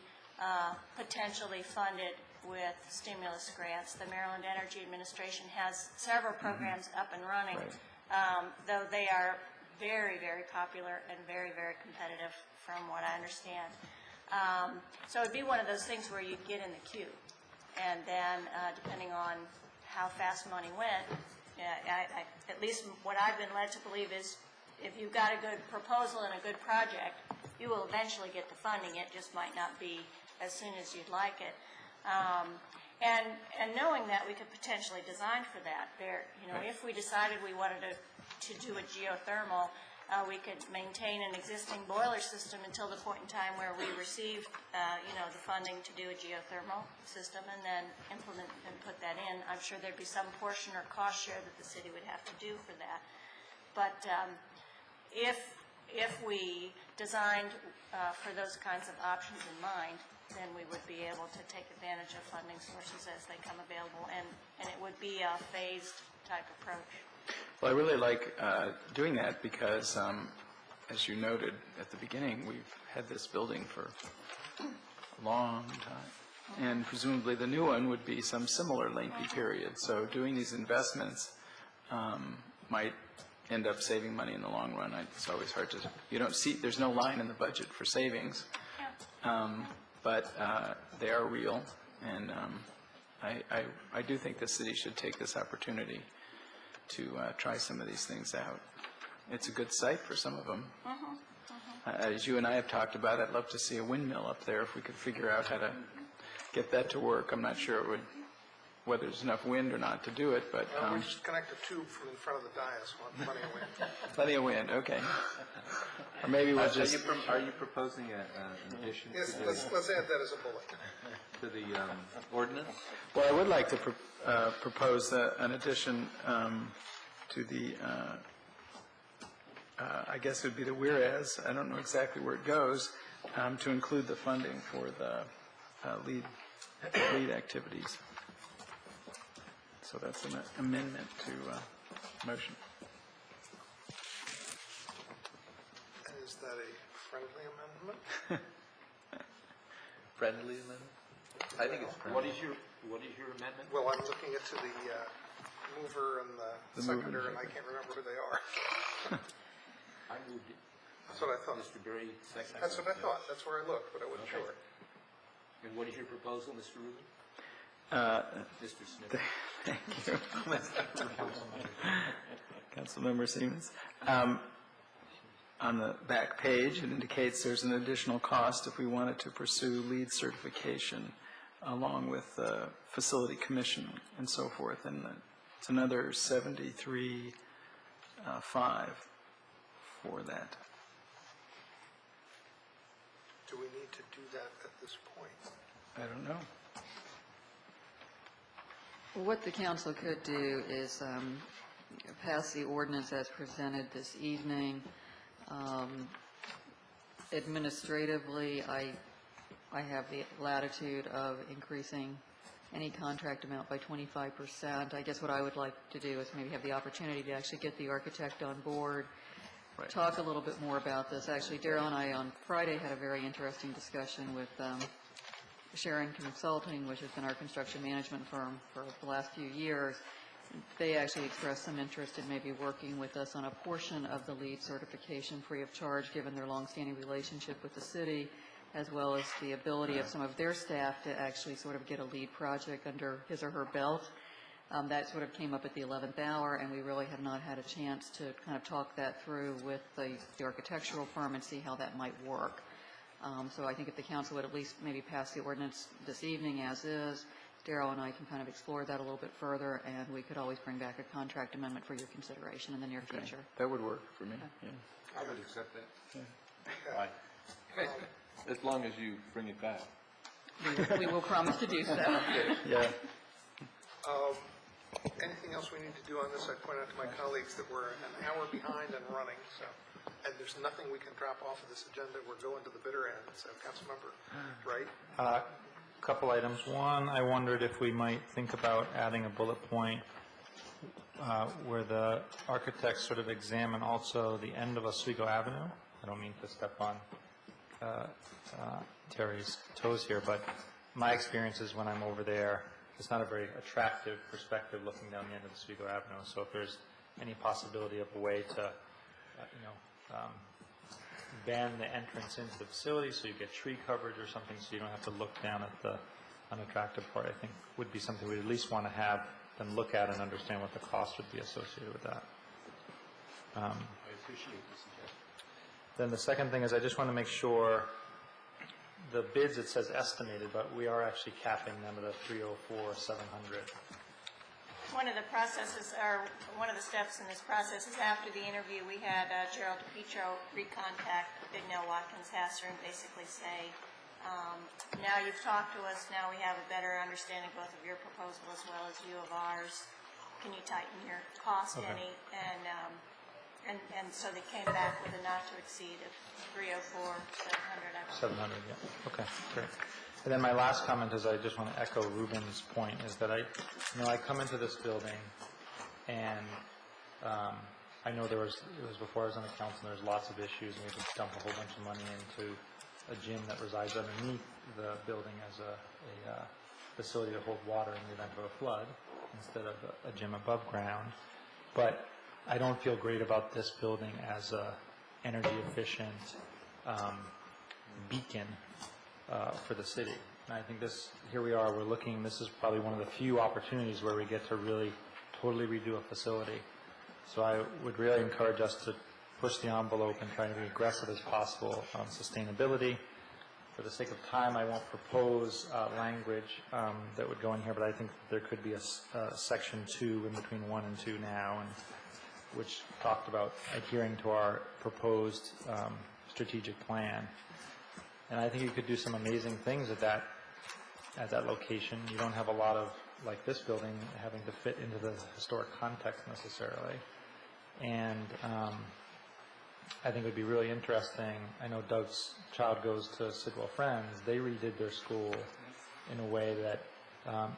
potentially funded with stimulus grants. The Maryland Energy Administration has several programs up and running, though they are very, very popular and very, very competitive from what I understand. So it'd be one of those things where you'd get in the queue, and then depending on how fast money went, at least what I've been led to believe is if you've got a good proposal and a good project, you will eventually get the funding. It just might not be as soon as you'd like it. And knowing that, we could potentially design for that. If we decided we wanted to do a geothermal, we could maintain an existing boiler system until the point in time where we received, the funding to do a geothermal system, and then implement and put that in. I'm sure there'd be some portion or cost share that the city would have to do for that. But if we designed for those kinds of options in mind, then we would be able to take advantage of funding sources as they come available, and it would be a phased type approach. Well, I really like doing that because, as you noted at the beginning, we've had this building for a long time. And presumably the new one would be some similar lengthy period. So doing these investments might end up saving money in the long run. It's always hard to, there's no line in the budget for savings. But they are real. And I do think the city should take this opportunity to try some of these things out. It's a good site for some of them. As you and I have talked about, I'd love to see a windmill up there if we could figure out how to get that to work. I'm not sure whether there's enough wind or not to do it, but... we'll just connect a tube from in front of the dais. Plenty of wind. Plenty of wind, okay. Or maybe we'll just... Are you proposing an addition? Yes, let's add that as a bullet. To the ordinance? Well, I would like to propose an addition to the, I guess it would be the whereas, I don't know exactly where it goes, to include the funding for the lead activities. So that's an amendment to motion. Is that a friendly amendment? Friendly amendment? I think it's friendly. What is your amendment? Well, I'm looking at the mover and the seconder, and I can't remember who they are. I moved it. That's what I thought. Mr. Berry, second. That's what I thought. That's where I looked, but I wasn't sure. And what is your proposal, Mr. Rubin? Mr. Smith. Thank you. Councilmember Siemens. On the back page, it indicates there's an additional cost if we wanted to pursue LEED certification along with facility commission and so forth. And it's another $73,500 for that. Do we need to do that at this point? I don't know. What the council could do is pass the ordinance as presented this evening. Administratively, I have the latitude of increasing any contract amount by 25%. I guess what I would like to do is maybe have the opportunity to actually get the architect on board, talk a little bit more about this. Actually, Darryl and I on Friday had a very interesting discussion with Sharon Consulting, which has been our construction management firm for the last few years. They actually expressed some interest in maybe working with us on a portion of the LEED certification free of charge, given their longstanding relationship with the city, as well as the ability of some of their staff to actually sort of get a LEED project under his or her belt. That sort of came up at the 11th hour, and we really have not had a chance to kind of talk that through with the architectural firm and see how that might work. So I think if the council would at least maybe pass the ordinance this evening as is, Darryl and I can kind of explore that a little bit further, and we could always bring back a contract amendment for your consideration in the near future. That would work for me. Yeah. I would accept that. Yeah. As long as you bring it back. We will promise to do so. Yeah. Anything else we need to do on this? I point out to my colleagues that we're an hour behind and running, so, and there's nothing we can drop off of this agenda. We're going to the bitter end, so Councilmember Wright? Couple items. One, I wondered if we might think about adding a bullet point where the architects sort of examine also the end of Oswego Avenue. I don't mean to step on Terry's toes here, but my experience is when I'm over there, it's not a very attractive perspective looking down the end of Oswego Avenue. So if there's any possibility of a way to, ban the entrance into the facility so you get tree coverage or something so you don't have to look down at the unattractive part, I think would be something we'd at least want to have them look at and understand what the cost would be associated with that. I appreciate the suggestion. Then the second thing is I just want to make sure the bids, it says estimated, but we are actually capping them at a 304, 700. One of the processes, or one of the steps in this process is after the interview, we had Gerald DePietro recontact Big Nell Watkins Hasser and basically say, now you've talked to us, now we have a better understanding both of your proposal as well as you of ours. Can you tighten your cost any? And so they came back with a not to exceed of 304, 700. 700, yeah. Okay, great. And then my last comment is I just want to echo Ruben's point is that I come into this building and I know it was before I was on the council, there was lots of issues and we had to dump a whole bunch of money into a gym that resides underneath the building as a facility to hold water in the event of a flood instead of a gym above ground. But I don't feel great about this building as a energy efficient beacon for the city. And I think here we are, we're looking, this is probably one of the few opportunities where we get to really totally redo a facility. So I would really encourage us to push the envelope and try to be aggressive as possible on sustainability. For the sake of time, I won't propose language that would go in here, but I think there could be a section 2 in between 1 and 2 now, and which talked about adhering to our proposed strategic plan. And I think you could do some amazing things at that location. You don't have a lot of, like this building, having to fit into the historic context necessarily. And I think it would be really interesting. I know Doug's child goes to Sidwell Friends. They redid their school in a way that,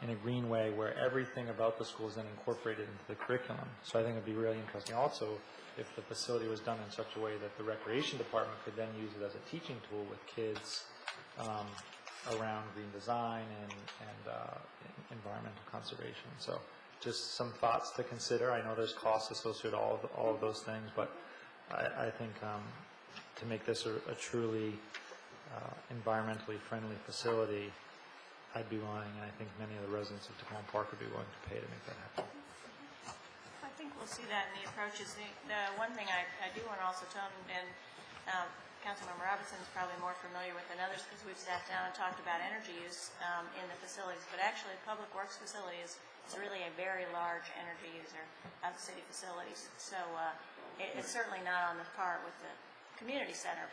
in a green way, where everything about the school is then incorporated into the curriculum. So I think it would be really interesting. Also, if the facility was done in such a way that the recreation department could then use it as a teaching tool with kids around green design and environmental conservation. So just some thoughts to consider. I know there's costs associated with all of those things, but I think to make this a truly environmentally friendly facility, I'd be willing, and I think many of the residents of Tacoma Park would be willing to pay to make that happen. I think we'll see that in the approaches. The one thing I do want to also tell them, and Councilmember Robinson is probably more familiar with than others because we've sat down and talked about energy use in the facilities, but actually Public Works facility is really a very large energy user of the city facilities. So it's certainly not on the par with the community center,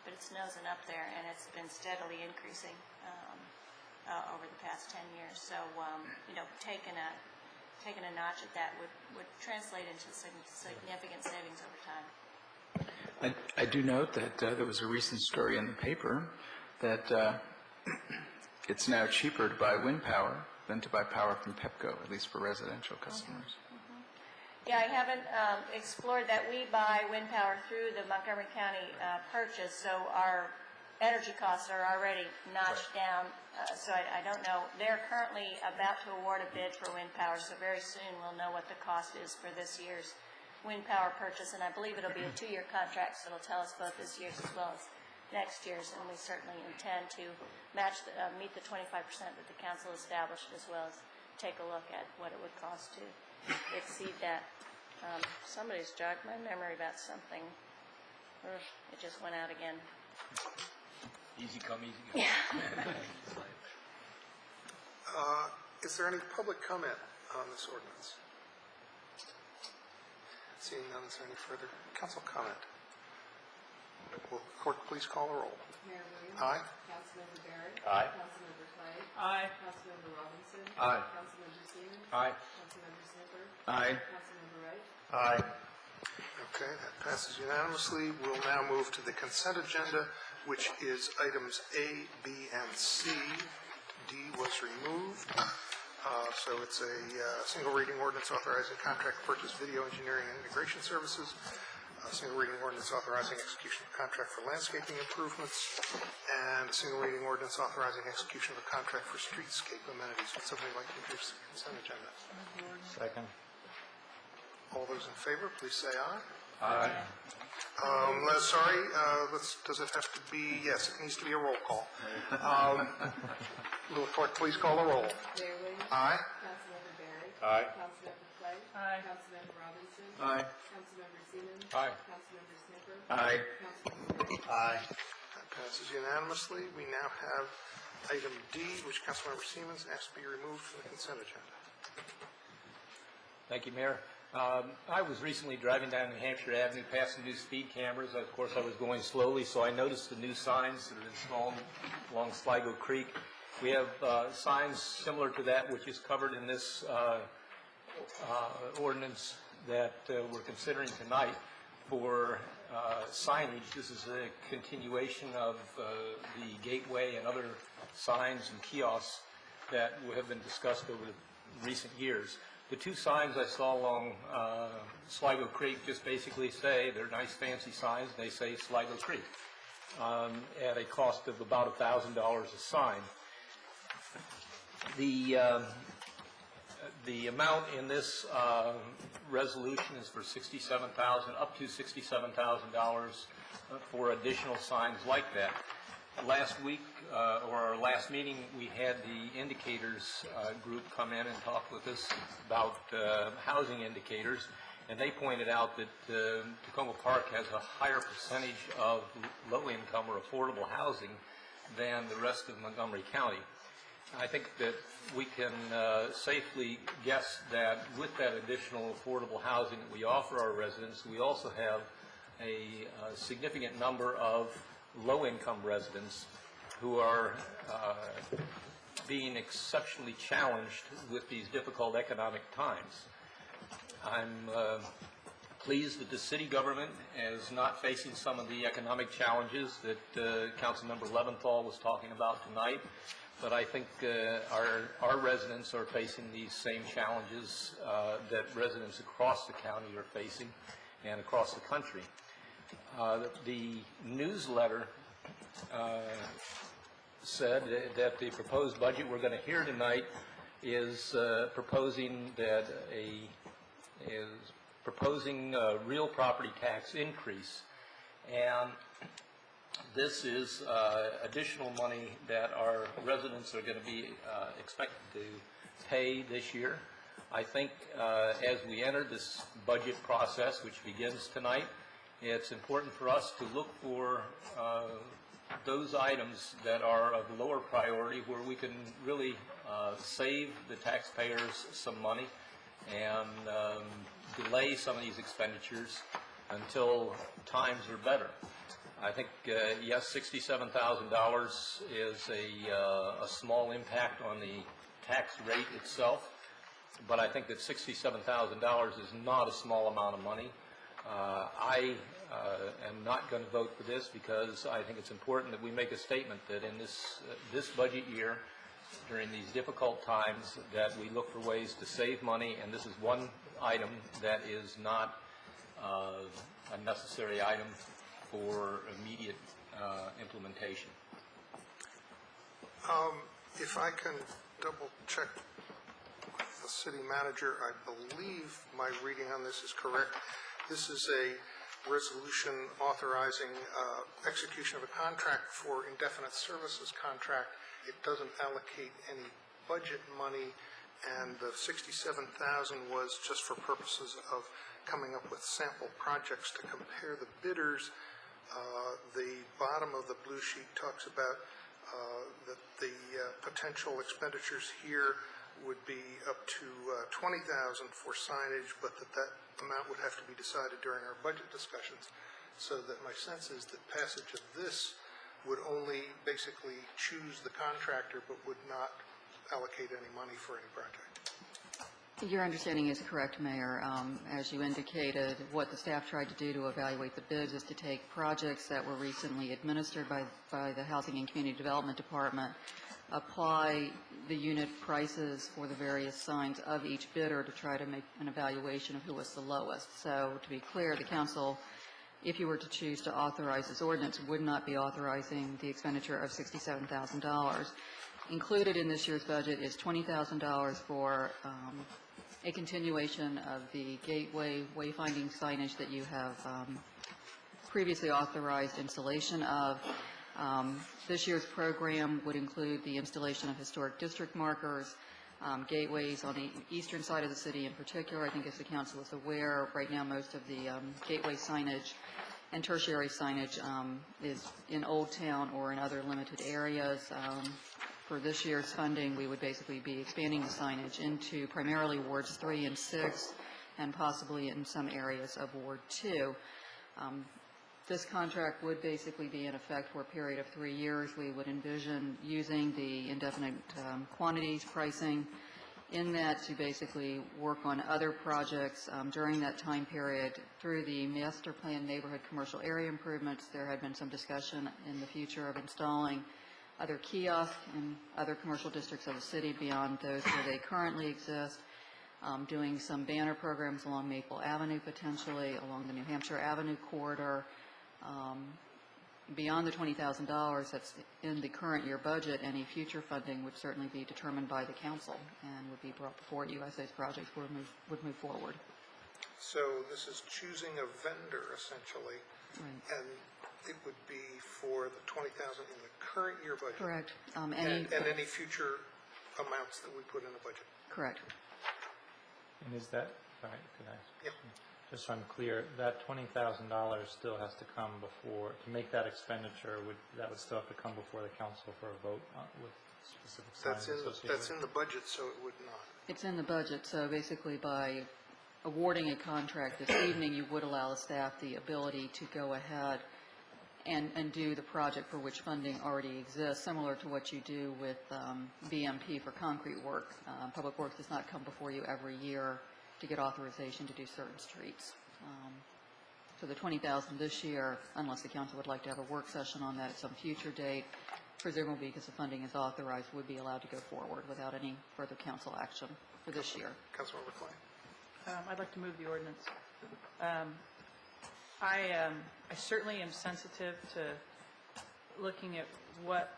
but it's nosing up there, and it's been steadily increasing over the past 10 years. So, taking a notch at that would translate into significant savings over time. I do note that there was a recent story in the paper that it's now cheaper to buy wind power than to buy power from PEPCO, at least for residential customers. Yeah, I haven't explored that. We buy wind power through the Montgomery County purchase, so our energy costs are already notched down. So I don't know. They're currently about to award a bid for wind power, so very soon we'll know what the cost is for this year's wind power purchase, and I believe it'll be a 2-year contract, so it'll tell us both this year's as well as next year's, and we certainly intend to meet the 25% that the council established, as well as take a look at what it would cost to exceed that. Somebody's jogged my memory about something. It just went out again. Easy come, easy go. Yeah. Is there any public comment on this ordinance? Seeing none, is there any further council comment? Will the clerk please call the roll? Mayor Williams. Aye. Councilmember Barrett. Aye. Councilmember Clay. Aye. Councilmember Robinson. Aye. Councilmember Seaman. Aye. Councilmember Snipper. Aye. Councilmember Wright. Aye. Okay, that passes unanimously. We'll now move to the consent agenda, which is items A, B, and C. D was removed. So it's a single reading ordinance authorizing contract purchase, video engineering, and integration services. A single reading ordinance authorizing execution of contract for landscaping improvements, and a single reading ordinance authorizing execution of a contract for streetscape amenities. Would somebody like to introduce the consent agenda? Second. All those in favor, please say aye. Aye. Sorry, does it have to be, yes, it needs to be a roll call. Will the clerk please call the roll? Mayor Williams. Aye. Councilmember Barrett. Aye. Councilmember Clay. Aye. Councilmember Robinson. Aye. Councilmember Seaman. Aye. Councilmember Snipper. Aye. Councilmember Wright. Aye. That passes unanimously. We now have item D, which Councilmember Siemens asked to be removed from the consent agenda. Thank you, Mayor. I was recently driving down New Hampshire Avenue past some new speed cameras. Of course, I was going slowly, so I noticed the new signs that are installed along Sligo Creek. We have signs similar to that, which is covered in this ordinance that we're considering tonight for signage. This is a continuation of the gateway and other signs and kiosks that have been discussed over recent years. The two signs I saw along Sligo Creek just basically say, they're nice fancy signs, they say Sligo Creek at a cost of about $1,000 a sign. The amount in this resolution is for $67,000, up to $67,000 for additional signs like that. Last week, or our last meeting, we had the indicators group come in and talk with us about housing indicators, and they pointed out that Tacoma Park has a higher percentage of low-income or affordable housing than the rest of Montgomery County. I think that we can safely guess that with that additional affordable housing that we offer our residents, we also have a significant number of low-income residents who are being exceptionally challenged with these difficult economic times. I'm pleased that the city government is not facing some of the economic challenges that Councilmember Leventhal was talking about tonight, but I think our residents are facing these same challenges that residents across the county are facing and across the country. The newsletter said that the proposed budget we're going to hear tonight is proposing a real property tax increase, and this is additional money that our residents are going to be expected to pay this year. I think as we enter this budget process, which begins tonight, it's important for us to look for those items that are of lower priority where we can really save the taxpayers some money and delay some of these expenditures until times are better. I think, yes, $67,000 is a small impact on the tax rate itself, but I think that $67,000 is not a small amount of money. I am not going to vote for this because I think it's important that we make a statement that in this budget year, during these difficult times, that we look for ways to save money, and this is one item that is not a necessary item for immediate implementation. If I can double check with the city manager, I believe my reading on this is correct. This is a resolution authorizing execution of a contract for indefinite services contract. It doesn't allocate any budget money, and the $67,000 was just for purposes of coming up with sample projects to compare the bidders. The bottom of the blue sheet talks about that the potential expenditures here would be up to $20,000 for signage, but that amount would have to be decided during our budget discussions. So that my sense is that passage of this would only basically choose the contractor, but would not allocate any money for any project. Your understanding is correct, Mayor. As you indicated, what the staff tried to do to evaluate the bids is to take projects that were recently administered by the Housing and Community Development Department, apply the unit prices for the various signs of each bidder to try to make an evaluation of who was the lowest. So to be clear, the council, if you were to choose to authorize this ordinance, would not be authorizing the expenditure of $67,000. Included in this year's budget is $20,000 for a continuation of the gateway wayfinding signage that you have previously authorized installation of. This year's program would include the installation of historic district markers, gateways on the eastern side of the city in particular. I think as the council is aware, right now most of the gateway signage and tertiary signage is in Old Town or in other limited areas. For this year's funding, we would basically be expanding the signage into primarily wards 3 and 6, and possibly in some areas of Ward 2. This contract would basically be in effect for a period of 3 years. We would envision using the indefinite quantities pricing in that to basically work on other projects during that time period. Through the master plan neighborhood commercial area improvements, there had been some discussion in the future of installing other kiosks in other commercial districts of the city beyond those where they currently exist, doing some banner programs along Maple Avenue potentially, along the New Hampshire Avenue corridor. Beyond the $20,000 that's in the current year budget, any future funding would certainly be determined by the council and would be brought before you as those projects would move forward. So this is choosing a vendor essentially, right. And it would be for the $20,000 in the current year budget. Correct. And any future amounts that we put in the budget. Correct. And is that, sorry, could I? Yeah. Just so I'm clear, that $20,000 still has to come before, to make that expenditure, that would still have to come before the council for a vote with specific signs associated That's in the budget, so it would not. It's in the budget, so basically by awarding a contract this evening, you would allow the staff the ability to go ahead and do the project for which funding already exists, similar to what you do with BMP for concrete work. Public Works does not come before you every year to get authorization to do certain streets. So the $20,000 this year, unless the council would like to have a work session on that at some future date, presumably because the funding is authorized, would be allowed to go forward without any further council action for this year. Councilmember Clay. I'd like to move the ordinance. I certainly am sensitive to looking at what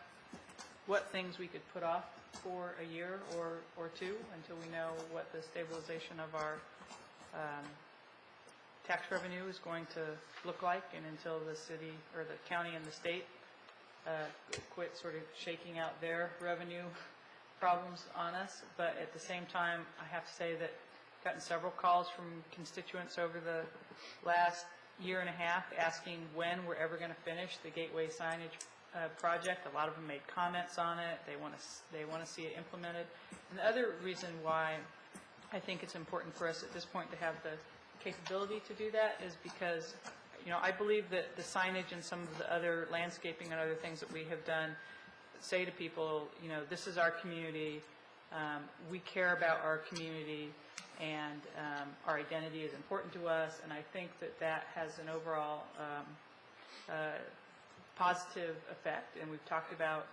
things we could put off for a year or two until we know what the stabilization of our tax revenue is going to look like, and until the city or the county and the state quit sort of shaking out their revenue problems on us. But at the same time, I have to say that I've gotten several calls from constituents over the last year and a half asking when we're ever going to finish the gateway signage project. A lot of them made comments on it. They want to see it implemented. And the other reason why I think it's important for us at this point to have the capability to do that is because, you know, I believe that the signage and some of the other landscaping and other things that we have done say to people, you know, this is our community. We care about our community, and our identity is important to us, and I think that that has an overall positive effect. And we've talked about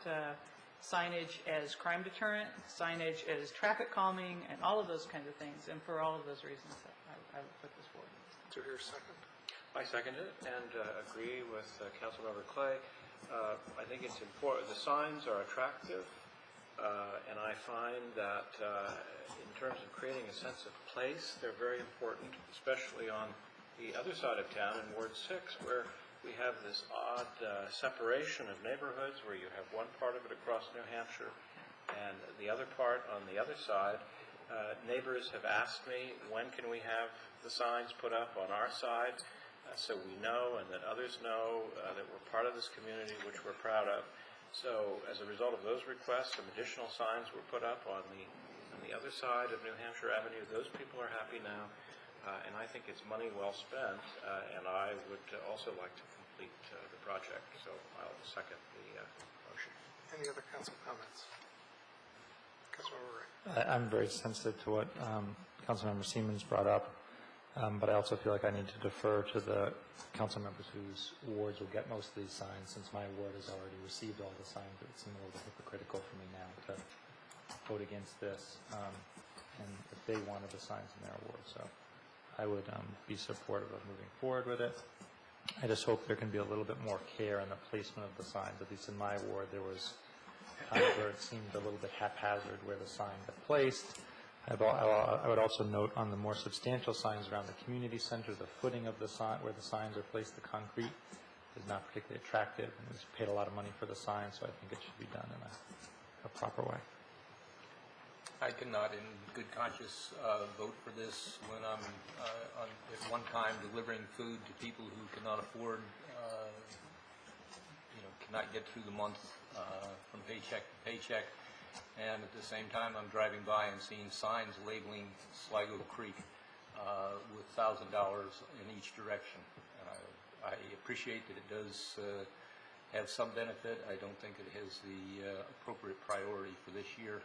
signage as crime deterrent, signage as traffic calming, and all of those kinds of things. And for all of those reasons, I would put this forward. Do you hear a second? I second it and agree with Councilmember Clay. I think it's important. The signs are attractive, and I find that in terms of creating a sense of place, they're very important, especially on the other side of town in Ward 6, where we have this odd separation of neighborhoods where you have one part of it across New Hampshire and the other part on the other side. Neighbors have asked me, when can we have the signs put up on our side so we know and that others know that we're part of this community, which we're proud of. So as a result of those requests, some additional signs were put up on the other side of New Hampshire Avenue. Those people are happy now. and I think it's money well spent, and I would also like to complete the project, so I'll second the motion. Any other council comments? Councilmember Wright. I'm very sensitive to what Councilmember Siemens brought up, but I also feel like I need to defer to the council members whose wards will get most of these signs, since my ward has already received all the signs. It would seem a little hypocritical for me now to vote against this, and if they wanted the signs in their ward. So I would be supportive of moving forward with it. I just hope there can be a little bit more care in the placement of the signs. At least in my ward, there was times where it seemed a little bit haphazard where the sign got placed. I would also note on the more substantial signs around the community center, the footing of the sign, where the signs are placed, the concrete is not particularly attractive, and we've paid a lot of money for the sign, so I think it should be done in a proper way. I cannot, in good conscience, vote for this when I'm at one time delivering food to people who cannot afford, cannot get through the month from paycheck to paycheck, and at the same time I'm driving by and seeing signs labeling Sligo Creek with $1,000 in each direction. And I appreciate that it does have some benefit. I don't think it has the appropriate priority for this year.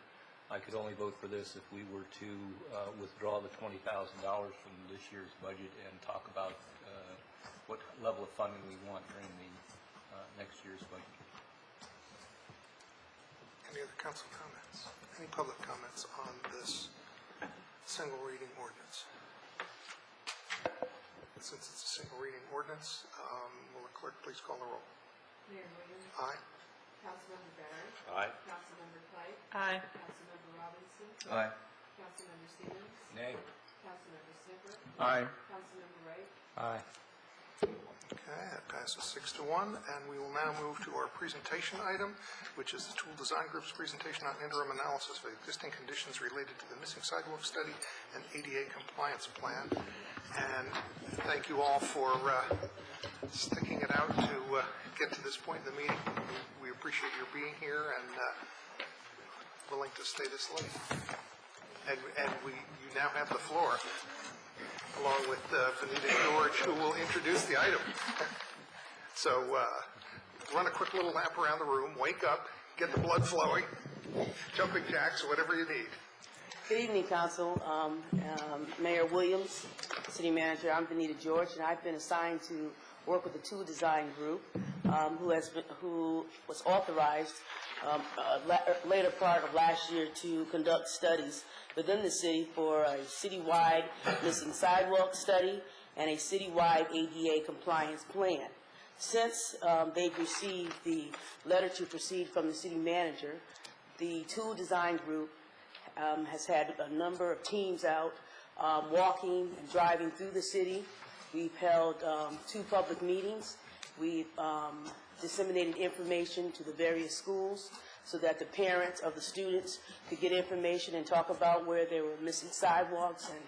I could only vote for this if we were to withdraw the $20,000 from this year's budget and talk about what level of funding we want during the next year's budget. Any other council comments? Any public comments on this single reading ordinance? Since it's a single reading ordinance, will the clerk please call the roll? Mayor Williams. Aye. Councilmember Barrett. Aye. Councilmember Pike. Aye. Councilmember Robinson. Aye. Councilmember Siemens. Nay. Councilmember Snipper. Aye. Councilmember Wright. Aye. Okay, that passes 6-1, and we will now move to our presentation item, which is the Tool Design Group's presentation on interim analysis of existing conditions related to the missing sidewalk study and ADA compliance plan. And thank you all for sticking it out to get to this point in the meeting. We appreciate your being here and willing to stay this late. And you now have the floor, along with Vanita George, who will introduce the item. So run a quick little lap around the room, wake up, get the blood flowing, jumping jacks, whatever you need. Good evening, Council. Mayor Williams, City Manager, I'm Vanita George, and I've been assigned to work with the Tool Design Group, who was authorized later part of last year to conduct studies within the city for a citywide missing sidewalk study and a citywide ADA compliance plan. Since they've received the letter to proceed from the city manager, the Tool Design Group has had a number of teams out walking and driving through the city. We've held 2 public meetings. We've disseminated information to the various schools so that the parents of the students could get information and talk about where there were missing sidewalks and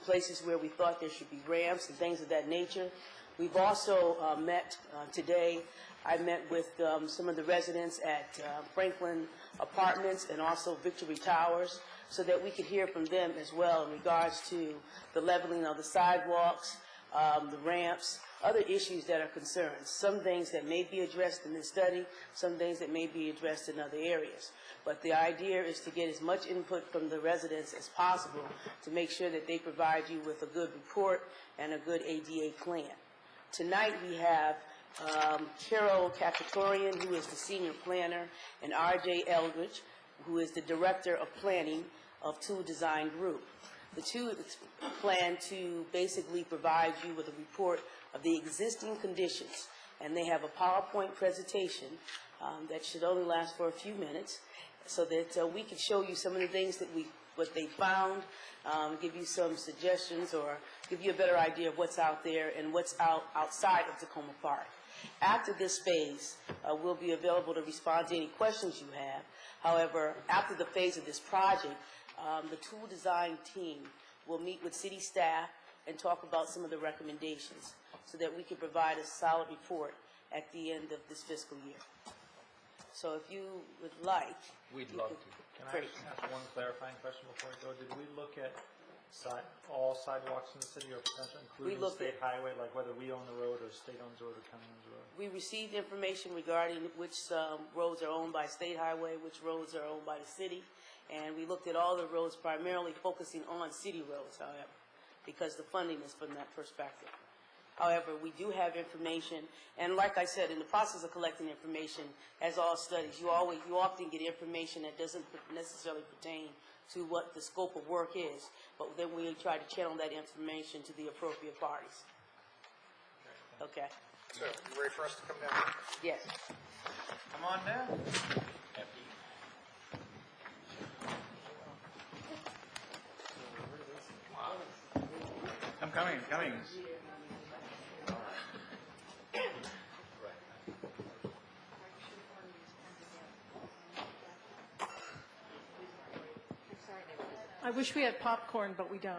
places where we thought there should be ramps and things of that nature. We've also met today. I met with some of the residents at Franklin Apartments and also Victory Towers so that we could hear from them as well in regards to the leveling of the sidewalks, the ramps, other issues that are concerns, some things that may be addressed in this study, some things that may be addressed in other areas. But the idea is to get as much input from the residents as possible to make sure that they provide you with a good report and a good ADA plan. Tonight we have Carol Cacatorian, who is the senior planner, and R.J. Eldridge, who is the director of planning of Tool Design Group. The two plan to basically provide you with a report of the existing conditions, and they have a PowerPoint presentation that should only last for a few minutes so that we can show you some of the things that what they found, give you some suggestions or give you a better idea of what's out there and what's outside of Tacoma Park. After this phase, we'll be available to respond to any questions you have. However, after the phase of this project, the Tool Design team will meet with city staff and talk about some of the recommendations so that we can provide a solid report at the end of this fiscal year. So if you would like... We'd love to. Can I ask one clarifying question before we go? Did we look at all sidewalks in the city or potentially including looked state highway, like whether we own the road or state owns the road or county owns the road? We received information regarding which roads are owned by state highway, which roads are owned by the city, and we looked at all the roads, primarily focusing on city roads, however, because the funding is from that perspective. However, we do have information, and like I said, in the process of collecting information, as all studies, you often get information that doesn't necessarily pertain to what the scope of work is, but then we try to channel that information to the appropriate parties. Okay. So, you ready for us to come down? Yes. Come on down. I'm coming. I wish we had popcorn, but we don't.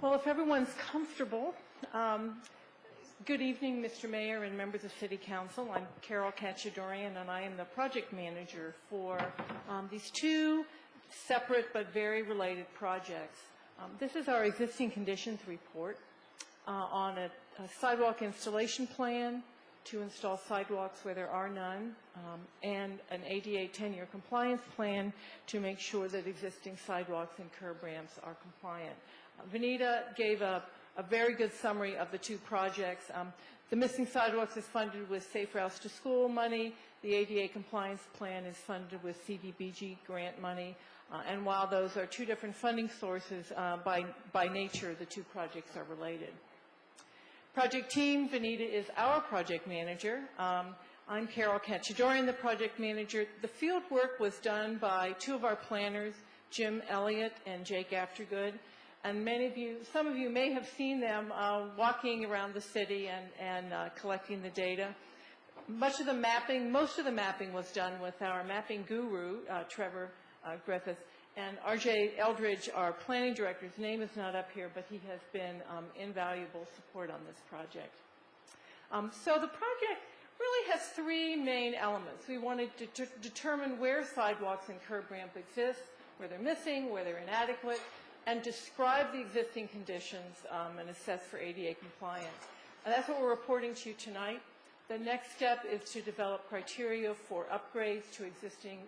Well, if everyone's comfortable, good evening, Mr. Mayor and members of City Council. I'm Carol Cacciadorian, and I am the project manager for these two separate but very related projects. This is our existing conditions report on a sidewalk installation plan to install sidewalks where there are none, and an ADA 10-year compliance plan to make sure that existing sidewalks and curb ramps are compliant. Vanita gave a very good summary of the two projects. The missing sidewalks is funded with Safe Routes to School money. The ADA compliance plan is funded with CDBG grant money. And while those are two different funding sources, by nature, the two projects are related. Project team, Vanita is our project manager. I'm Carol Cacciadorian, the project manager. The field work was done by two of our planners, Jim Elliott and Jake Aftergood. And some of you may have seen them walking around the city and collecting the data. Most of the mapping was done with our mapping guru, Trevor Griffith, and R.J. Eldridge, our planning director. His name is not up here, but he has been invaluable support on this project. So the project really has three main elements. We wanted to determine where sidewalks and curb ramp exist, where they're missing, where they're inadequate, and describe the existing conditions and assess for ADA compliance. And that's what we're reporting to you tonight. The next step is to develop criteria for upgrades to existing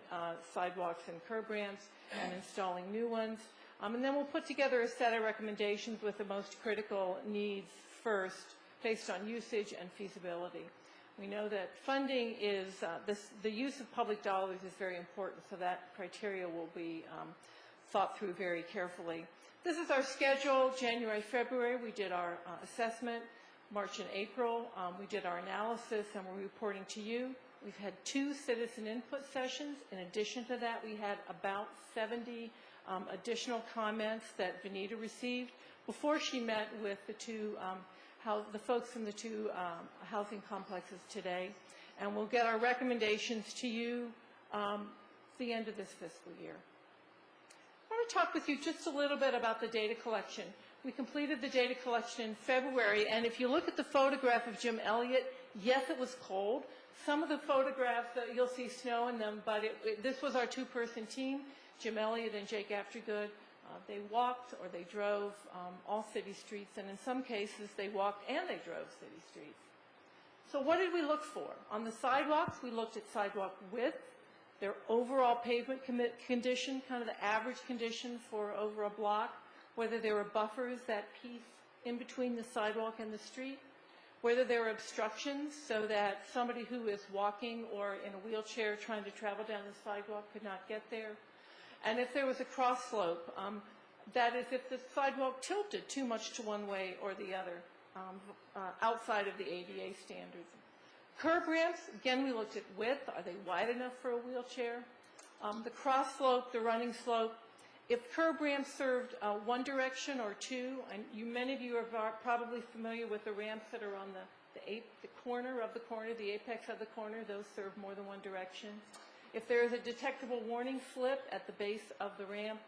sidewalks and curb ramps and installing new ones. And then we'll put together a set of recommendations with the most critical needs first, based on usage and feasibility. We know that funding is, the use of public dollars is very important, so that criteria will be thought through very carefully. This is our schedule. January, February, we did our assessment. March and April, we did our analysis, and we're reporting to you. We've had 2 citizen input sessions. In addition to that, we had about 70 additional comments that Vanita received before she met with the folks from the two housing complexes today. And we'll get our recommendations to you the end of this fiscal year. I want to talk with you just a little bit about the data collection. We completed the data collection in February, and if you look at the photograph of Jim Elliott, yes, it was cold. Some of the photographs, you'll see snow in them, but this was our 2-person team, Jim Elliott and Jake Aftergood. They walked or they drove all city streets, and in some cases they walked and they drove city streets. So what did we look for? On the sidewalks, we looked at sidewalk width, their overall pavement condition, kind of the average condition for over a block, whether there were buffers, that piece in between the sidewalk and the street, whether there were obstructions so that somebody who is walking or in a wheelchair trying to travel down the sidewalk could not get there, and if there was a cross slope, that is if the sidewalk tilted too much to one way or the other, outside of the ADA standards. Curb ramps, again, we looked at width. Are they wide enough for a wheelchair? The cross slope, the running slope. If curb ramps served one direction or two, and many of you are probably familiar with the ramps that are on the corner of the corner, the apex of the corner, those serve more than one direction. If there is a detectable warning slip at the base of the ramp,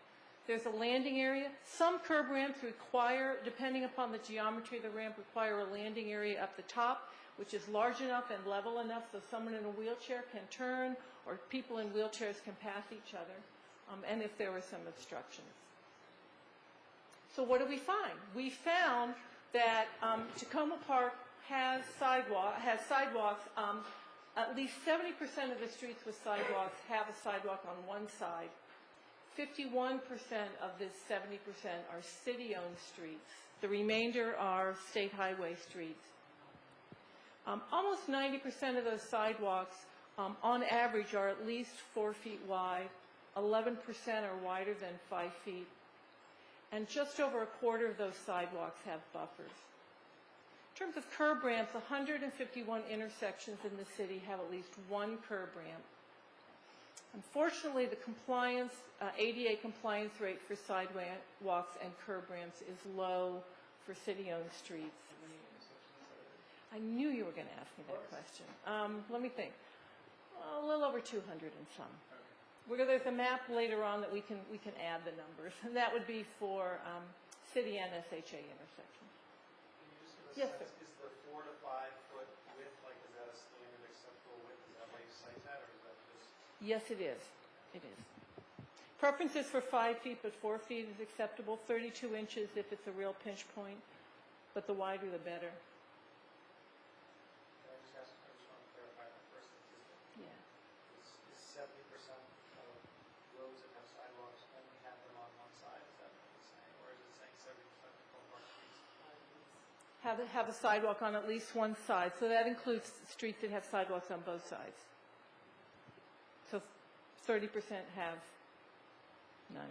there's a landing area. Some curb ramps require, depending upon the geometry of the ramp, require a landing area up the top, which is large enough and level enough so someone in a wheelchair can turn or people in wheelchairs can pass each other, and if there were some obstructions. So what do we find? We found that Tacoma Park has sidewalks. At least 70% of the streets with sidewalks have a sidewalk on one side. 51% of this 70% are city-owned streets. The remainder are state highway streets. Almost 90% of those sidewalks, on average, are at least 4 feet wide. 11% are wider than 5 feet. And just over a quarter of those sidewalks have buffers. In terms of curb ramps, 151 intersections in the city have at least one curb ramp. Unfortunately, the ADA compliance rate for sidewalks and curb ramps is low for city-owned streets. I knew you were going to ask me that question. Let me think. A little over 200 and some. There's a map later on that we can add the numbers, and that would be for city and SHA intersections. Yes, sir. Is the 4 to 5 foot width, like, is that a standard acceptable width? Is that why you cite that, or is that just? Yes, it is. It is. Preference is for 5 feet, but 4 feet is acceptable. 32 inches if it's a real pinch point, but the wider the better. Can I just want to clarify that first statistic? Yeah. Is 70% of roads that have sidewalks only have them on one side? Is that what it's saying? Or is it saying 70% of Tacoma Park streets? Have a sidewalk on at least one side. So that includes streets that have sidewalks on both sides. So 30% have none.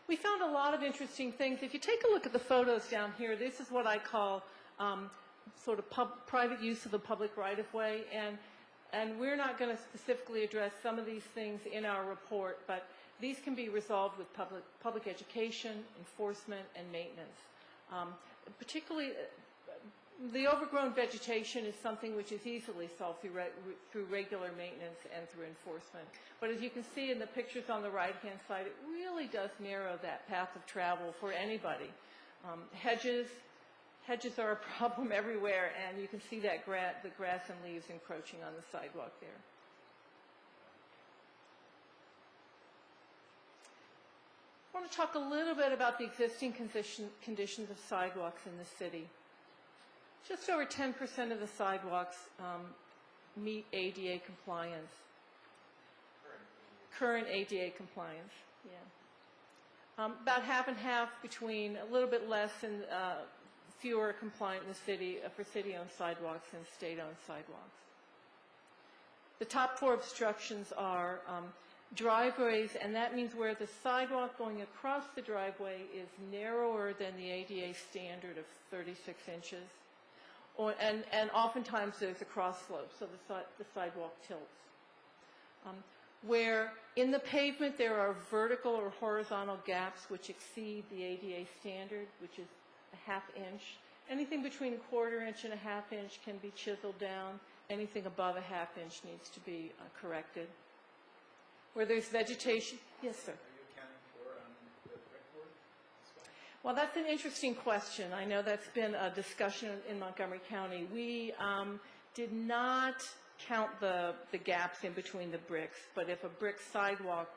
We found a lot of interesting things. If you take a look at the photos down here, this is what I call sort of private use of the public right-of-way. And we're not going to specifically address some of these things in our report, but these can be resolved with public education, enforcement, and maintenance. Particularly, the overgrown vegetation is something which is easily solved through regular maintenance and through enforcement. But as you can see in the pictures on the right-hand side, it really does narrow that path of travel for anybody. Hedges are a problem everywhere, and you can see that the grass and leaves encroaching on the sidewalk there. I want to talk a little bit about the existing conditions of sidewalks in the city. Just over 10% of the sidewalks meet ADA compliance. Current ADA compliance, yeah. About half and half between a little bit less and fewer compliant in the city for city-owned sidewalks and state-owned sidewalks. The top 4 obstructions are driveways, and that means where the sidewalk going across the driveway is narrower than the ADA standard of 36 inches. And oftentimes there's a cross slope, so the sidewalk tilts. Where in the pavement there are vertical or horizontal gaps which exceed the ADA standard, which is a ½ inch. Anything between a ¼ inch and a ½ inch can be chiseled down. Anything above a ½ inch needs to be corrected. Where there's vegetation, yes, sir. Are you accounting for the brickwork? Well, that's an interesting question. I know that's been a discussion in Montgomery County. We did not count the gaps in between the bricks, but if a brick sidewalk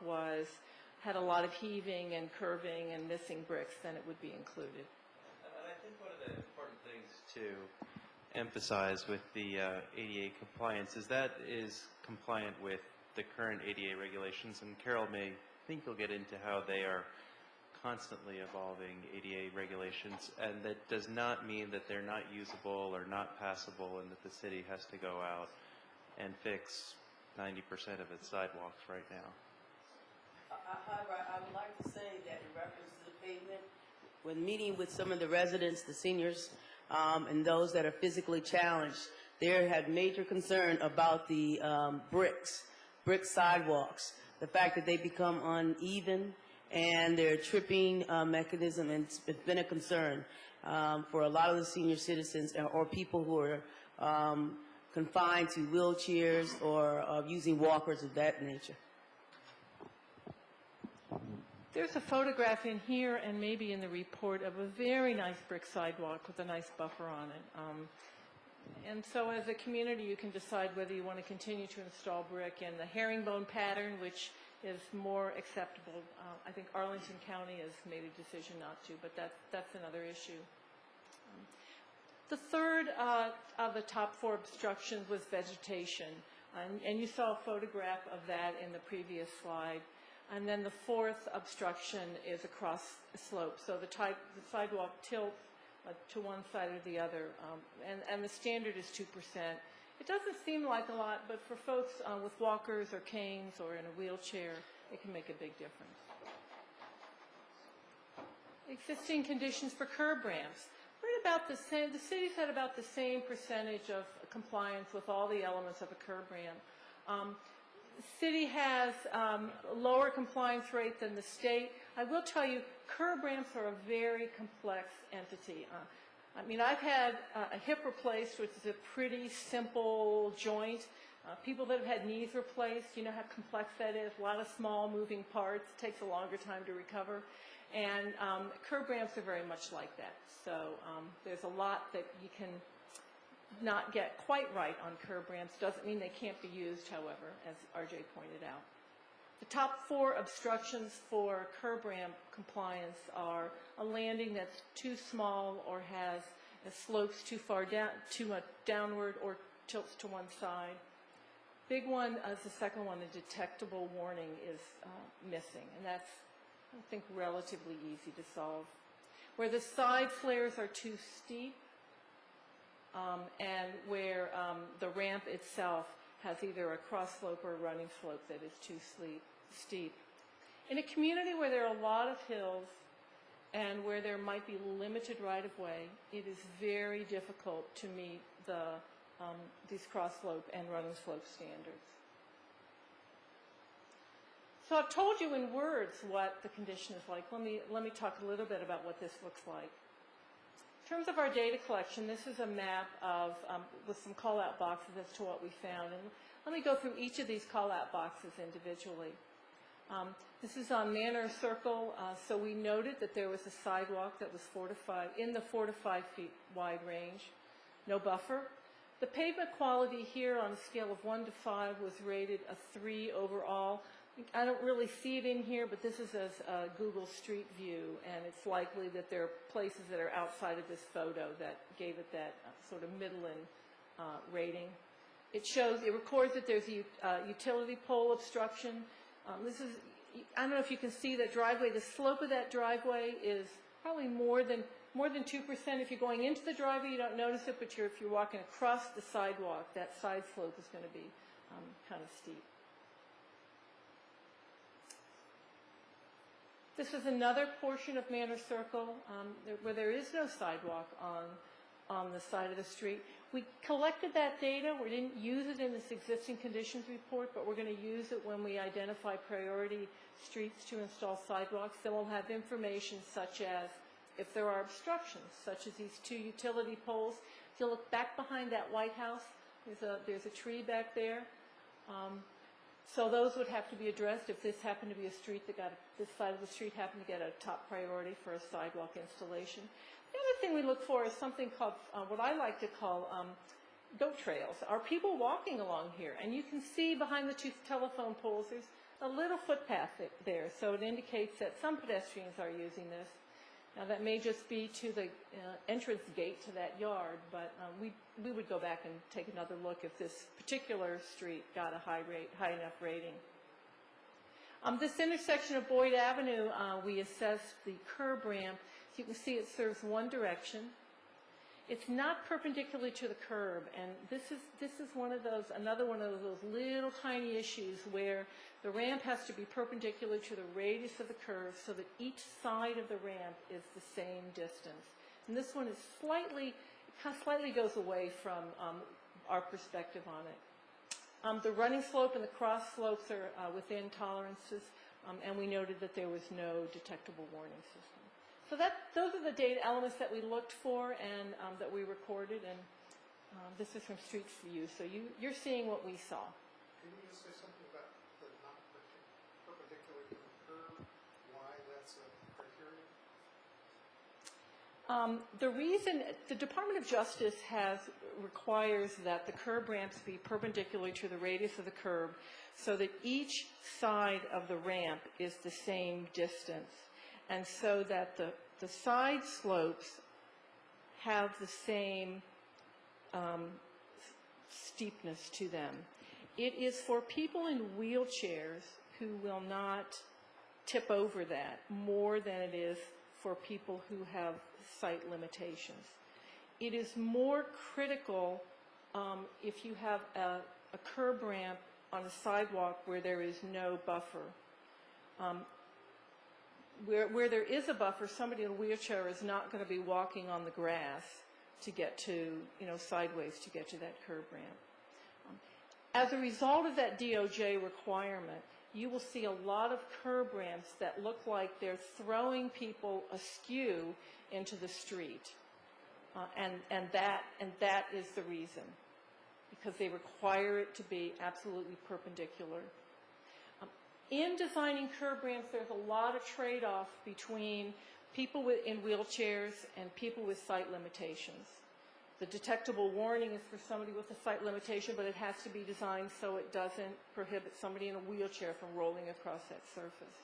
had a lot of heaving and curving and missing bricks, then it would be included. And I think one of the important things to emphasize with the ADA compliance is that is compliant with the current ADA regulations, and Carol may think you'll get into how they are constantly evolving ADA regulations, and that does not mean that they're not usable or not passable and that the city has to go out and fix 90% of its sidewalks right now. However, I would like to say that in reference to the pavement, when meeting with some of the residents, the seniors, and those that are physically challenged, they had major concern about the brick sidewalks, the fact that they become uneven and their tripping mechanism, and it's been a concern for a lot of the senior citizens or people who are confined to wheelchairs or using walkers of that nature. There's a photograph in here and maybe in the report of a very nice brick sidewalk with a nice buffer on it. And so as a community, you can decide whether you want to continue to install brick in the herringbone pattern, which is more acceptable. I think Arlington County has made a decision not to, but that's another issue. The third of the top 4 obstructions was vegetation, and you saw a photograph of that in the previous slide. And then the 4th obstruction is across the slope, so the sidewalk tilts to one side or the other, and the standard is 2%. It doesn't seem like a lot, but for folks with walkers or canes or in a wheelchair, it can make a big difference. Existing conditions for curb ramps. We're at about the same. The city's had about the same percentage of compliance with all the elements of a curb ramp. The city has a lower compliance rate than the state. I will tell you, curb ramps are a very complex entity. I mean, I've had a hip replaced, which is a pretty simple joint. People that have had knees replaced, you know how complex that is. A lot of small moving parts. It takes a longer time to recover. And curb ramps are very much like that. So there's a lot that you can not get quite right on curb ramps. Doesn't mean they can't be used, however, as RJ pointed out. The top 4 obstructions for curb ramp compliance are a landing that's too small or has slopes too far down, too much downward, or tilts to one side. Big one is the second one, the detectable warning is missing, and that's, I think, relatively easy to solve. Where the side flares are too steep, and where the ramp itself has either a cross slope or a running slope that is too steep. In a community where there are a lot of hills and where there might be limited right-of-way, it is very difficult to meet these cross slope and running slope standards. So I've told you in words what the condition is like. Let me talk a little bit about what this looks like. In terms of our data collection, this is a map of, with some call-out boxes as to what we found. And let me go through each of these call-out boxes individually. This is on Manor Circle, so we noted that there was a sidewalk that was 4 to 5, in the 4 to 5 feet wide range, no buffer. The pavement quality here on a scale of 1 to 5 was rated a 3 overall. I don't really see it in here, but this is a Google Street View, and it's likely that there are places that are outside of this photo that gave it that sort of middling rating. It records that there's a utility pole obstruction. This is, I don't know if you can see that driveway. The slope of that driveway is probably more than 2%. If you're going into the driveway, you don't notice it, but if you're walking across the sidewalk, that side slope is going to be kind of steep. This is another portion of Manor Circle where there is no sidewalk on the side of the street. We collected that data. We didn't use it in this existing conditions report, but we're going to use it when we identify priority streets to install sidewalks. Then we'll have information such as if there are obstructions, such as these 2 utility poles. If you look back behind that White House, there's a tree back there. So those would have to be addressed if this happened to be a street that this side of the street happened to get a top priority for a sidewalk installation. The other thing we look for is something called, what I like to call goat trails. Are people walking along here? And you can see behind the 2 telephone poles, there's a little footpath there. So it indicates that some pedestrians are using this. Now that may just be to the entrance gate to that yard, but we would go back and take another look if this particular street got a high enough rating. This intersection of Boyd Avenue, we assessed the curb ramp. So you can see it serves one direction. It's not perpendicular to the curb, and this is another one of those little tiny issues where the ramp has to be perpendicular to the radius of the curve so that each side of the ramp is the same distance. And this one is slightly goes away from our perspective on it. The running slope and the cross slopes are within tolerances, and we noted that there was no detectable warning system. So those are the data elements that we looked for and that we recorded, and This is from street view, so you're seeing what we saw. Can you just say something about the not perpendicular to the curb, why that's a criteria? The reason, the Department of Justice requires that the curb ramps be perpendicular to the radius of the curb so that each side of the ramp is the same distance, and so that the side slopes have the same steepness to them. It is for people in wheelchairs who will not tip over that more than it is for people who have sight limitations. It is more critical if you have a curb ramp on a sidewalk where there is no buffer. Where there is a buffer, somebody in a wheelchair is not going to be walking on the grass to get to, sideways to get to that curb ramp. As a result of that DOJ requirement, you will see a lot of curb ramps that look like they're throwing people askew into the street. And that is the reason, because they require it to be absolutely perpendicular. In designing curb ramps, there's a lot of trade-off between people in wheelchairs and people with sight limitations. The detectable warning is for somebody with a sight limitation, but it has to be designed so it doesn't prohibit somebody in a wheelchair from rolling across that surface.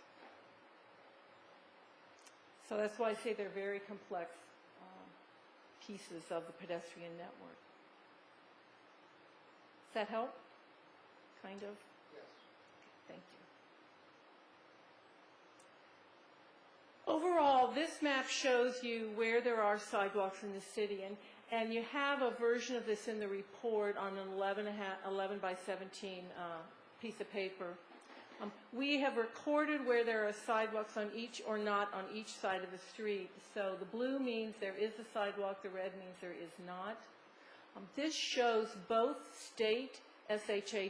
So that's why I say they're very complex pieces of the pedestrian network. Does that help? Kind of? Yes. Thank you. Overall, this map shows you where there are sidewalks in the city, and you have a version of this in the report on an 11 by 17 piece of paper. We have recorded where there are sidewalks on each or not on each side of the street. So the blue means there is a sidewalk, the red means there is not. This shows both state SHA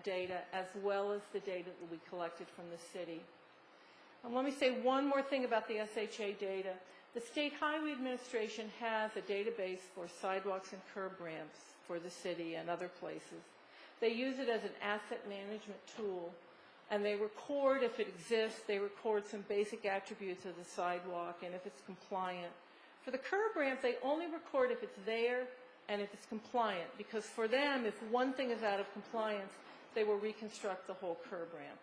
data as well as the data that we collected from the city. Let me say one more thing about the SHA data. The State Highway Administration has a database for sidewalks and curb ramps for the city and other places. They use it as an asset management tool, and they record, if it exists, they record some basic attributes of the sidewalk and if it's compliant. For the curb ramp, they only record if it's there and if it's compliant, because for them, if one thing is out of compliance, they will reconstruct the whole curb ramp.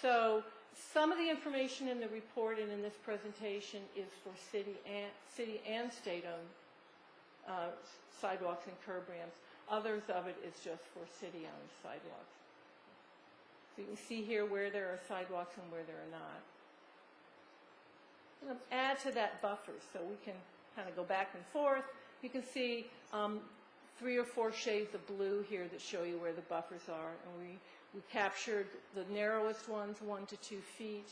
So some of the information in the report and in this presentation is for city and state-owned sidewalks and curb ramps. Others of it is just for city-owned sidewalks. So you can see here where there are sidewalks and where there are not. I'm going to add to that buffer so we can kind of go back and forth. You can see 3 or 4 shades of blue here that show you where the buffers are. And we captured the narrowest ones, 1 to 2 feet,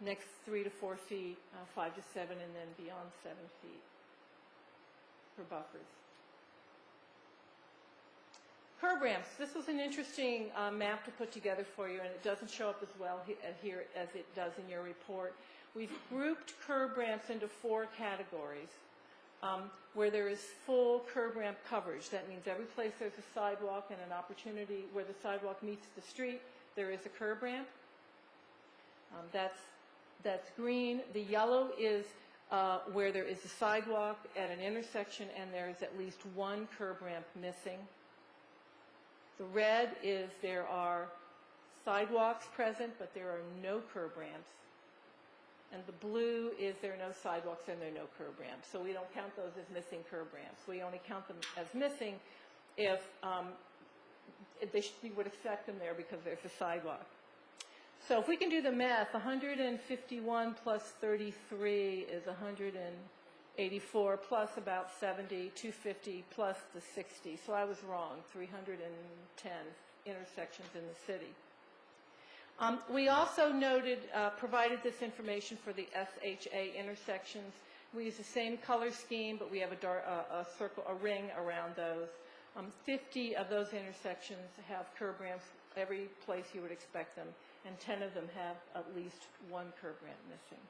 next 3 to 4 feet, 5 to 7, and then beyond 7 feet for buffers. Curb ramps. This was an interesting map to put together for you, and it doesn't show up as well here as it does in your report. We've grouped curb ramps into 4 categories. Where there is full curb ramp coverage. That means every place there's a sidewalk and an opportunity where the sidewalk meets the street, there is a curb ramp. That's green. The yellow is where there is a sidewalk at an intersection and there is at least one curb ramp missing. The red is there are sidewalks present, but there are no curb ramps. And the blue is there are no sidewalks and there are no curb ramps. So we don't count those as missing curb ramps. We only count them as missing if we would expect them there because there's a sidewalk. So if we can do the math, 151 plus 33 is 184 plus about 70, 250 plus the 60. So I was wrong, 310 intersections in the city. We also provided this information for the SHA intersections. We use the same color scheme, but we have a ring around those. 50 of those intersections have curb ramps every place you would expect them, and 10 of them have at least one curb ramp missing.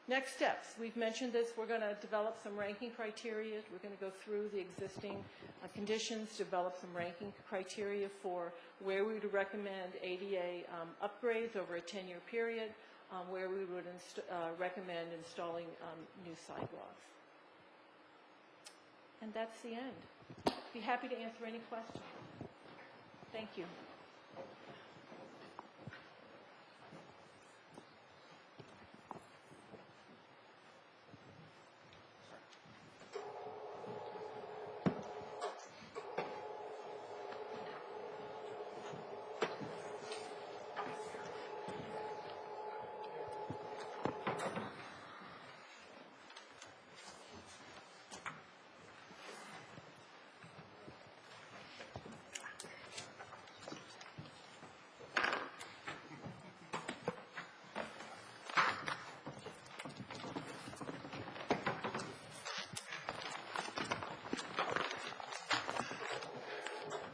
Next steps, we've mentioned this, we're going to develop some ranking criteria. We're going to go through the existing conditions, develop some ranking criteria for where we would recommend ADA upgrades over a 10-year period, where we would recommend installing new sidewalks. And that's the end. Be happy to answer any questions. Thank you.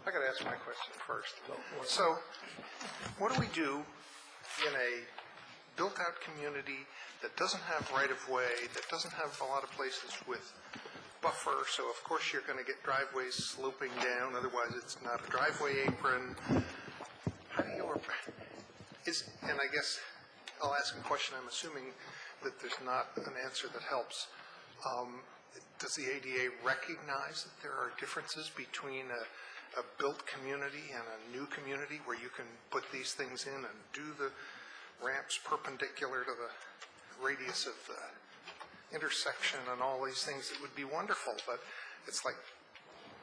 I got to ask my question first. So, what do we do in a built-out community that doesn't have right-of-way, that doesn't have a lot of places with buffer, so of course you're going to get driveways sloping down, otherwise it's not a driveway apron. How do you, and I guess I'll ask a question, I'm assuming that there's not an answer that helps. Does the ADA recognize that there are differences between a built community and a new community where you can put these things in and do the ramps perpendicular to the radius of the intersection and all these things that would be wonderful, but it's like,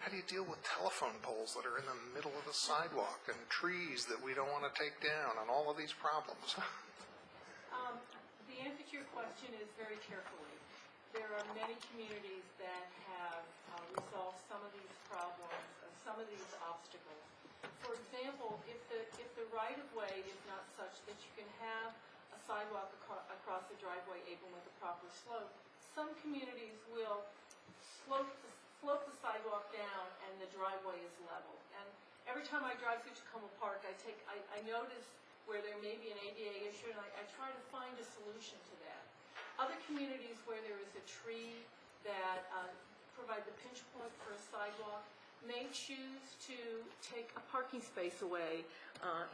how do you deal with telephone poles that are in the middle of the sidewalk and trees that we don't want to take down and all of these problems? The answer to your question is very carefully. There are many communities that have resolved some of these problems, some of these obstacles. For example, if the right-of-way is not such that you can have a sidewalk across the driveway even with a proper slope, some communities will slope the sidewalk down and the driveway is level. And every time I drive through Tacoma Park, I notice where there may be an ADA issue, and I try to find a solution to that. Other communities where there is a tree that provide the pinch point for a sidewalk may choose to take a parking space away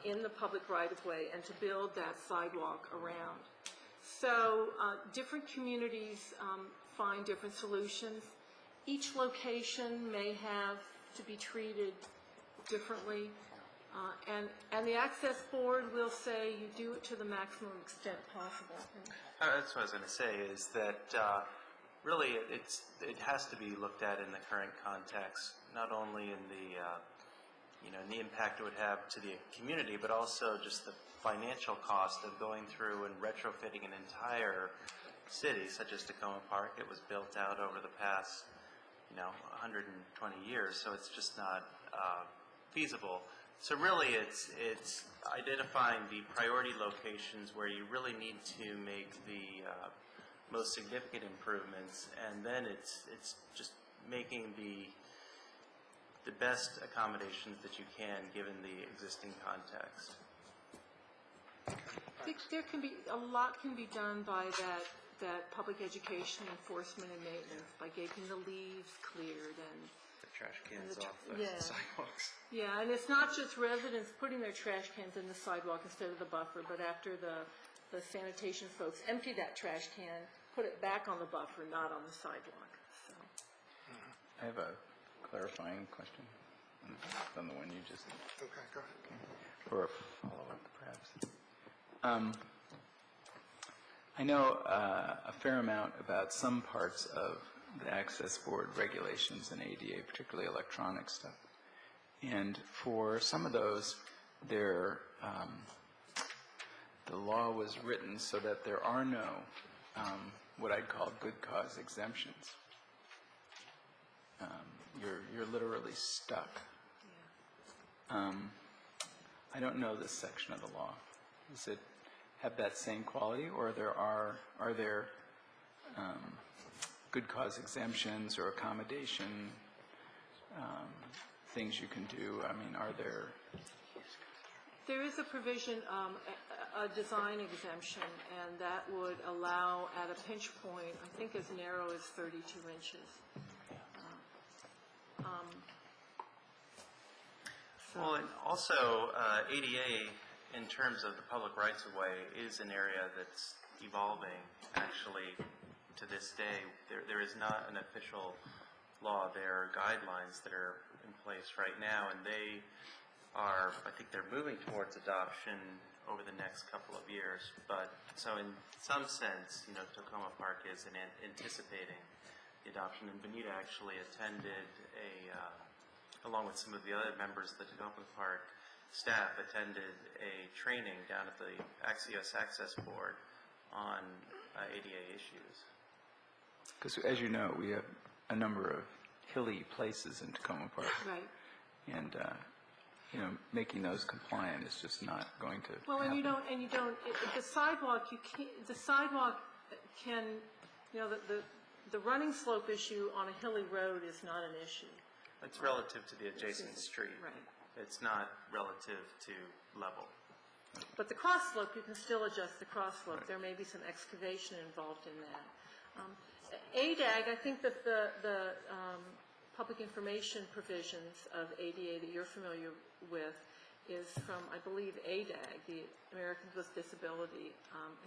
in the public right-of-way and to build that sidewalk around. So different communities find different solutions. Each location may have to be treated differently. And the access board will say you do it to the maximum extent possible. That's what I was going to say, is that really it has to be looked at in the current context, not only in the in the impact it would have to the community, but also just the financial cost of going through and retrofitting an entire city, such as Tacoma Park. It was built out over the past 120 years, so it's just not feasible. So really, it's identifying the priority locations where you really need to make the most significant improvements, and then it's just making the best accommodations that you can given the existing context. There can be a lot can be done by that public education enforcement and maintenance by getting the leaves cleared and trash cans off the sidewalks. Yeah, and it's not just residents putting their trash cans in the sidewalk instead of the buffer, but after the sanitation folks empty that trash can, put it back on the buffer, not on the sidewalk. So. I have a clarifying question on the one you just... Okay, go ahead. Or a follow-up, perhaps. I know a fair amount about some parts of the access board regulations and ADA, particularly electronic stuff. And for some of those, the law was written so that there are no what I'd call good cause exemptions. You're literally stuck. I don't know this section of the law. Does it have that same quality, or are there good cause exemptions or accommodation things you can do? I mean, are there? There is a provision a design exemption, and that would allow at a pinch point, I think as narrow as 32 inches. Well, and also ADA, in terms of the public rights-of-way, is an area that's evolving, actually, to this day. There is not an official law. There are guidelines that are in place right now, and they are, I think they're moving towards adoption over the next couple of years. But, so in some sense, you know, Tacoma Park is anticipating the adoption, and Benita actually attended along with some of the other members of the Tacoma Park staff, attended a training down at the Axios Access Board on ADA issues. Because as you know, we have a number of hilly places in Tacoma Park. Right. And, you know, making those compliant is just not going to Well, happen. the sidewalk, the sidewalk can, you know, the running slope issue on a hilly road is not an issue. It's relative to the adjacent street. Right. It's not relative to level. But the cross slope, you can still adjust the cross slope. There may be some excavation involved in that. ADAG, I think that the public information provisions of ADA that you're familiar with is from, I believe, ADAG, the Americans with Disability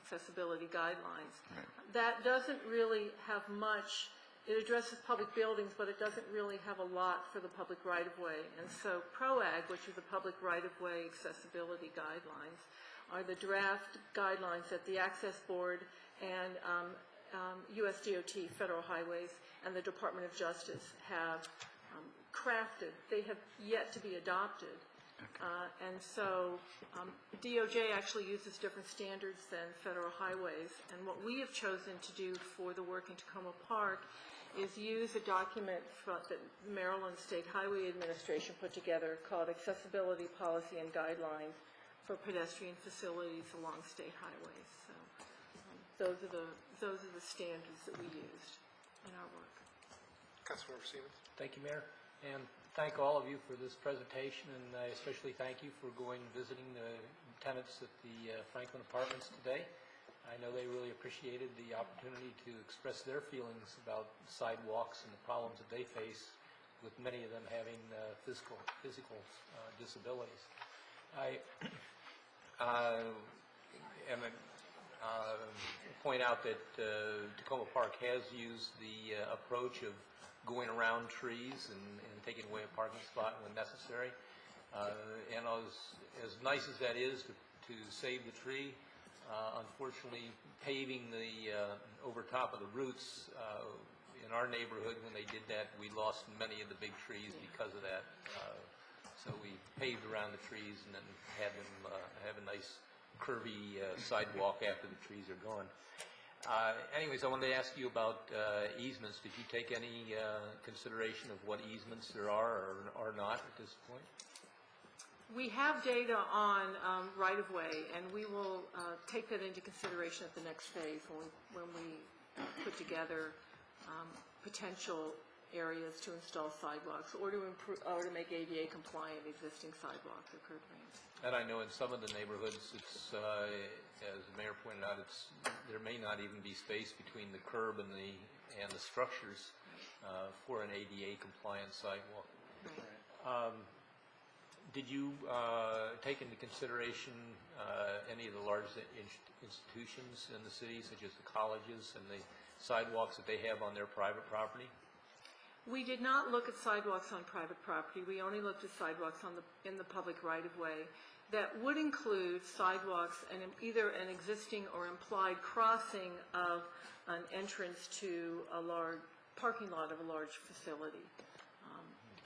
Accessibility Guidelines. Right. That doesn't really have much. It addresses public buildings, but it doesn't really have a lot for the public right-of-way. And so PROAG, which is the Public Right-of-Way Accessibility Guidelines, are the draft guidelines that the Access Board and U.S. DOT, Federal Highways, and the Department of Justice have crafted. They have yet to be adopted. And so DOJ actually uses different standards than Federal Highways. And what we have chosen to do for the work in Tacoma Park is use a document that the Maryland State Highway Administration put together called Accessibility Policy and Guidelines for Pedestrian Facilities Along State Highways. So those are the standards that we used in our work. Councilmember Stevens. Thank you, Mayor. And thank all of you for this presentation, and I especially thank you for going and visiting the tenants at the Franklin Apartments today. I know they really appreciated the opportunity to express their feelings about sidewalks and the problems that they face, with many of them having physical disabilities. I point out that Tacoma Park has used the approach of going around trees and taking away a parking spot when necessary. And as nice as that is to save the tree, unfortunately, paving the over top of the roots in our neighborhood, when they did that, we lost many of the big trees because of that. So we paved around the trees and then had them have a nice curvy sidewalk after the trees are gone. Anyways, I wanted to ask you about easements. Did you take any consideration of what easements there are or are not at this point? We have data on right-of-way, and we will take that into consideration at the next phase when we put together potential areas to install sidewalks or to improve or to make ADA compliant existing sidewalks or curb ramps. And I know in some of the neighborhoods, it's as the mayor pointed out, there may not even be space between the curb and the structures for an ADA compliant sidewalk. Right. Did you take into consideration any of the large institutions in the city, such as the colleges and the sidewalks that they have on their private property? We did not look at sidewalks on private property. We only looked at sidewalks in the public right-of-way. That would include sidewalks and either an existing or implied crossing of an entrance to a large parking lot of a large facility.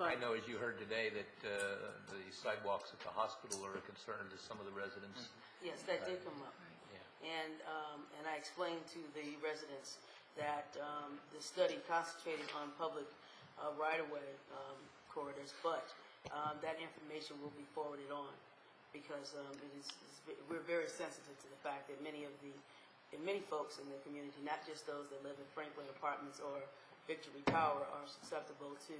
I know, as you heard today, that the sidewalks at the hospital are a concern to some of the residents. Yes, that did come up. Yeah. And I explained to the residents that the study concentrated on public right-of-way corridors, but that information will be forwarded on because we're very sensitive to the fact that many folks in the community, not just those that live in Franklin Apartments or Victory Tower, are susceptible to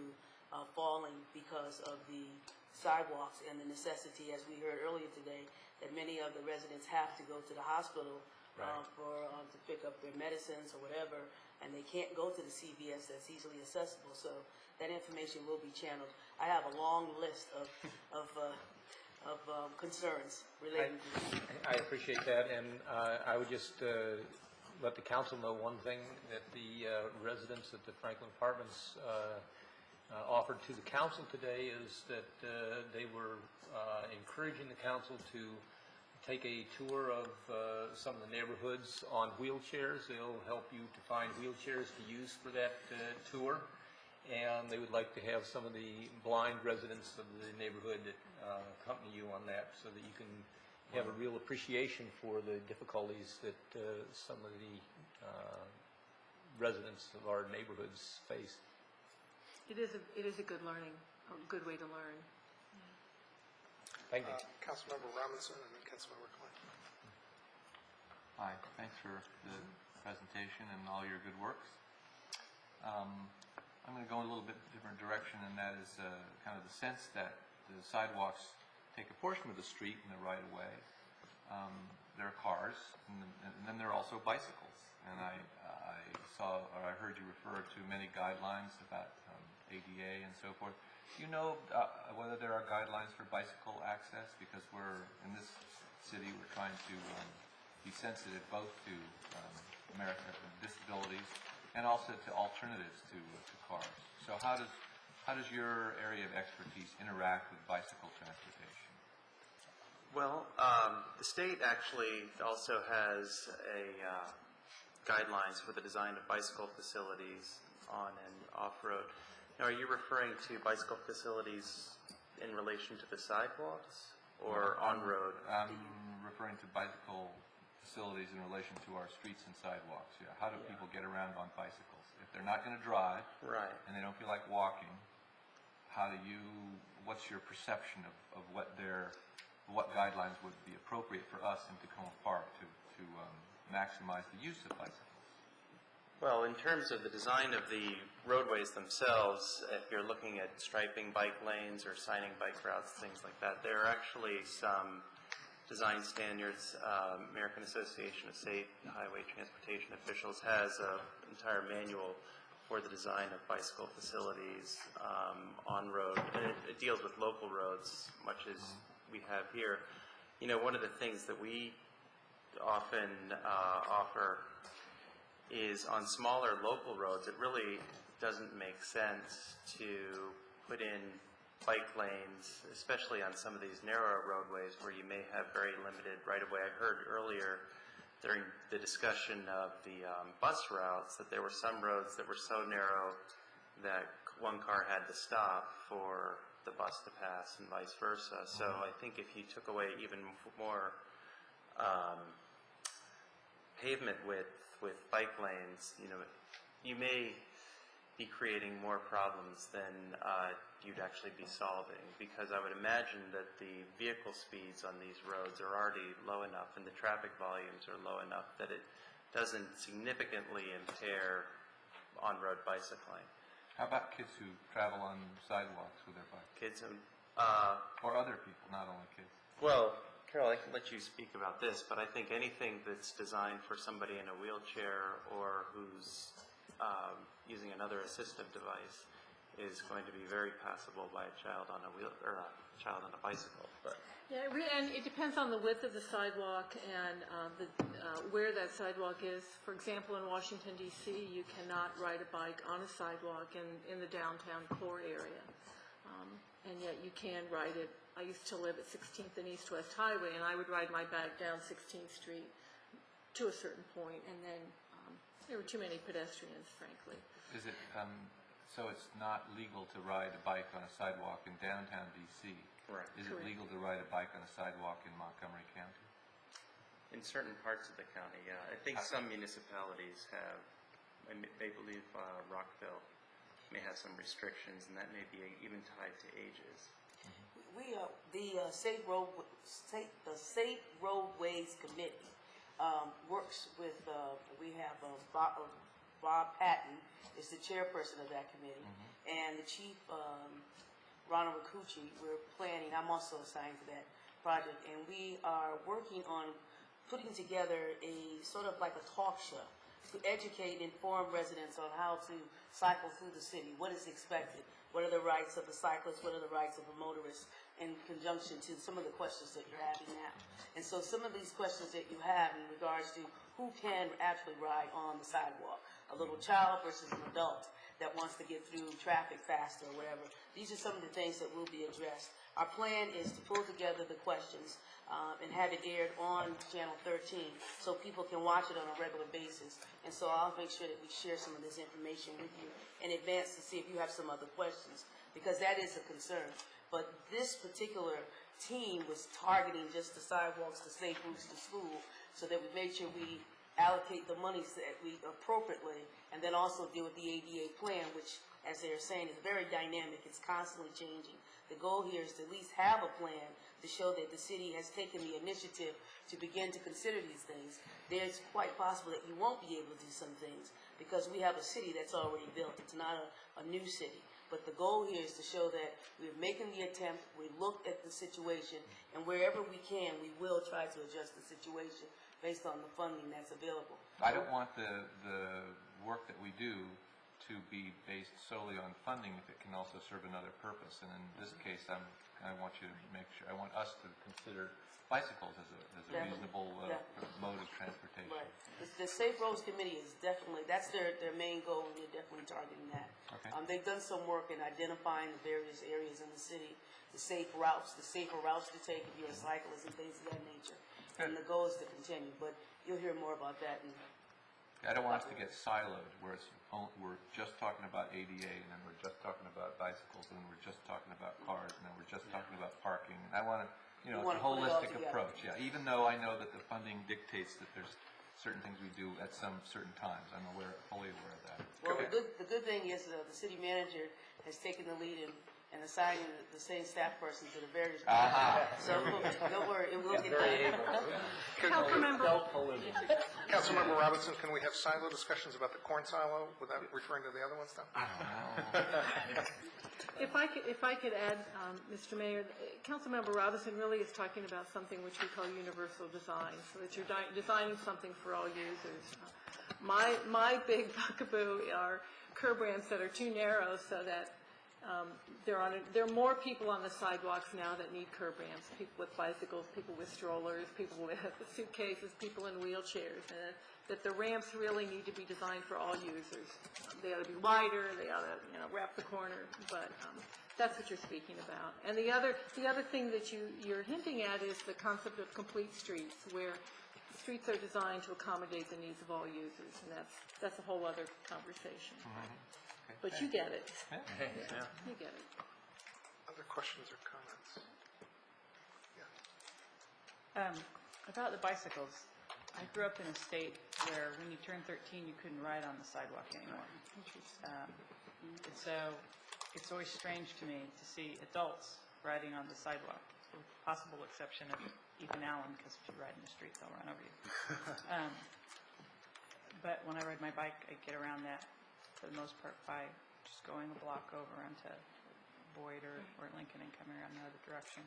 falling because of the sidewalks and the necessity, as we heard earlier today, that many of the residents have to go to the hospital to pick up their medicines or whatever, and they can't go to the CVS that's easily accessible. So that information will be channeled. I have a long list of concerns relating to this. I appreciate that, and I would just let the council know one thing, that the residents at the Franklin Apartments offered to the council today is that they were encouraging the council to take a tour of some of the neighborhoods on wheelchairs. They'll help you to find wheelchairs to use for that tour, and they would like to have some of the blind residents of the neighborhood accompany you on that, so that you can have a real appreciation for the difficulties that some of the residents of our neighborhoods face. It is a good learning, a good way to learn. Thank you. Councilmember Robinson and then Councilmember Klein. Hi, thanks for the presentation and all your good works. I'm going to go in a little bit different direction, and that is kind of the sense that the sidewalks take a portion of the street in the right-of-way. There are cars, and then there are also bicycles. And I saw, or I heard you refer to many guidelines about ADA and so forth. Do you know whether there are guidelines for bicycle access? Because we're, in this city, we're trying to be sensitive both to disabilities and also to alternatives to cars. So how does your area of expertise interact with bicycle transportation? Well, the state actually also has guidelines for the design of bicycle facilities on and off-road. Now, are you referring to bicycle facilities in relation to the sidewalks or on-road? I'm referring to bicycle facilities in relation to our streets and sidewalks. Yeah. How do people get around on bicycles? If they're not going to drive and they don't feel like walking, what's your perception of what guidelines would be appropriate for us in Tacoma Park to maximize the use of bicycles? Well, in terms of the design of the roadways themselves, if you're looking at striping bike lanes or signing bike routes, things like that, there are actually some design standards. American Association of State Highway Transportation Officials has an entire manual for the design of bicycle facilities on road, and it deals with local roads, much as we have here. You know, one of the things that we often offer is on smaller local roads, it really doesn't make sense to put in bike lanes, especially on some of these narrow roadways where you may have very limited right-of-way. I heard earlier during the discussion of the bus routes that there were some roads that were so narrow that one car had to stop for the bus to pass and vice versa. So I think if you took away even more pavement width with bike lanes, you may be creating more problems than you'd actually be solving, because I would imagine that the vehicle speeds on these roads are already low enough and the traffic volumes are low enough that it doesn't significantly impair on-road bicycling. How about kids who travel on sidewalks with their bikes? Kids who... or other people, not only kids. Well, Carol, I can let you speak about this, but I think anything that's designed for somebody in a wheelchair or who's using another assistive device is going to be very passable by a child on a child on a bicycle. But yeah, and it depends on the width of the sidewalk and where that sidewalk is. For example, in Washington, D.C., you cannot ride a bike on a sidewalk in the downtown core area, and yet you can ride it. I used to live at 16th and East West Highway, and I would ride my bike down 16th Street to a certain point, and then there were too many pedestrians, frankly. Is it so it's not legal to ride a bike on a sidewalk in downtown D.C.? Correct. Is it legal to ride a bike on a sidewalk in Montgomery County? in certain parts of the county, yeah. I think some municipalities have, I believe Rockville may have some restrictions, and that may be even tied to ages. We the Safe Roadways Committee works with. We have Bob Patton is the chairperson of that committee, and the chief, Ronald Rakucci, we're planning, I'm also assigned to that project, and we are working on putting together a sort of like a talk show to educate and inform residents on how to cycle through the city, what is expected, what are the rights of the cyclist, what are the rights of the motorist, in conjunction to some of the questions that you're having now. And so some of these questions that you have in regards to who can actually ride on the sidewalk, a little child versus an adult that wants to get through traffic faster or whatever. These are some of the things that will be addressed. Our plan is to pull together the questions and have it aired on Channel 13 so people can watch it on a regular basis. And so I'll make sure that we share some of this information with you in advance to see if you have some other questions, because that is a concern. But this particular team was targeting just the sidewalks, the safe routes to school, so that we made sure we allocate the monies that we appropriately, and then also deal with the ADA plan, which, as they're saying, is very dynamic. It's constantly changing. The goal here is to at least have a plan to show that the city has taken the initiative to begin to consider these things. There's quite possible that you won't be able to do some things because we have a city that's already built. It's not a new city. But the goal here is to show that we're making the attempt, we looked at the situation, and wherever we can, we will try to adjust the situation based on the funding that's available. I don't want the work that we do to be based solely on funding if it can also serve another purpose. And in this case, I want you to make sure, I want us to consider bicycles as a reasonable mode of transportation. Right. The Safe Roads Committee is definitely, that's their main goal, and they're definitely targeting that. Okay. They've done some work in identifying the various areas in the city, the safer routes to take if you're a cyclist and things of that nature. Good. And the goal is to continue, but you'll hear more about that. I don't want us to get siloed where we're just talking about ADA, and then we're just talking about bicycles, and then we're just talking about cars, and then we're just talking about parking. And I want to, it's a holistic approach. Yeah, even though I know that the funding dictates that there's certain things we do at some certain times. I'm fully aware of that. Well, the good thing is the city manager has taken the lead and assigning the same staff person to the various. So don't worry, it will get done. Councilmember Robinson, can we have silo discussions about the corn silo without referring to the other ones, though? If I could add, Mr. Mayor, Councilmember Robinson really is talking about something which we call universal design, so that you're designing something for all users. My big bugaboo are curb ramps that are too narrow so that there are more people on the sidewalks now that need curb ramps, people with bicycles, people with strollers, people with suitcases, people in wheelchairs, and that the ramps really need to be designed for all users. They ought to be wider, they ought to wrap the corner, but that's what you're speaking about. And the other thing that you're hinting at is the concept of complete streets, where streets are designed to accommodate the needs of all users, and that's a whole other conversation. But you get it. Yeah. You get it. Other questions or comments? About the bicycles, I grew up in a state where when you turned 13, you couldn't ride on the sidewalk anymore. And so it's always strange to me to see adults riding on the sidewalk, with the possible exception of Ethan Allen, because if you ride in the street, they'll run over you. But when I ride my bike, I get around that for the most part by just going a block over onto Boyd or Lincoln and coming around the other direction.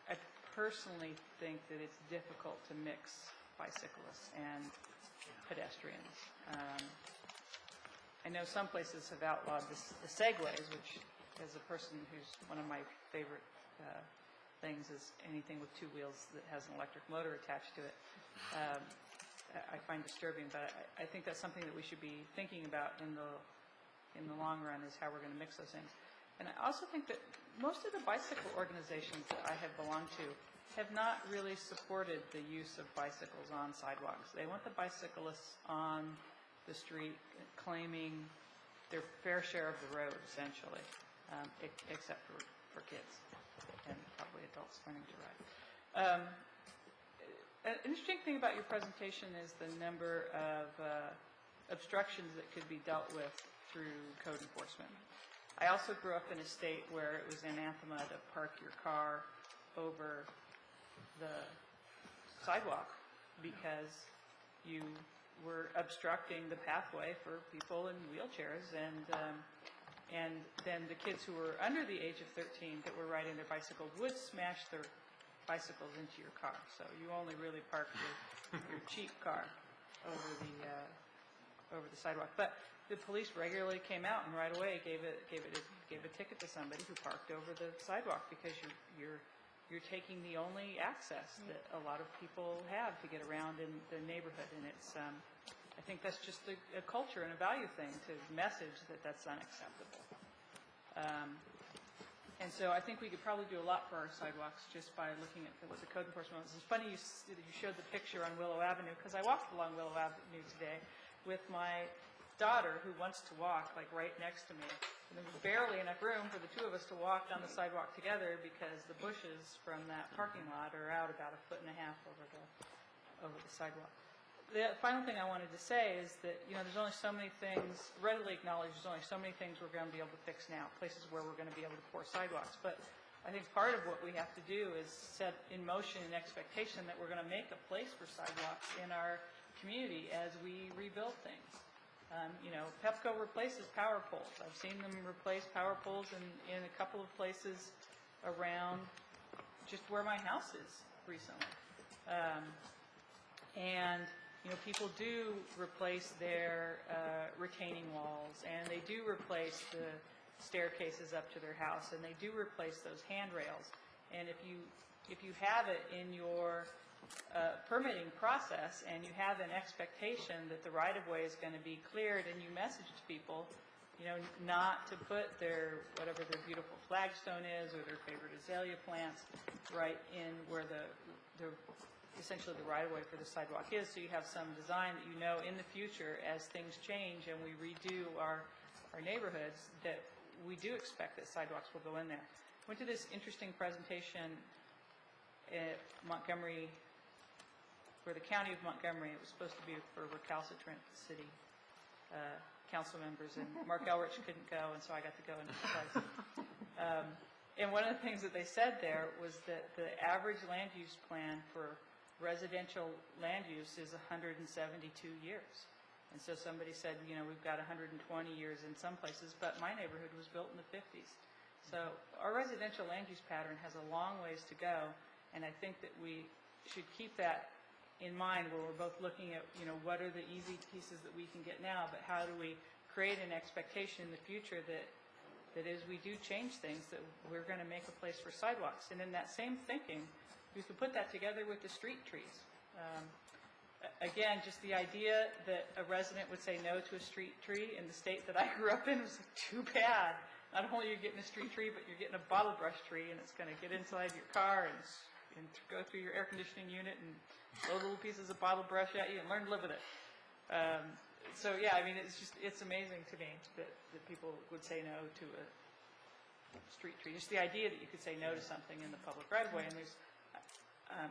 I personally think that it's difficult to mix bicyclists and pedestrians. I know some places have outlawed the segways, which, as a person who's one of my favorite things is anything with two wheels that has an electric motor attached to it. I find disturbing, but I think that's something that we should be thinking about in the long run, is how we're going to mix those things. And I also think that most of the bicycle organizations that I have belonged to have not really supported the use of bicycles on sidewalks. They want the bicyclists on the street claiming their fair share of the road, essentially, except for kids and probably adults learning to ride. An interesting thing about your presentation is the number of obstructions that could be dealt with through code enforcement. I also grew up in a state where it was anathema to park your car over the sidewalk because you were obstructing the pathway for people in wheelchairs, and then the kids who were under the age of 13 that were riding their bicycles would smash their bicycles into your car. So you only really parked your cheap car over the sidewalk. But the police regularly came out and right away gave a ticket to somebody who parked over the sidewalk, because you're taking the only access that a lot of people have to get around in the neighborhood, and it's I think that's just a culture and a value thing to message that that's unacceptable. And so I think we could probably do a lot for our sidewalks just by looking at what the code enforcement is. It's funny you showed the picture on Willow Avenue, because I walked along Willow Avenue today with my daughter, who wants to walk like right next to me. And there was barely enough room for the two of us to walk down the sidewalk together, because the bushes from that parking lot are out about 1.5 feet over the sidewalk. The final thing I wanted to say is that, there's only so many things, readily acknowledged, there's only so many things we're going to be able to fix now, places where we're going to be able to pour sidewalks. But I think part of what we have to do is set in motion an expectation that we're going to make a place for sidewalks in our community as we rebuild things. Pepco replaces power poles. I've seen them replace power poles in a couple of places around just where my house is recently. People do replace their retaining walls, and they do replace the staircases up to their house, and they do replace those handrails. And if you have it in your permitting process, and you have an expectation that the right-of-way is going to be cleared, and you message to people, not to put whatever their beautiful flagstone is or their favorite azalea plants right in where essentially the right-of-way for the sidewalk is, so you have some design that in the future, as things change and we redo our neighborhoods, that we do expect that sidewalks will go in there. I went to this interesting presentation at Montgomery, for the county of Montgomery. It was supposed to be for recalcitrant city council members, and Mark Elrich couldn't go, and so I got to go in his place. And one of the things that they said there was that the average land use plan for residential land use is 172 years. And so somebody said, we've got 120 years in some places, but my neighborhood was built in the 50s. So our residential land use pattern has a long ways to go, and I think that we should keep that in mind where we're both looking at, what are the easy pieces that we can get now, but how do we create an expectation in the future that as we do change things, that we're going to make a place for sidewalks. And in that same thinking, you can put that together with the street trees. Again, just the idea that a resident would say no to a street tree in the state that I grew up in was like, too bad. Not only are you getting a street tree, but you're getting a bottle brush tree, and it's going to get inside your car and go through your air conditioning unit and throw little pieces of bottle brush at you and learn to live with it. So yeah, it's amazing to me that people would say no to a street tree. Just the idea that you could say no to something in the public right-of-way, and there's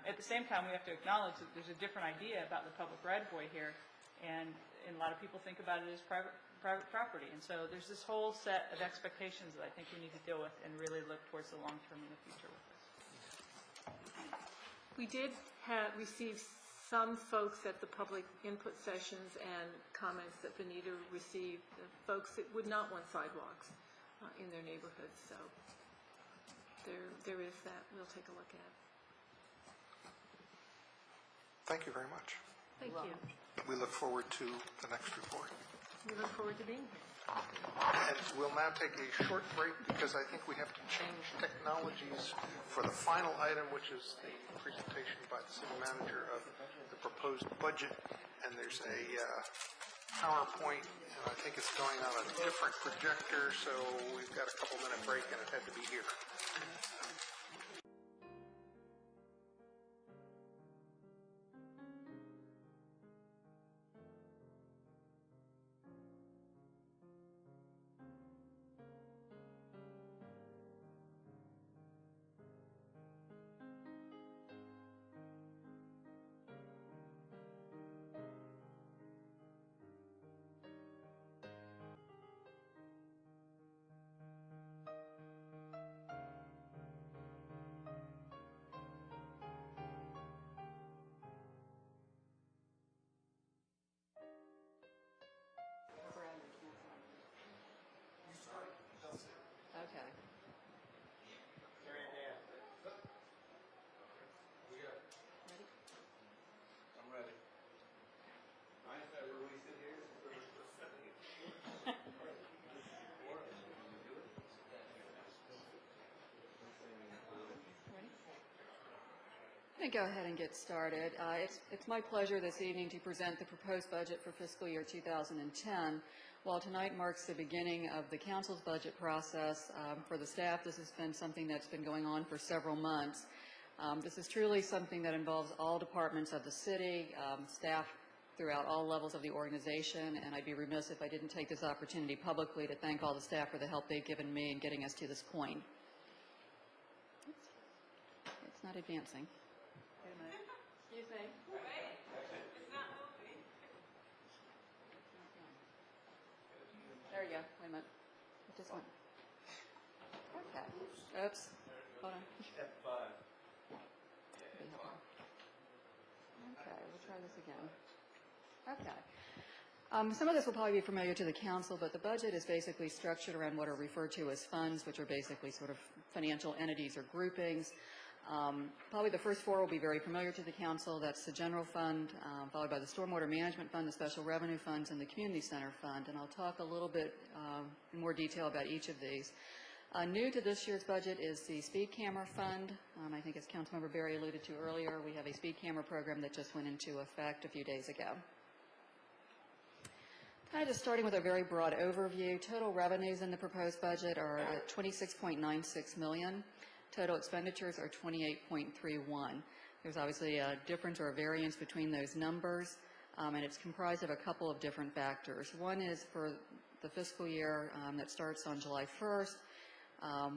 at the same time, we have to acknowledge that there's a different idea about the public right-of-way here, and a lot of people think about it as private property. And so there's this whole set of expectations that I think we need to deal with and really look towards the long term in the future with this. We did receive some folks at the public input sessions and comments that Benita received, the folks that would not want sidewalks in their neighborhoods. So there is that we'll take a look at. Thank you very much. Thank you. We look forward to the next report. We look forward to being here. And we'll now take a short break because I think we have to change technologies for the final item, which is the presentation by the city manager of the proposed budget. And there's a PowerPoint, and I think it's going on a different projector, so we've got a couple-minute break, and it had to be here. going to go ahead and get started. It's my pleasure this evening to present the proposed budget for fiscal year 2010. While tonight marks the beginning of the council's budget process, for the staff, this has been something that's been going on for several months. This is truly something that involves all departments of the city, staff throughout all levels of the organization, and I'd be remiss if I didn't take this opportunity publicly to thank all the staff for the help they've given me in getting us to this point. It's not advancing. Wait a minute. Excuse me. It's not moving. There you go. Wait a minute. It just went. Okay. Oops. Hold on. Step 5. Okay, we'll try this again. Okay. Some of this will probably be familiar to the council, but the budget is basically structured around what are referred to as funds, which are basically sort of financial entities or groupings. Probably the first four will be very familiar to the council. That's the general fund, followed by the stormwater management fund, the special revenue funds, and the community center fund. And I'll talk a little bit in more detail about each of these. New to this year's budget is the speed camera fund. I think as Councilmember Berry alluded to earlier, we have a speed camera program that just went into effect a few days ago. Kind of just starting with a very broad overview, total revenues in the proposed budget are at $26.96 million. Total expenditures are $28.31. There's obviously a difference or a variance between those numbers, and it's comprised of a couple of different factors. One is for the fiscal year that starts on July 1st.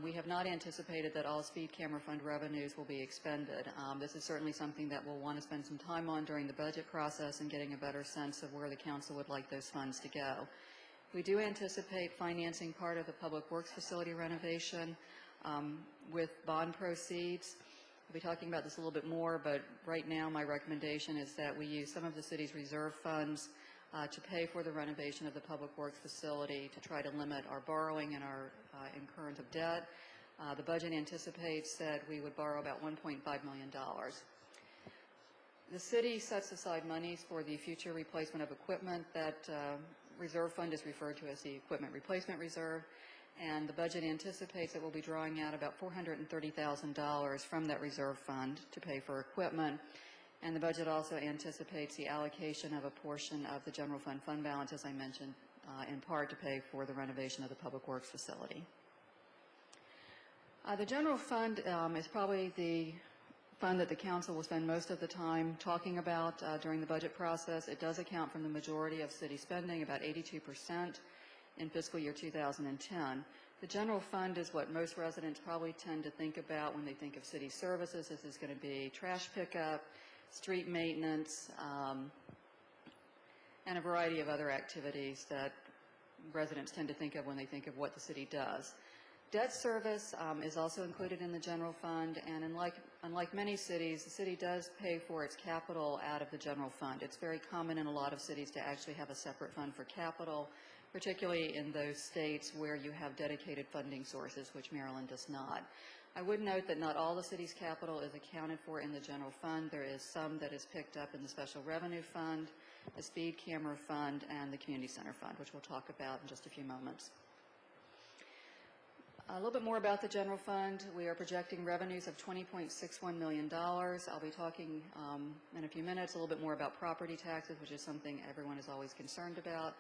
We have not anticipated that all speed camera fund revenues will be expended. This is certainly something that we'll want to spend some time on during the budget process and getting a better sense of where the council would like those funds to go. We do anticipate financing part of the public works facility renovation with bond proceeds. We'll be talking about this a little bit more, but right now my recommendation is that we use some of the city's reserve funds to pay for the renovation of the public works facility to try to limit our borrowing and our incurrence of debt. The budget anticipates that we would borrow about $1.5 million. The city sets aside monies for the future replacement of equipment. That reserve fund is referred to as the Equipment Replacement Reserve, and the budget anticipates that we'll be drawing out about $430,000 from that reserve fund to pay for equipment. And the budget also anticipates the allocation of a portion of the general fund fund balance, as I mentioned, in part to pay for the renovation of the public works facility. The general fund is probably the fund that the council will spend most of the time talking about during the budget process. It does account for the majority of city spending, about 82% in fiscal year 2010. The general fund is what most residents probably tend to think about when they think of city services. This is going to be trash pickup, street maintenance, and a variety of other activities that residents tend to think of when they think of what the city does. Debt service is also included in the general fund, and unlike many cities, the city does pay for its capital out of the general fund. It's very common in a lot of cities to actually have a separate fund for capital, particularly in those states where you have dedicated funding sources, which Maryland does not. I would note that not all the city's capital is accounted for in the general fund. There is some that is picked up in the special revenue fund, the speed camera fund, and the community center fund, which we'll talk about in just a few moments. A little bit more about the general fund. We are projecting revenues of $20.61 million. I'll be talking in a few minutes a little bit more about property taxes, which is something everyone is always concerned about.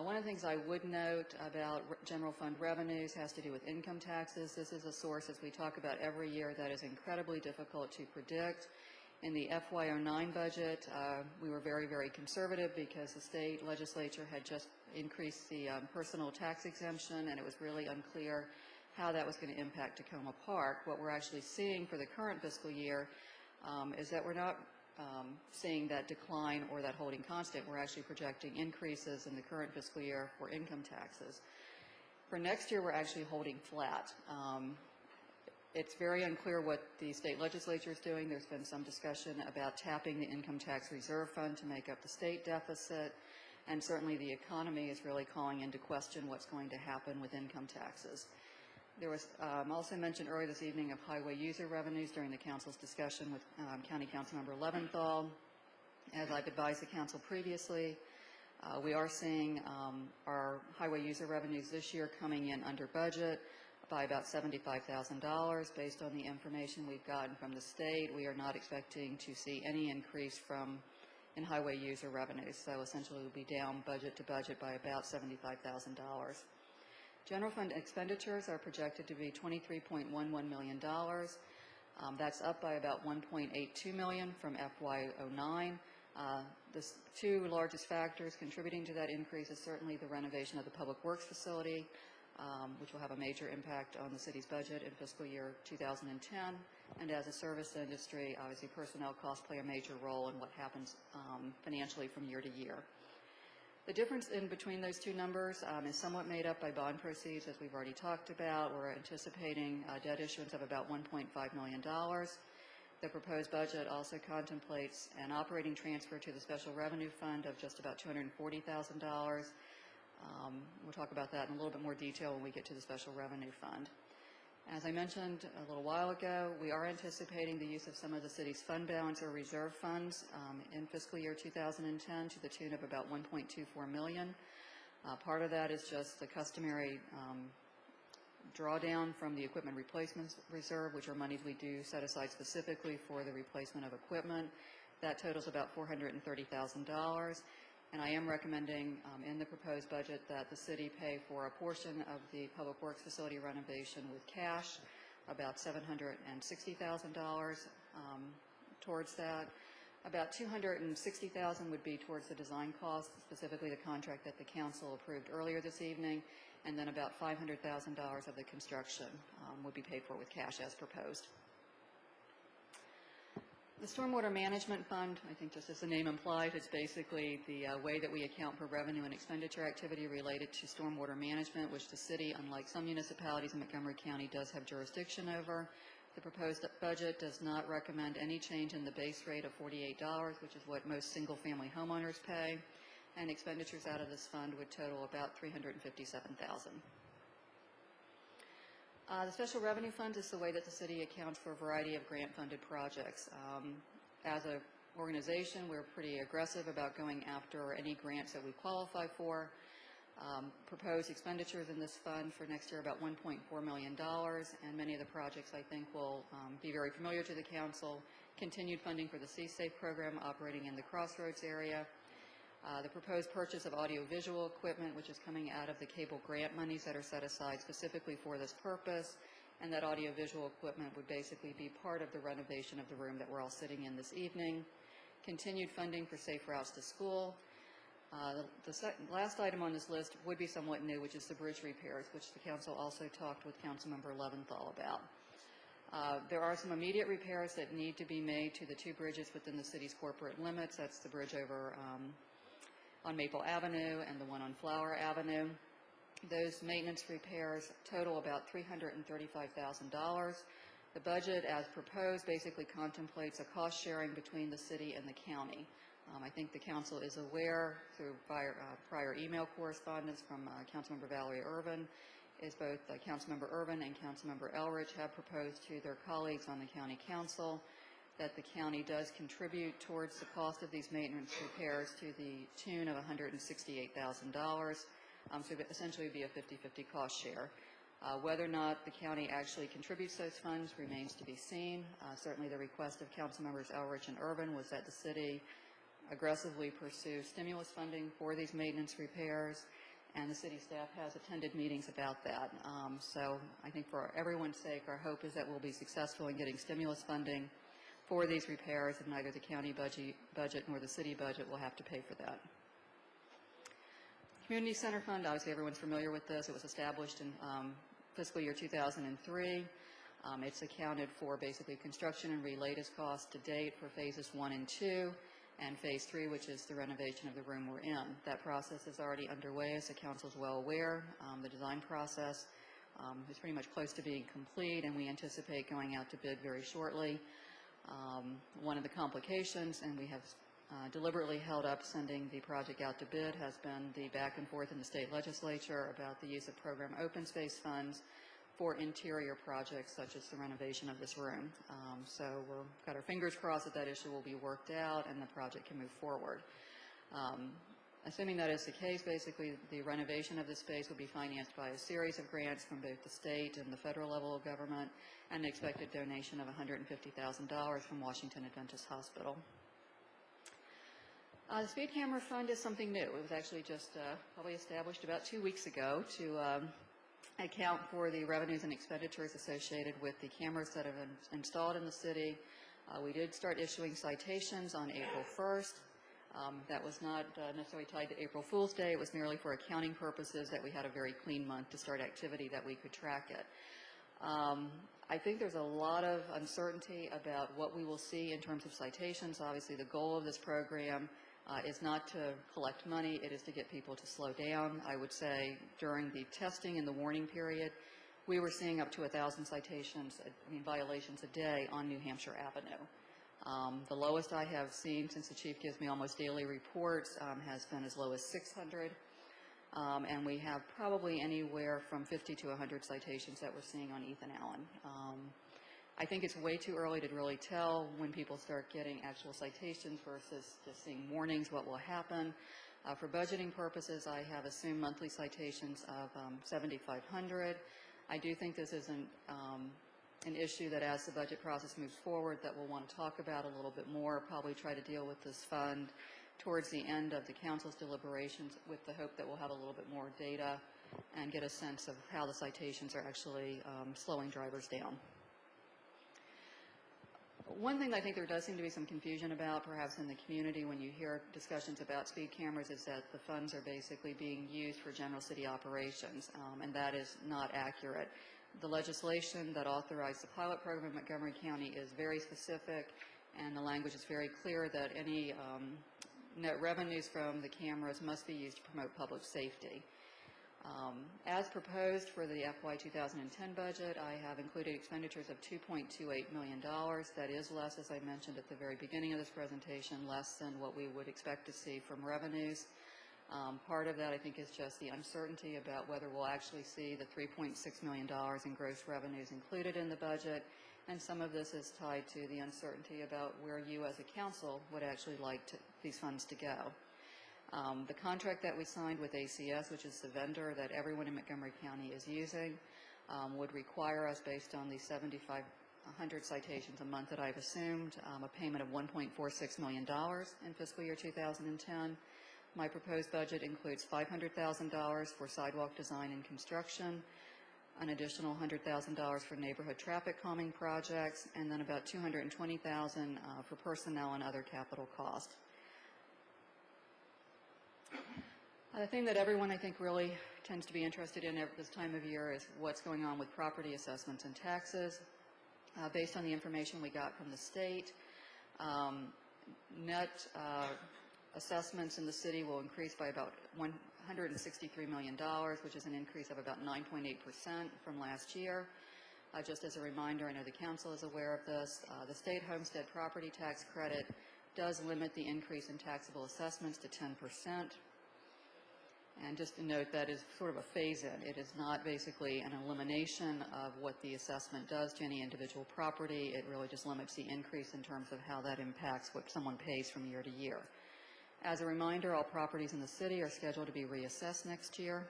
One of the things I would note about general fund revenues has to do with income taxes. This is a source, as we talk about every year, that is incredibly difficult to predict. In the FY09 budget, we were very, very conservative because the state legislature had just increased the personal tax exemption, and it was really unclear how that was going to impact Tacoma Park. What we're actually seeing for the current fiscal year is that we're not seeing that decline or that holding constant. We're actually projecting increases in the current fiscal year for income taxes. For next year, we're actually holding flat. It's very unclear what the state legislature is doing. There's been some discussion about tapping the income tax reserve fund to make up the state deficit, and certainly the economy is really calling into question what's going to happen with income taxes. There was also mentioned earlier this evening of highway user revenues during the council's discussion with County Councilmember Leventhal. As I've advised the council previously, we are seeing our highway user revenues this year coming in under budget. by about $75,000. Based on the information we've gotten from the state, we are not expecting to see any increase in highway user revenues, so essentially we'll be down budget to budget by about $75,000. General fund expenditures are projected to be $23.11 million. That's up by about $1.82 million from FY09. The two largest factors contributing to that increase is certainly the renovation of the Public Works facility, which will have a major impact on the city's budget in fiscal year 2010. And as a service industry, obviously personnel costs play a major role in what happens financially from year to year. The difference in between those two numbers is somewhat made up by bond proceeds, as we've already talked about. We're anticipating debt issuance of about $1.5 million. The proposed budget also contemplates an operating transfer to the Special Revenue Fund of just about $240,000. We'll talk about that in a little bit more detail when we get to the Special Revenue Fund. As I mentioned a little while ago, we are anticipating the use of some of the city's fund balance or reserve funds in fiscal year 2010 to the tune of about $1.24 million. Part of that is just the customary drawdown from the equipment replacement reserve, which are monies we do set aside specifically for the replacement of equipment. That totals about $430,000. And I am recommending in the proposed budget that the city pay for a portion of the Public Works facility renovation with cash, about $760,000 towards that. About $260,000 would be towards the design costs, specifically the contract that the council approved earlier this evening, and then about $500,000 of the construction would be paid for with cash as proposed. The Stormwater Management Fund, I think just as the name implies, it's basically the way that we account for revenue and expenditure activity related to stormwater management, which the city, unlike some municipalities in Montgomery County, does have jurisdiction over. The proposed budget does not recommend any change in the base rate of $48, which is what most single-family homeowners pay, and expenditures out of this fund would total about $357,000. The Special Revenue Fund is the way that the city accounts for a variety of grant-funded projects. As an organization, we're pretty aggressive about going after any grants that we qualify for. Proposed expenditures in this fund for next year are about $1.4 million, and many of the projects I think will be very familiar to the council. Continued funding for the C-Safe program operating in the Crossroads area. The proposed purchase of audiovisual equipment, which is coming out of the cable grant monies that are set aside specifically for this purpose, and that audiovisual equipment would basically be part of the renovation of the room that we're all sitting in this evening. Continued funding for safe routes to school. The last item on this list would be somewhat new, which is the bridge repairs, which the council also talked with Councilmember Leventhal about. There are some immediate repairs that need to be made to the two bridges within the city's corporate limits. That's the bridge over on Maple Avenue and the one on Flower Avenue. Those maintenance repairs total about $335,000. The budget, as proposed, basically contemplates a cost sharing between the city and the county. I think the council is aware through prior email correspondence from Councilmember Valerie Irvin, is both Councilmember Irvin and Councilmember Elrich have proposed to their colleagues on the county council that the county does contribute towards the cost of these maintenance repairs to the tune of $168,000. So essentially it would be a 50-50 cost share. Whether or not the county actually contributes those funds remains to be seen. Certainly the request of Councilmembers Elrich and Irvin was that the city aggressively pursue stimulus funding for these maintenance repairs, and the city staff has attended meetings about that. So I think for everyone's sake, our hope is that we'll be successful in getting stimulus funding for these repairs, and neither the county budget nor the city budget will have to pay for that. Community Center Fund, obviously everyone's familiar with this. It was established in fiscal year 2003. It's accounted for basically construction and related costs to date for phases 1 and 2, and phase 3, which is the renovation of the room we're in. That process is already underway, as the council is well aware. The design process is pretty much close to being complete, and we anticipate going out to bid very shortly. One of the complications, and we have deliberately held up sending the project out to bid, has been the back and forth in the state legislature about the use of program open space funds for interior projects such as the renovation of this room. So we've got our fingers crossed that that issue will be worked out and the project can move forward. Assuming that is the case, basically the renovation of the space will be financed by a series of grants from both the state and the federal level of government, and an expected donation of $150,000 from Washington Adventist Hospital. The Speed Camera Fund is something new. It was actually just probably established about 2 weeks ago to account for the revenues and expenditures associated with the cameras that have been installed in the city. We did start issuing citations on April 1st. That was not necessarily tied to April Fool's Day. It was merely for accounting purposes that we had a very clean month to start activity that we could track it. I think there's a lot of uncertainty about what we will see in terms of citations. Obviously, the goal of this program is not to collect money. It is to get people to slow down. I would say during the testing and the warning period, we were seeing up to 1,000 citations, violations a day on New Hampshire Avenue. The lowest I have seen since the chief gives me almost daily reports has been as low as 600. And we have probably anywhere from 50 to 100 citations that we're seeing on Ethan Allen. I think it's way too early to really tell when people start getting actual citations versus just seeing warnings what will happen. For budgeting purposes, I have assumed monthly citations of 7,500. I do think this is an issue that as the budget process moves forward that we'll want to talk about a little bit more, probably try to deal with this fund towards the end of the council's deliberations with the hope that we'll have a little bit more data and get a sense of how the citations are actually slowing drivers down. One thing I think there does seem to be some confusion about, perhaps in the community, when you hear discussions about speed cameras, is that the funds are basically being used for general city operations, and that is not accurate. The legislation that authorized the pilot program in Montgomery County is very specific, and the language is very clear that any net revenues from the cameras must be used to promote public safety. As proposed for the FY 2010 budget, I have included expenditures of $2.28 million. That is less, as I mentioned at the very beginning of this presentation, less than what we would expect to see from revenues. Part of that, I think, is just the uncertainty about whether we'll actually see the $3.6 million in gross revenues included in the budget, and some of this is tied to the uncertainty about where you as a council would actually like these funds to go. The contract that we signed with ACS, which is the vendor that everyone in Montgomery County is using, would require us, based on the 7,500 citations a month that I've assumed, a payment of $1.46 million in fiscal year 2010. My proposed budget includes $500,000 for sidewalk design and construction, an additional $100,000 for neighborhood traffic calming projects, and then about $220,000 for personnel and other capital costs. The thing that everyone, I think, really tends to be interested in at this time of year is what's going on with property assessments and taxes. Based on the information we got from the state, net assessments in the city will increase by about $163 million, which is an increase of about 9.8% from last year. Just as a reminder, I know the council is aware of this, the state homestead property tax credit does limit the increase in taxable assessments to 10%. And just to note, that is sort of a phase-in. It is not basically an elimination of what the assessment does to any individual property. It really just limits the increase in terms of how that impacts what someone pays from year to year. As a reminder, all properties in the city are scheduled to be reassessed next year.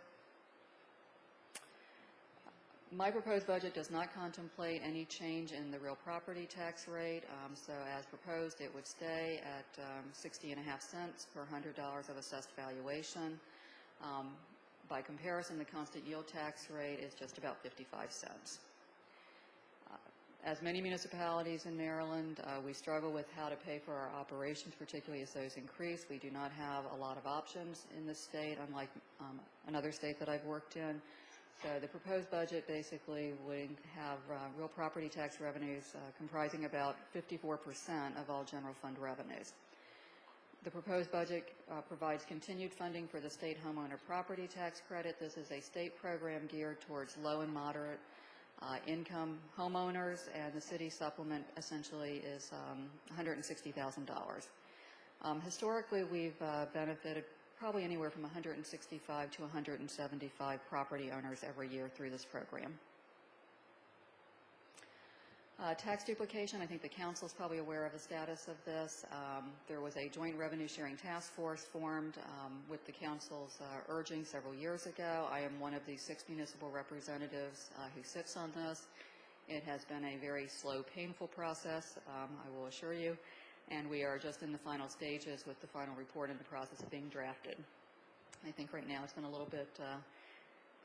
My proposed budget does not contemplate any change in the real property tax rate, so as proposed it would stay at 60.5 cents per $100 of assessed valuation. By comparison, the constant yield tax rate is just about 55 cents. As many municipalities in Maryland, we struggle with how to pay for our operations, particularly as those increase. We do not have a lot of options in this state, unlike another state that I've worked in. So the proposed budget basically would have real property tax revenues comprising about 54% of all general fund revenues. The proposed budget provides continued funding for the state homeowner property tax credit. This is a state program geared towards low and moderate income homeowners, and the city supplement essentially is $160,000. Historically, we've benefited probably anywhere from 165 to 175 property owners every year through this program. Tax duplication, I think the council is probably aware of the status of this. There was a joint revenue sharing task force formed with the council's urging several years ago. I am one of the 6 municipal representatives who sits on this. It has been a very slow, painful process, I will assure you, and we are just in the final stages with the final report in the process of being drafted. I think right now it's been a little bit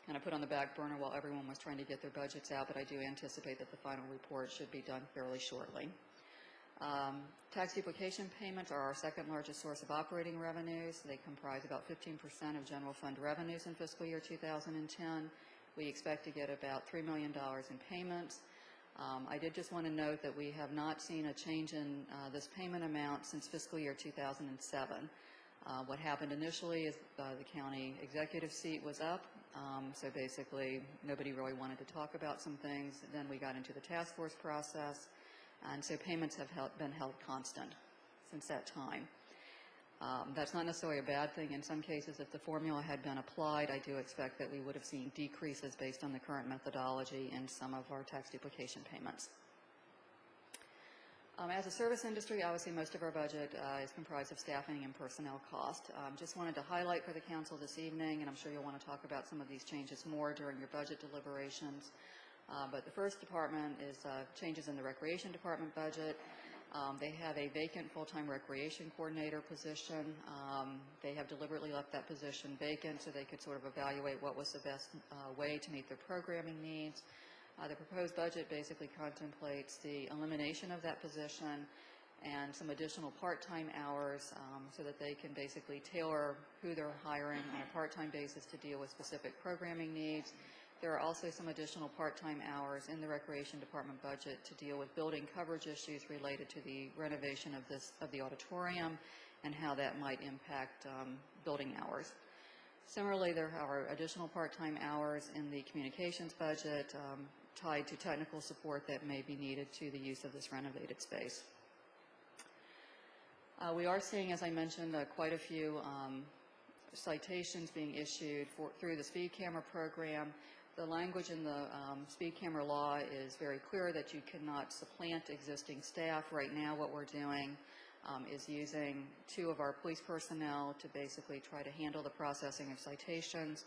kind of put on the back burner while everyone was trying to get their budgets out, but I do anticipate that the final report should be done fairly shortly. Tax duplication payments are our second largest source of operating revenues. They comprise about 15% of general fund revenues in fiscal year 2010. We expect to get about $3 million in payments. I did just want to note that we have not seen a change in this payment amount since fiscal year 2007. What happened initially is the county executive seat was up, so basically nobody really wanted to talk about some things. Then we got into the task force process, and so payments have been held constant since that time. That's not necessarily a bad thing. In some cases, if the formula had been applied, I do expect that we would have seen decreases based on the current methodology in some of our tax duplication payments. As a service industry, obviously most of our budget is comprised of staffing and personnel cost. Just wanted to highlight for the council this evening, and I'm sure you'll want to talk about some of these changes more during your budget deliberations. But the first department is changes in the recreation department budget. They have a vacant full-time recreation coordinator position. They have deliberately left that position vacant so they could sort of evaluate what was the best way to meet their programming needs. The proposed budget basically contemplates the elimination of that position and some additional part-time hours so that they can basically tailor who they're hiring on a part-time basis to deal with specific programming needs. There are also some additional part-time hours in the recreation department budget to deal with building coverage issues related to the renovation of the auditorium and how that might impact building hours. Similarly, there are additional part-time hours in the communications budget tied to technical support that may be needed to the use of this renovated space. We are seeing, as I mentioned, quite a few citations being issued through the speed camera program. The language in the speed camera law is very clear that you cannot supplant existing staff. Right now what we're doing is using 2 of our police personnel to basically try to handle the processing of citations.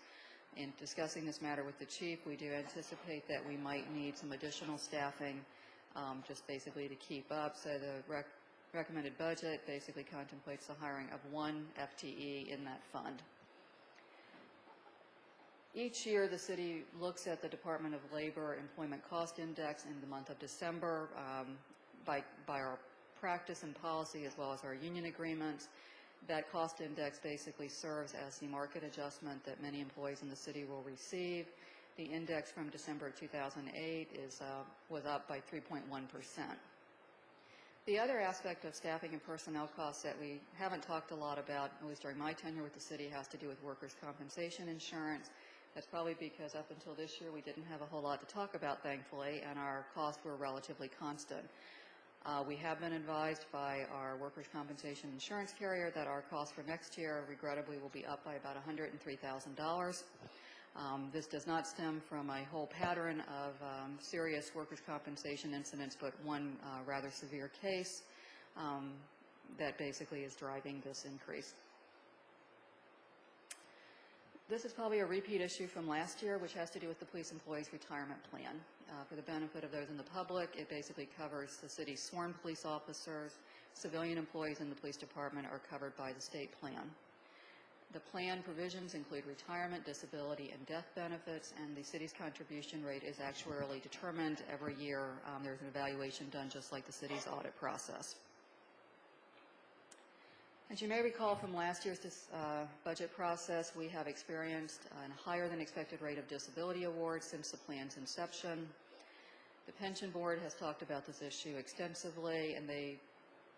In discussing this matter with the chief, we do anticipate that we might need some additional staffing just basically to keep up. So the recommended budget basically contemplates the hiring of 1 FTE in that fund. Each year, the city looks at the Department of Labor Employment Cost Index in the month of December by our practice and policy as well as our union agreements. That cost index basically serves as the market adjustment that many employees in the city will receive. The index from December 2008 was up by 3.1%. The other aspect of staffing and personnel costs that we haven't talked a lot about, at least during my tenure with the city, has to do with workers' compensation insurance. That's probably because up until this year we didn't have a whole lot to talk about, thankfully, and our costs were relatively constant. We have been advised by our workers' compensation insurance carrier that our costs for next year, regrettably, will be up by about $103,000. This does not stem from a whole pattern of serious workers' compensation incidents, but one rather severe case that basically is driving this increase. This is probably a repeat issue from last year, which has to do with the police employees' retirement plan. For the benefit of those in the public, it basically covers the city's sworn police officers. Civilian employees in the police department are covered by the state plan. The plan provisions include retirement, disability, and death benefits, and the city's contribution rate is actuarially determined every year. There's an evaluation done just like the city's audit process. As you may recall from last year's budget process, we have experienced a higher than expected rate of disability awards since the plan's inception. The pension board has talked about this issue extensively, and they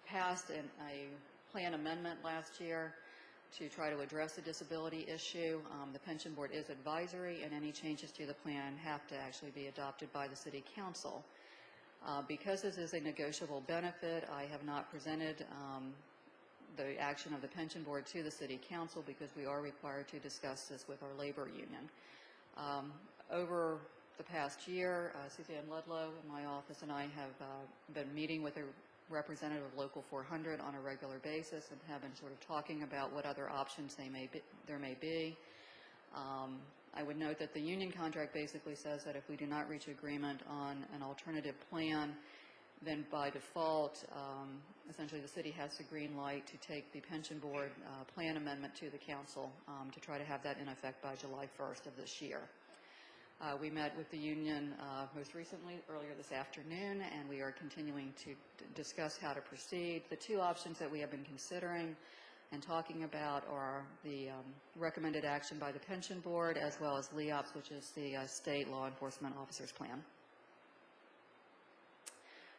passed a plan amendment last year to try to address the disability issue. The pension board is advisory, and any changes to the plan have to actually be adopted by the city council. Because this is a negotiable benefit, I have not presented the action of the pension board to the city council because we are required to discuss this with our labor union. Over the past year, Suzanne Ludlow in my office and I have been meeting with a representative of Local 400 on a regular basis and have been sort of talking about what other options there may be. I would note that the union contract basically says that if we do not reach agreement on an alternative plan, then by default, essentially the city has the green light to take the pension board plan amendment to the council to try to have that in effect by July 1st of this year. We met with the union most recently, earlier this afternoon, and we are continuing to discuss how to proceed. The two options that we have been considering and talking about are the recommended action by the pension board as well as LEOPS, which is the state law enforcement officers plan.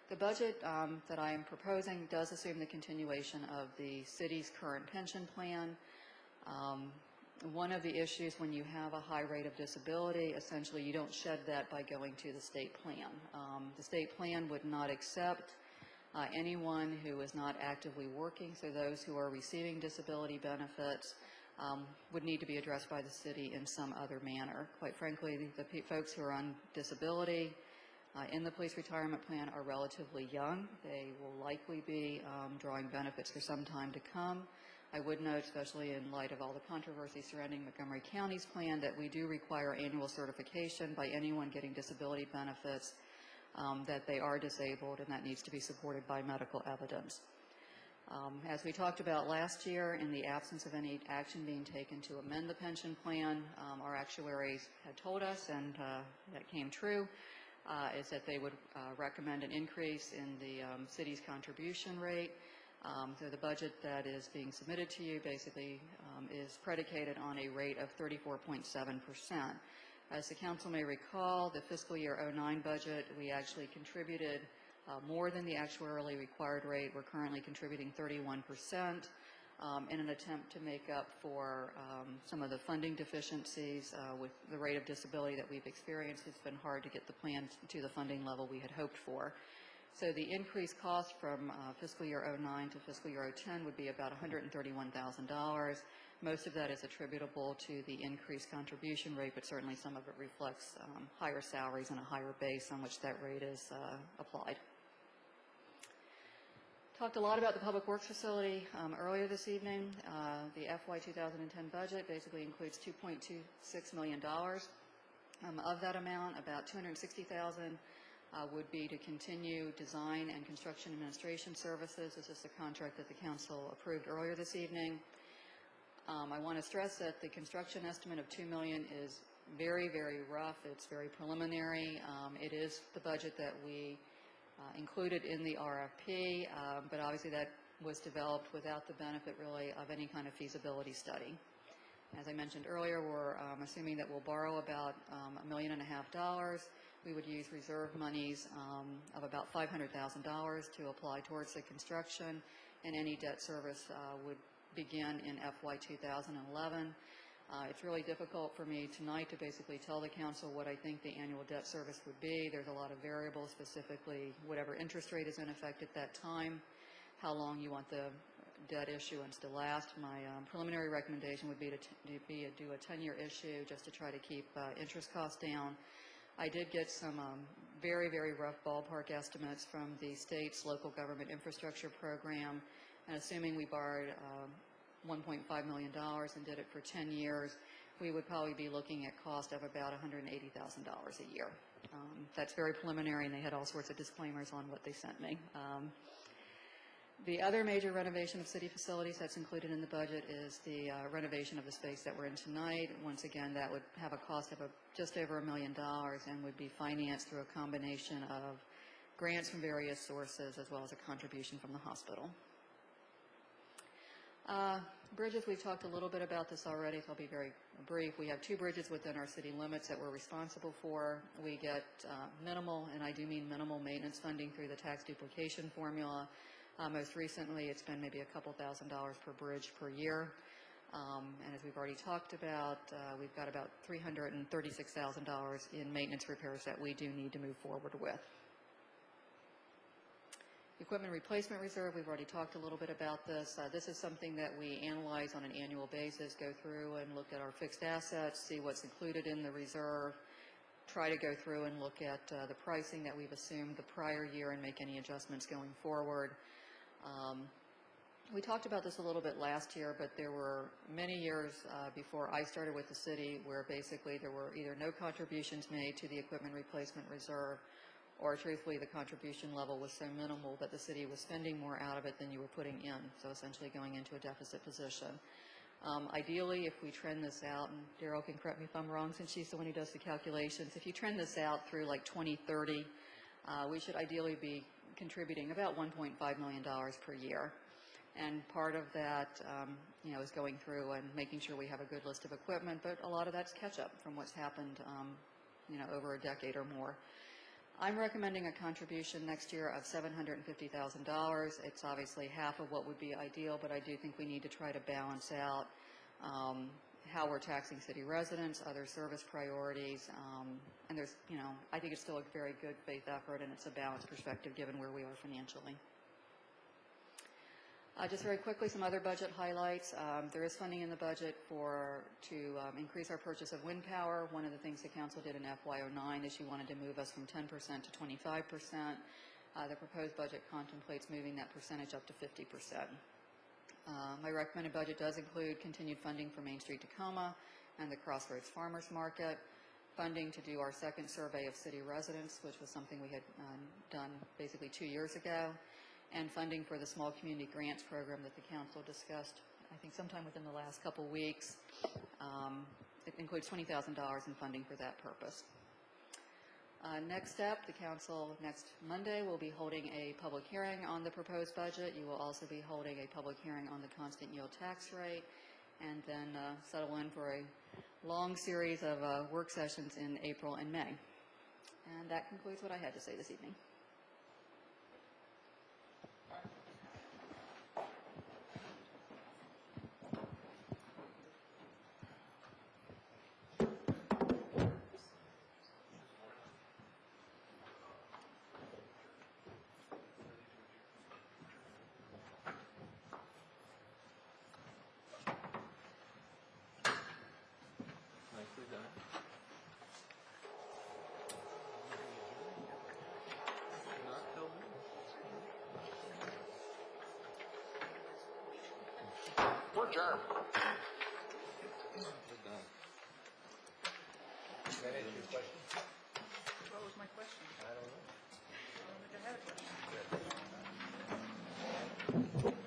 The budget that I am proposing does assume the continuation of the city's current pension plan. One of the issues when you have a high rate of disability, essentially you don't shed that by going to the state plan. The state plan would not accept anyone who is not actively working, so those who are receiving disability benefits would need to be addressed by the city in some other manner. Quite frankly, the folks who are on disability in the police retirement plan are relatively young. They will likely be drawing benefits for some time to come. I would note, especially in light of all the controversy surrounding Montgomery County's plan, that we do require annual certification by anyone getting disability benefits that they are disabled, and that needs to be supported by medical evidence. As we talked about last year, in the absence of any action being taken to amend the pension plan, our actuaries had told us, and that came true, is that they would recommend an increase in the city's contribution rate. So the budget that is being submitted to you basically is predicated on a rate of 34.7%. As the council may recall, the fiscal year 09 budget, we actually contributed more than the actuarially required rate. We're currently contributing 31% in an attempt to make up for some of the funding deficiencies with the rate of disability that we've experienced. It's been hard to get the plan to the funding level we had hoped for. So the increased cost from fiscal year 09 to fiscal year 010 would be about $131,000. Most of that is attributable to the increased contribution rate, but certainly some of it reflects higher salaries and a higher base on which that rate is applied. Talked a lot about the Public Works facility earlier this evening. The FY 2010 budget basically includes $2.26 million. Of that amount, about $260,000 would be to continue design and construction administration services. This is the contract that the council approved earlier this evening. I want to stress that the construction estimate of $2 million is very, very rough. It's very preliminary. It is the budget that we included in the RFP, but obviously that was developed without the benefit really of any kind of feasibility study. As I mentioned earlier, we're assuming that we'll borrow about $1.5 million. We would use reserve monies of about $500,000 to apply towards the construction, and any debt service would begin in FY 2011. It's really difficult for me tonight to basically tell the council what I think the annual debt service would be. There's a lot of variables, specifically whatever interest rate is in effect at that time, how long you want the debt issuance to last. My preliminary recommendation would be to do a 10-year issue just to try to keep interest costs down. I did get some very, very rough ballpark estimates from the state's local government infrastructure program, and assuming we borrowed $1.5 million and did it for 10 years, we would probably be looking at cost of about $180,000 a year. That's very preliminary, and they had all sorts of disclaimers on what they sent me. The other major renovation of city facilities that's included in the budget is the renovation of the space that we're in tonight. Once again, that would have a cost of just over $1 million and would be financed through a combination of grants from various sources as well as a contribution from the hospital. Bridges, we've talked a little bit about this already, so I'll be very brief. We have 2 bridges within our city limits that we're responsible for. We get minimal, and I do mean minimal, maintenance funding through the tax duplication formula. Most recently, it's been maybe a couple $1,000s per bridge per year. And as we've already talked about, we've got about $336,000 in maintenance repairs that we do need to move forward with. Equipment replacement reserve, we've already talked a little bit about this. This is something that we analyze on an annual basis, go through and look at our fixed assets, see what's included in the reserve, try to go through and look at the pricing that we've assumed the prior year and make any adjustments going forward. We talked about this a little bit last year, but there were many years before I started with the city where basically there were either no contributions made to the equipment replacement reserve, or truthfully the contribution level was so minimal that the city was spending more out of it than you were putting in, so essentially going into a deficit position. Ideally, if we trend this out, and Daryl can correct me if I'm wrong since she's the one who does the calculations, if you trend this out through like 2030, we should ideally be contributing about $1.5 million per year. And part of that, is going through and making sure we have a good list of equipment, but a lot of that's catch-up from what's happened, over a decade or more. I'm recommending a contribution next year of $750,000. It's obviously half of what would be ideal, but I do think we need to try to balance out how we're taxing city residents, other service priorities, and there's, I think it's still a very good faith effort, and it's a balanced perspective given where we are financially. Just very quickly, some other budget highlights. There is funding in the budget to increase our purchase of wind power. One of the things the council did in FY09 is she wanted to move us from 10% to 25%. The proposed budget contemplates moving that percentage up to 50%. My recommended budget does include continued funding for Main Street Tacoma and the Crossroads Farmers Market, funding to do our second survey of city residents, which was something we had done basically 2 years ago, and funding for the small community grants program that the council discussed, I think sometime within the last couple weeks. It includes $20,000 in funding for that purpose. Next step, the council next Monday will be holding a public hearing on the proposed budget. You will also be holding a public hearing on the constant yield tax rate, and then settle in for a long series of work sessions in April and May. And that concludes what I had to say this evening. We're adjourned. That answer your question? What was my question? I don't know. I don't think I had a question.